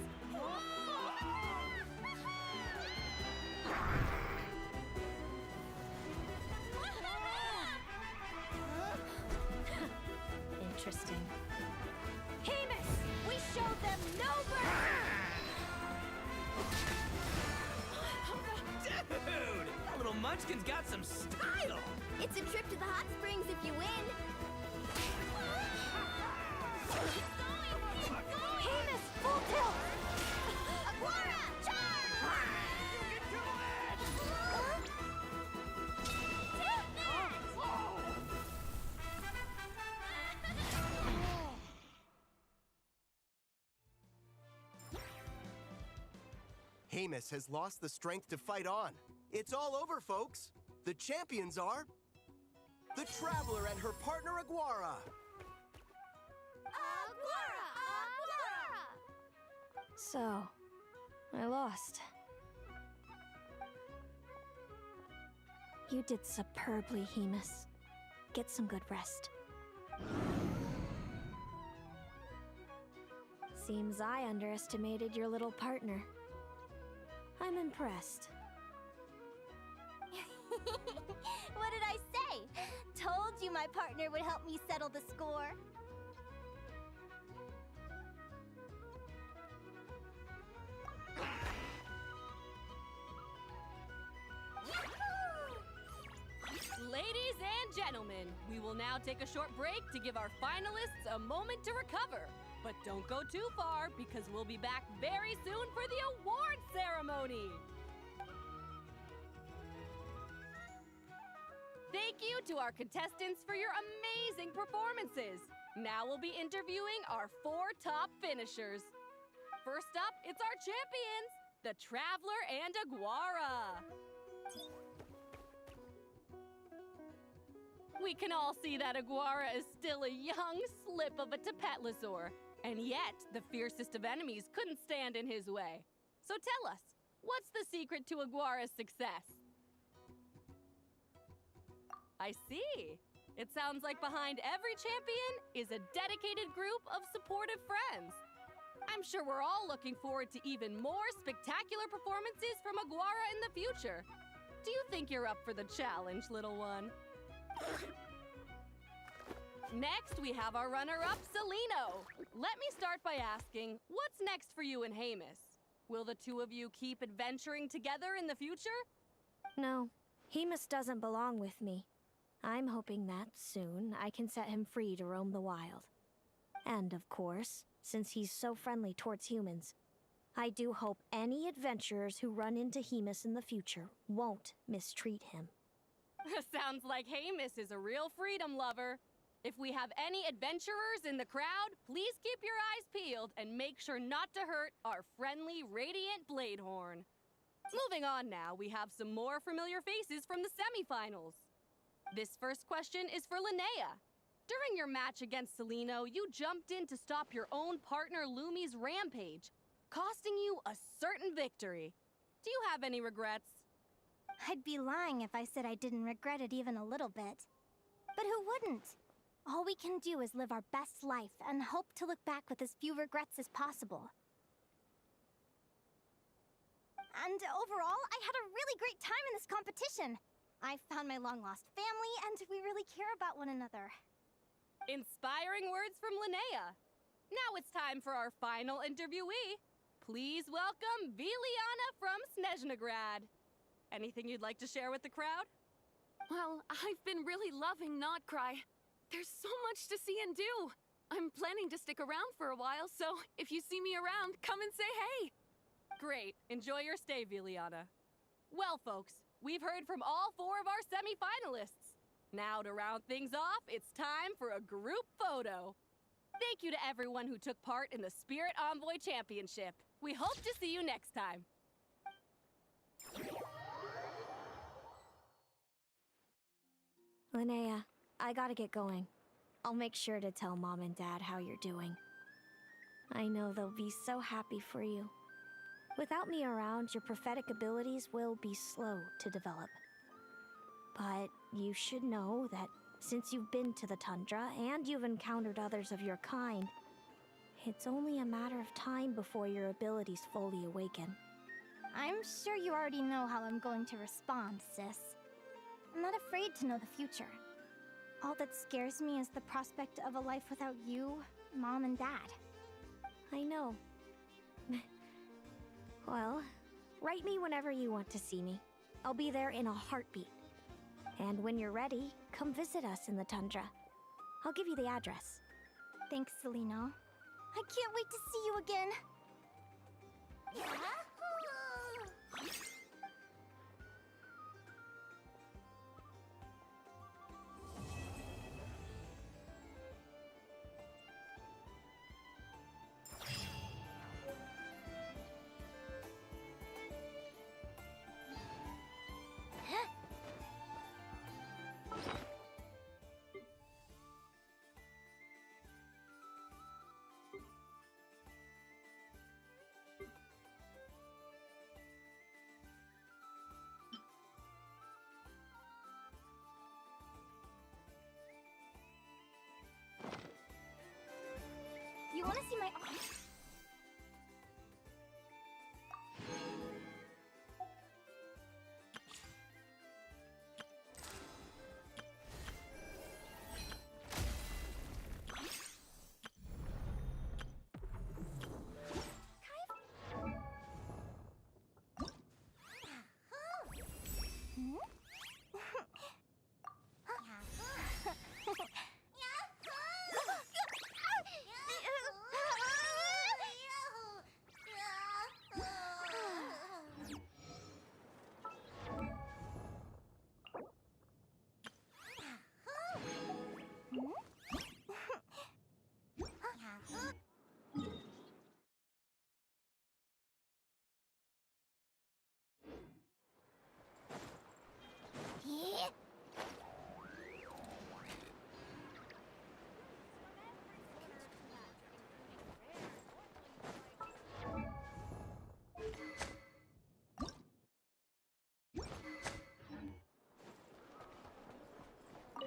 S14: Interesting.
S5: Hemus! We showed them no mercy!
S7: Dude! That little munchkin's got some style!
S5: It's a trip to the hot springs if you win! Hemus, full tilt! Aguara, charge!
S7: You can do it!
S5: Take that!
S9: Hemus has lost the strength to fight on. It's all over, folks. The champions are the Traveler and her partner Aguara.
S14: So, I lost. You did superbly, Hemus. Get some good rest. Seems I underestimated your little partner. I'm impressed.
S5: What did I say? Told you my partner would help me settle the score.
S13: Ladies and gentlemen, we will now take a short break to give our finalists a moment to recover. But don't go too far, because we'll be back very soon for the award ceremony! Thank you to our contestants for your amazing performances. Now we'll be interviewing our 4 top finishers. First up, it's our champions, the Traveler and Aguara. We can all see that Aguara is still a young slip of a Tepetlisaurus, and yet the fiercest of enemies couldn't stand in his way. So tell us, what's the secret to Aguara's success? I see. It sounds like behind every champion is a dedicated group of supportive friends. I'm sure we're all looking forward to even more spectacular performances from Aguara in the future. Do you think you're up for the challenge, little one? Next, we have our runner-up, Seleno. Let me start by asking, what's next for you and Hemus? Will the two of you keep adventuring together in the future?
S14: No, Hemus doesn't belong with me. I'm hoping that soon I can set him free to roam the wild. And of course, since he's so friendly towards humans, I do hope any adventurers who run into Hemus in the future won't mistreat him.
S13: Sounds like Hemus is a real freedom lover. If we have any adventurers in the crowd, please keep your eyes peeled and make sure not to hurt our friendly, radiant Bladehorn. Moving on now, we have some more familiar faces from the semifinals. This first question is for Linnea. During your match against Seleno, you jumped in to stop your own partner Lumi's rampage, costing you a certain victory. Do you have any regrets?
S5: I'd be lying if I said I didn't regret it even a little bit. But who wouldn't? All we can do is live our best life and hope to look back with as few regrets as possible. And overall, I had a really great time in this competition. I found my long-lost family, and we really care about one another.
S13: Inspiring words from Linnea. Now it's time for our final interviewee. Please welcome Viliana from Snezhnograd. Anything you'd like to share with the crowd?
S12: Well, I've been really loving Nod-Krai. There's so much to see and do. I'm planning to stick around for a while, so if you see me around, come and say hey.
S13: Great. Enjoy your stay, Viliana. Well, folks, we've heard from all 4 of our semi-finalists. Now to round things off, it's time for a group photo. Thank you to everyone who took part in the Spirit Envoy Championship. We hope to see you next time.
S14: Linnea, I gotta get going. I'll make sure to tell Mom and Dad how you're doing. I know they'll be so happy for you. Without me around, your prophetic abilities will be slow to develop. But you should know that since you've been to the tundra and you've encountered others of your kind, it's only a matter of time before your abilities fully awaken.
S5: I'm sure you already know how I'm going to respond, sis. I'm not afraid to know the future. All that scares me is the prospect of a life without you, Mom, and Dad.
S14: I know. Well, write me whenever you want to see me. I'll be there in a heartbeat. And when you're ready, come visit us in the tundra. I'll give you the address.
S5: Thanks, Selena. I can't wait to see you again. You want to see my...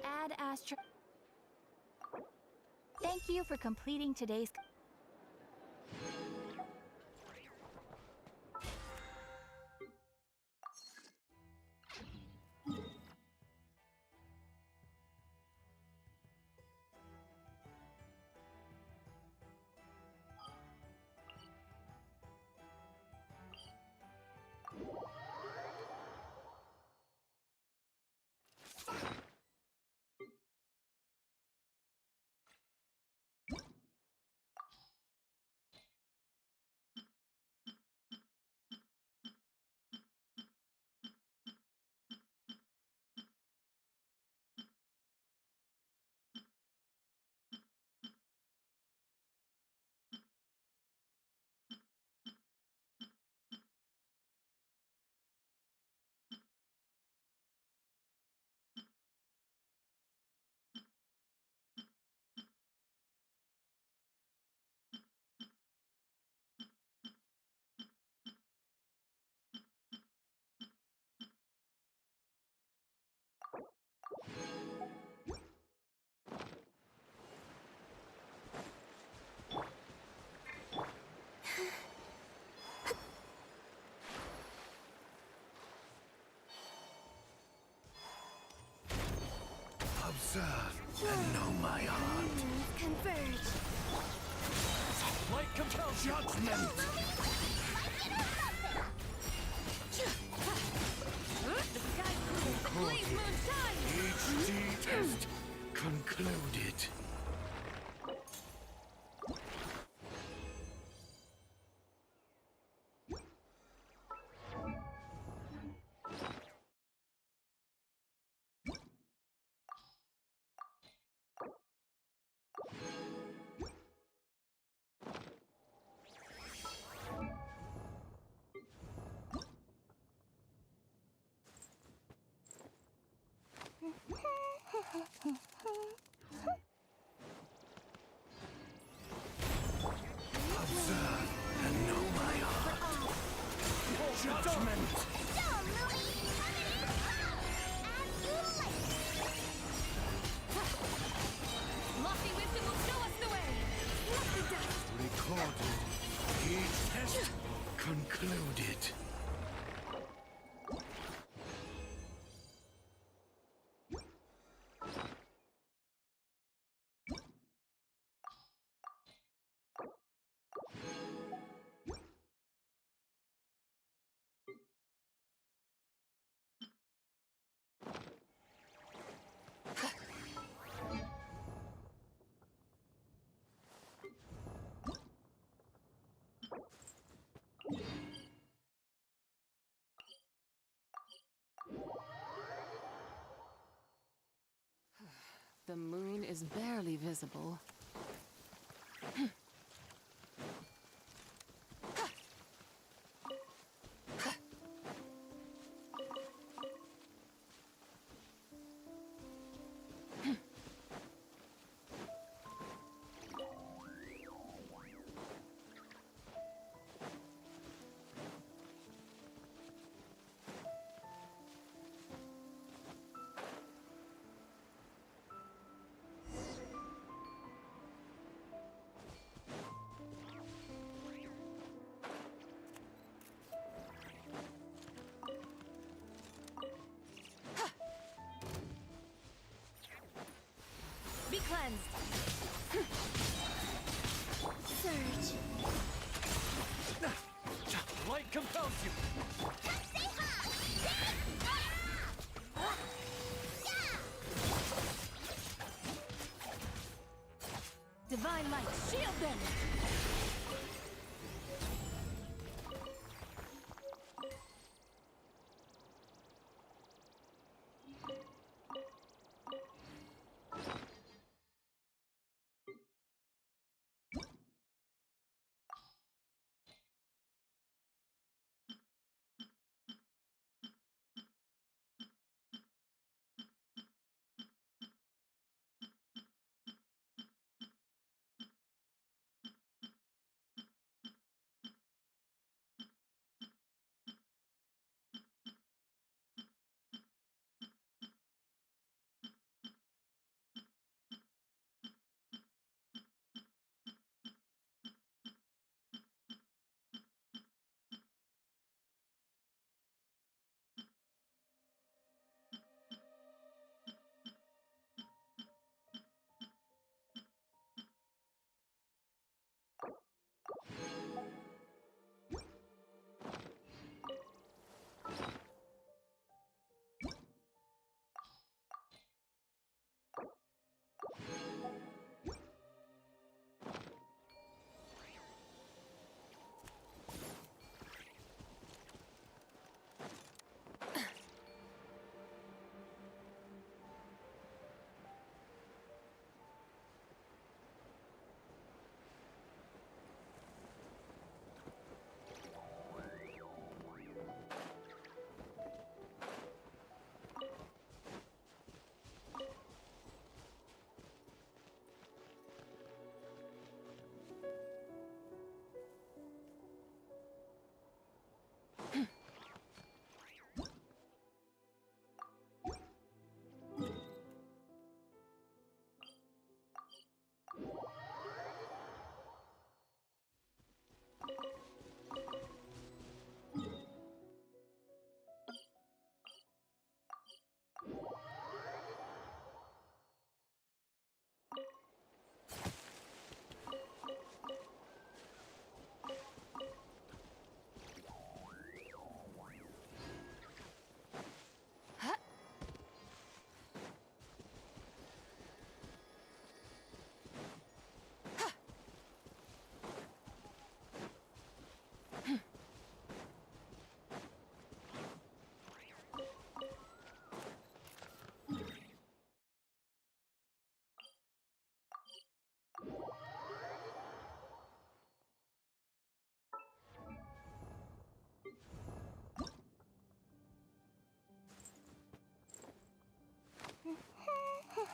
S16: Ad Astra. Thank you for completing today's...
S17: Observe and know my heart.
S2: Converge.
S11: Light compels
S17: Judgment! HD test concluded. Observe and know my heart. Judgment!
S13: Lofty wisdom will show us the way! Let the dust!
S17: Recorded. Each test concluded.
S1: The moon is barely visible.
S13: Be cleansed!
S2: Surge.
S11: Light compels you!
S13: Divine light, shield them!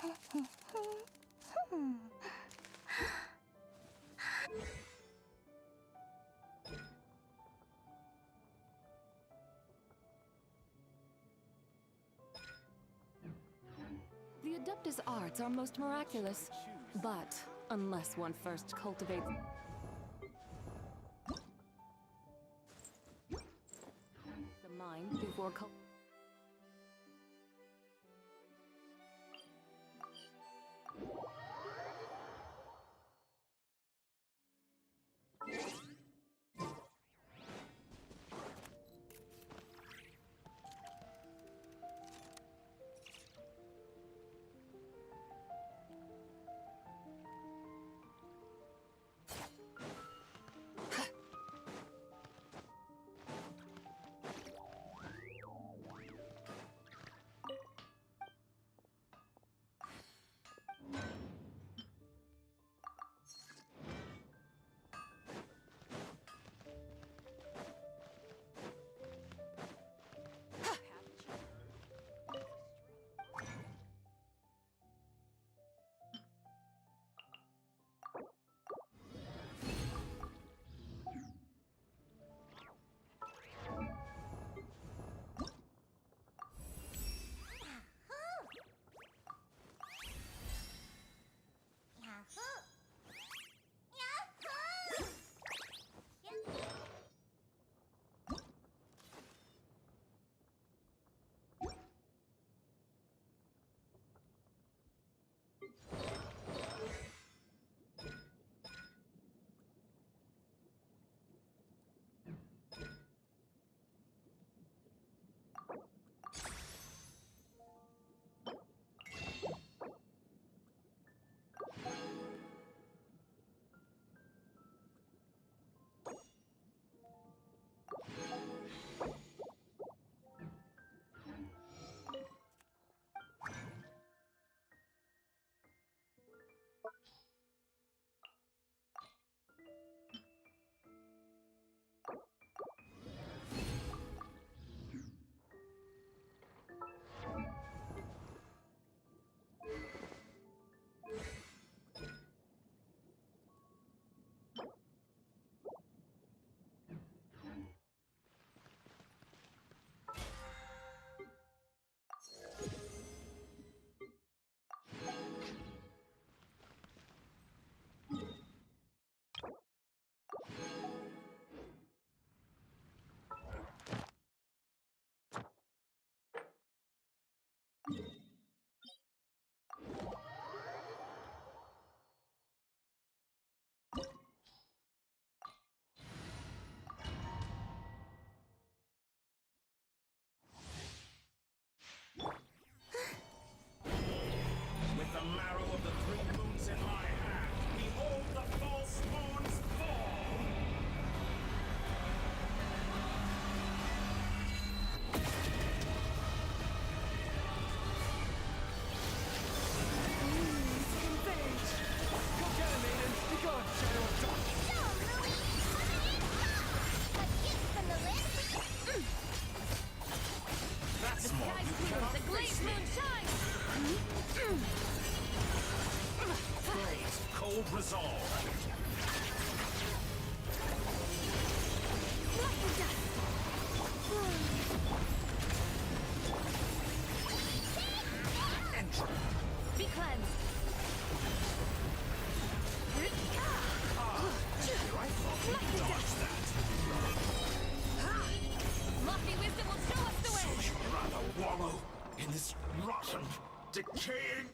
S1: The Adeptus arts are most miraculous, but unless one first cultivates the mind before
S17: Cold resolve.
S5: Be cleansed. Lofty wisdom will show us the way.
S17: So you'd rather wallow in this rotten, decaying.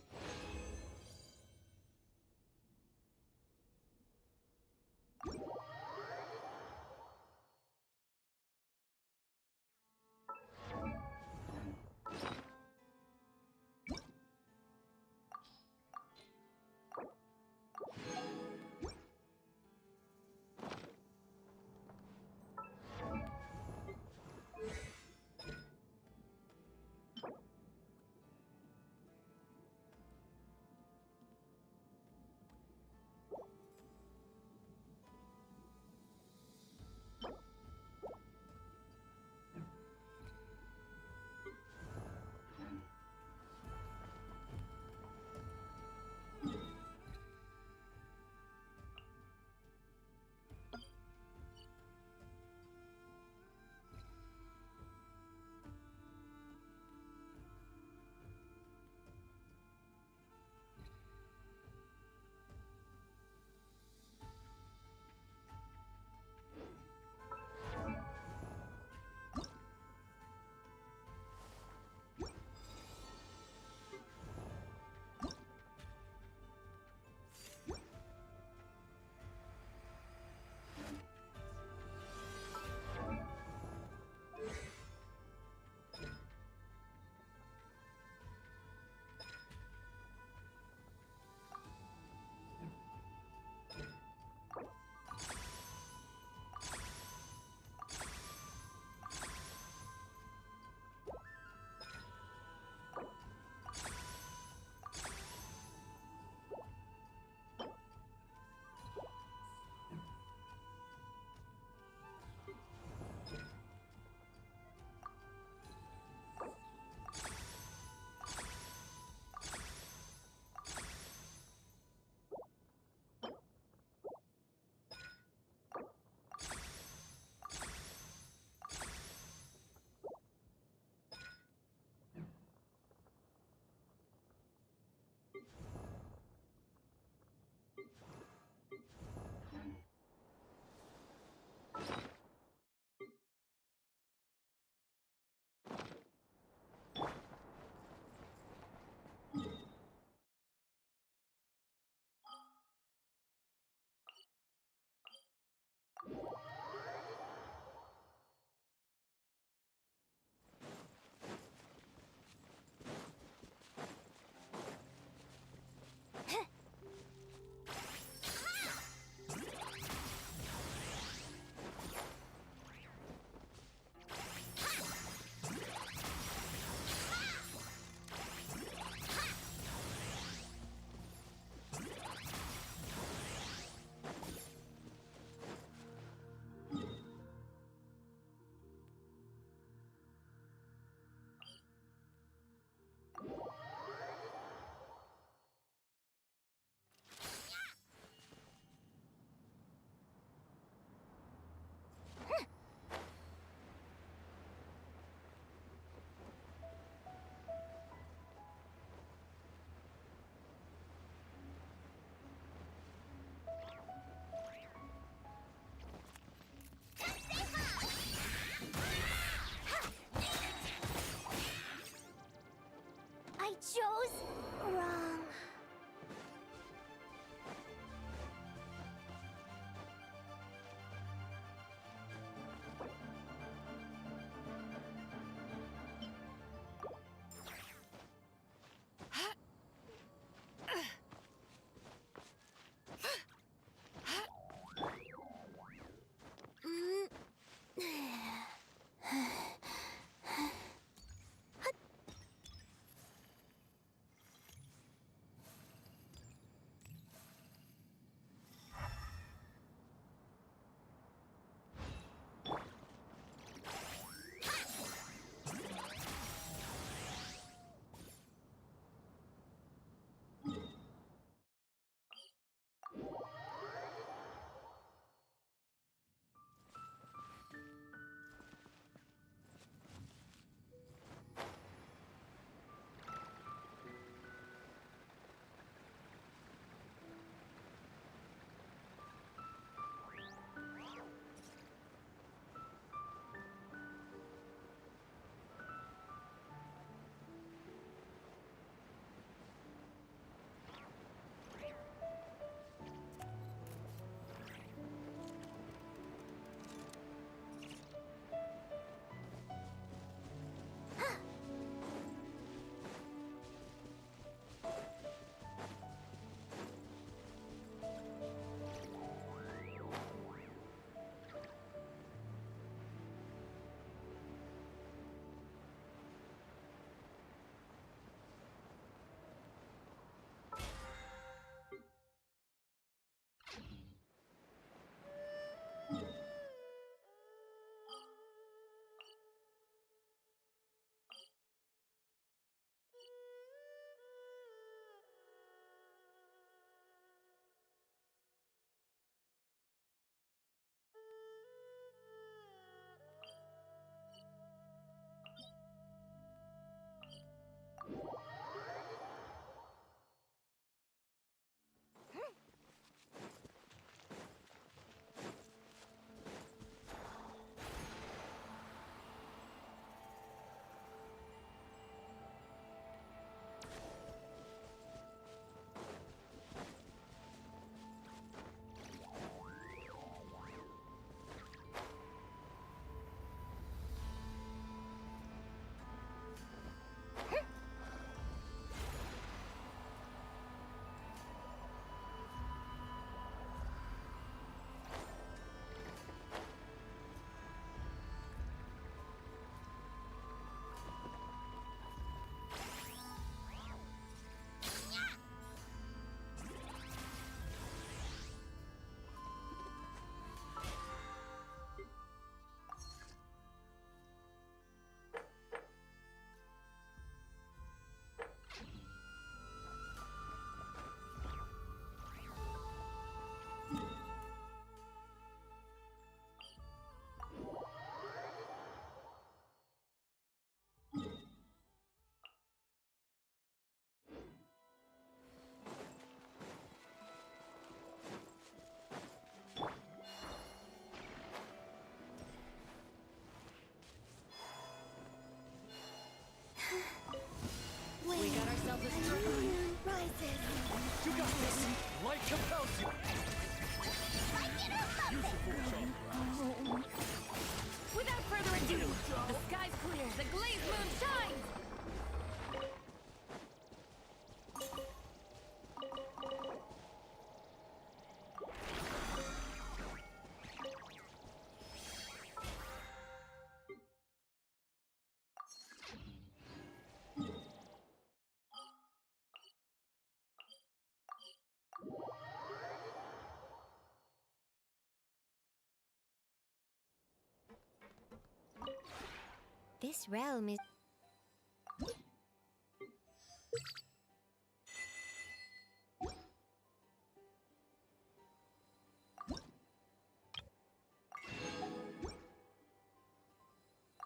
S2: This realm is...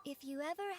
S2: If you ever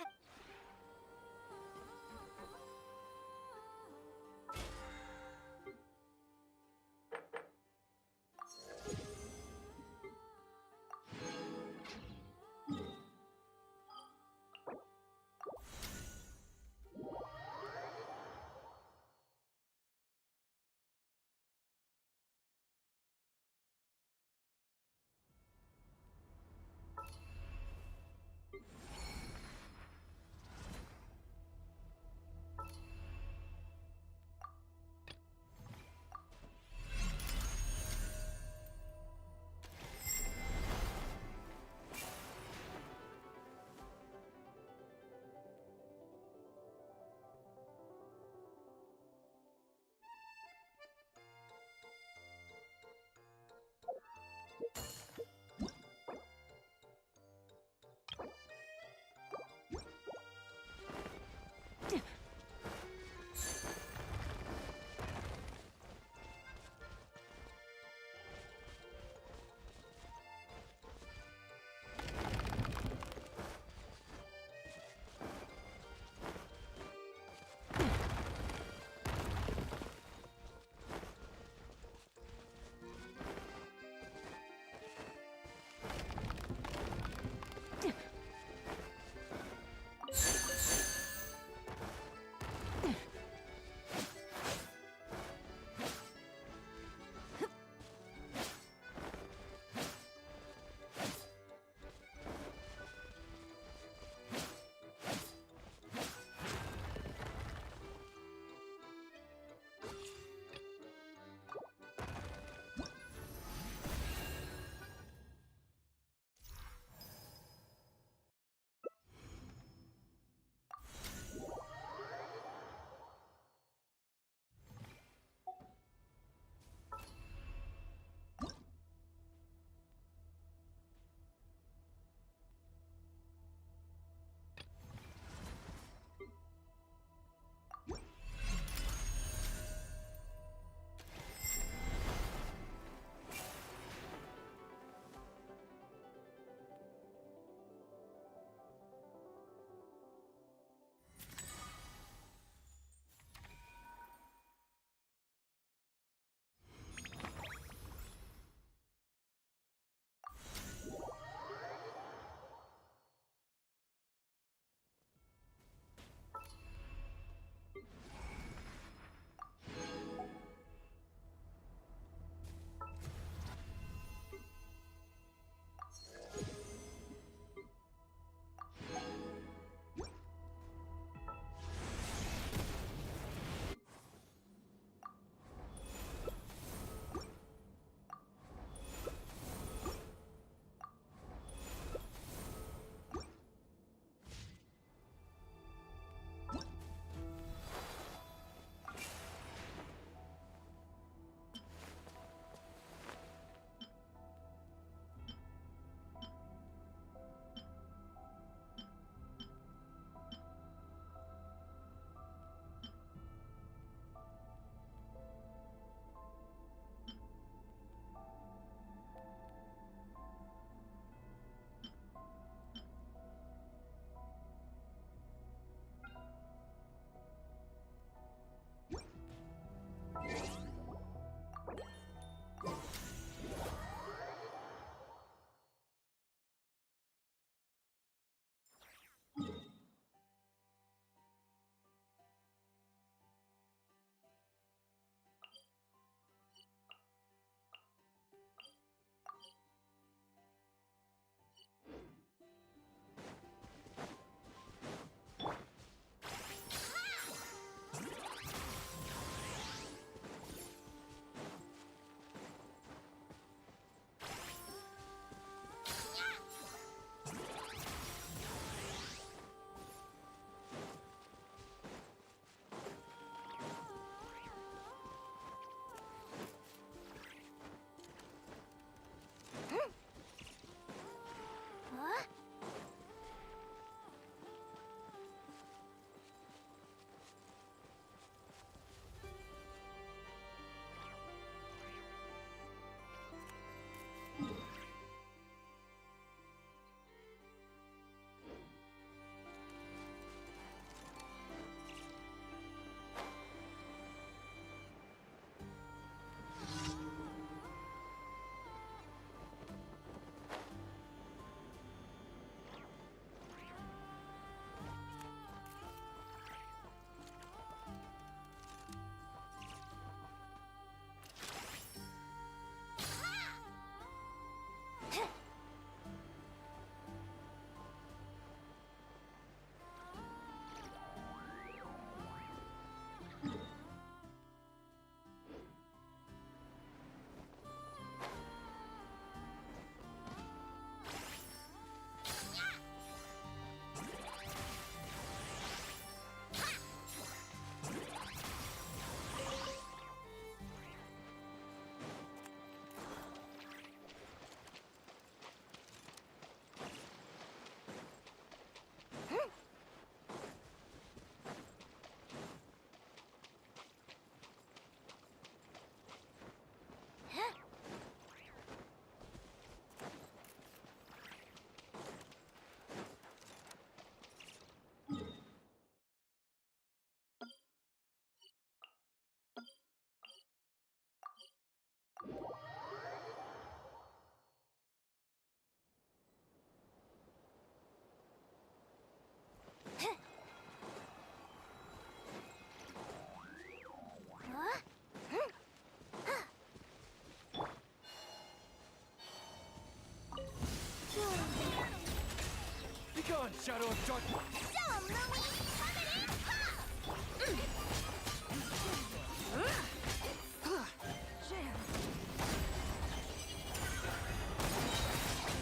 S11: Shadow of darkness.
S2: Dumb Louie! Coming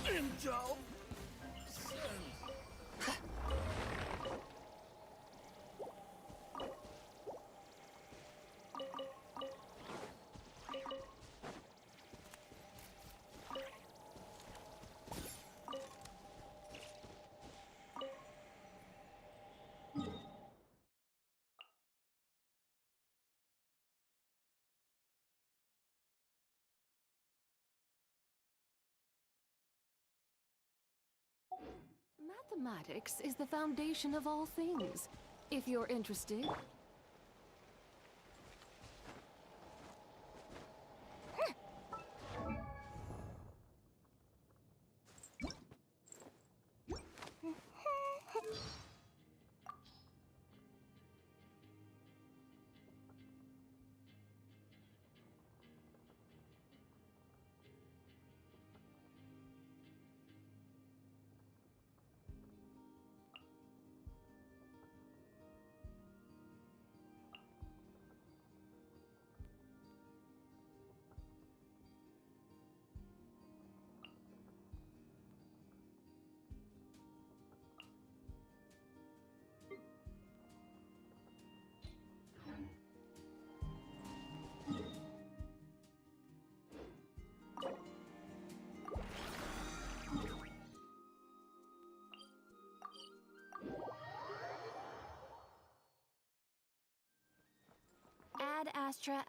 S2: in
S17: Indulge.
S1: Mathematics is the foundation of all things. If you're interested.
S3: Ad Astra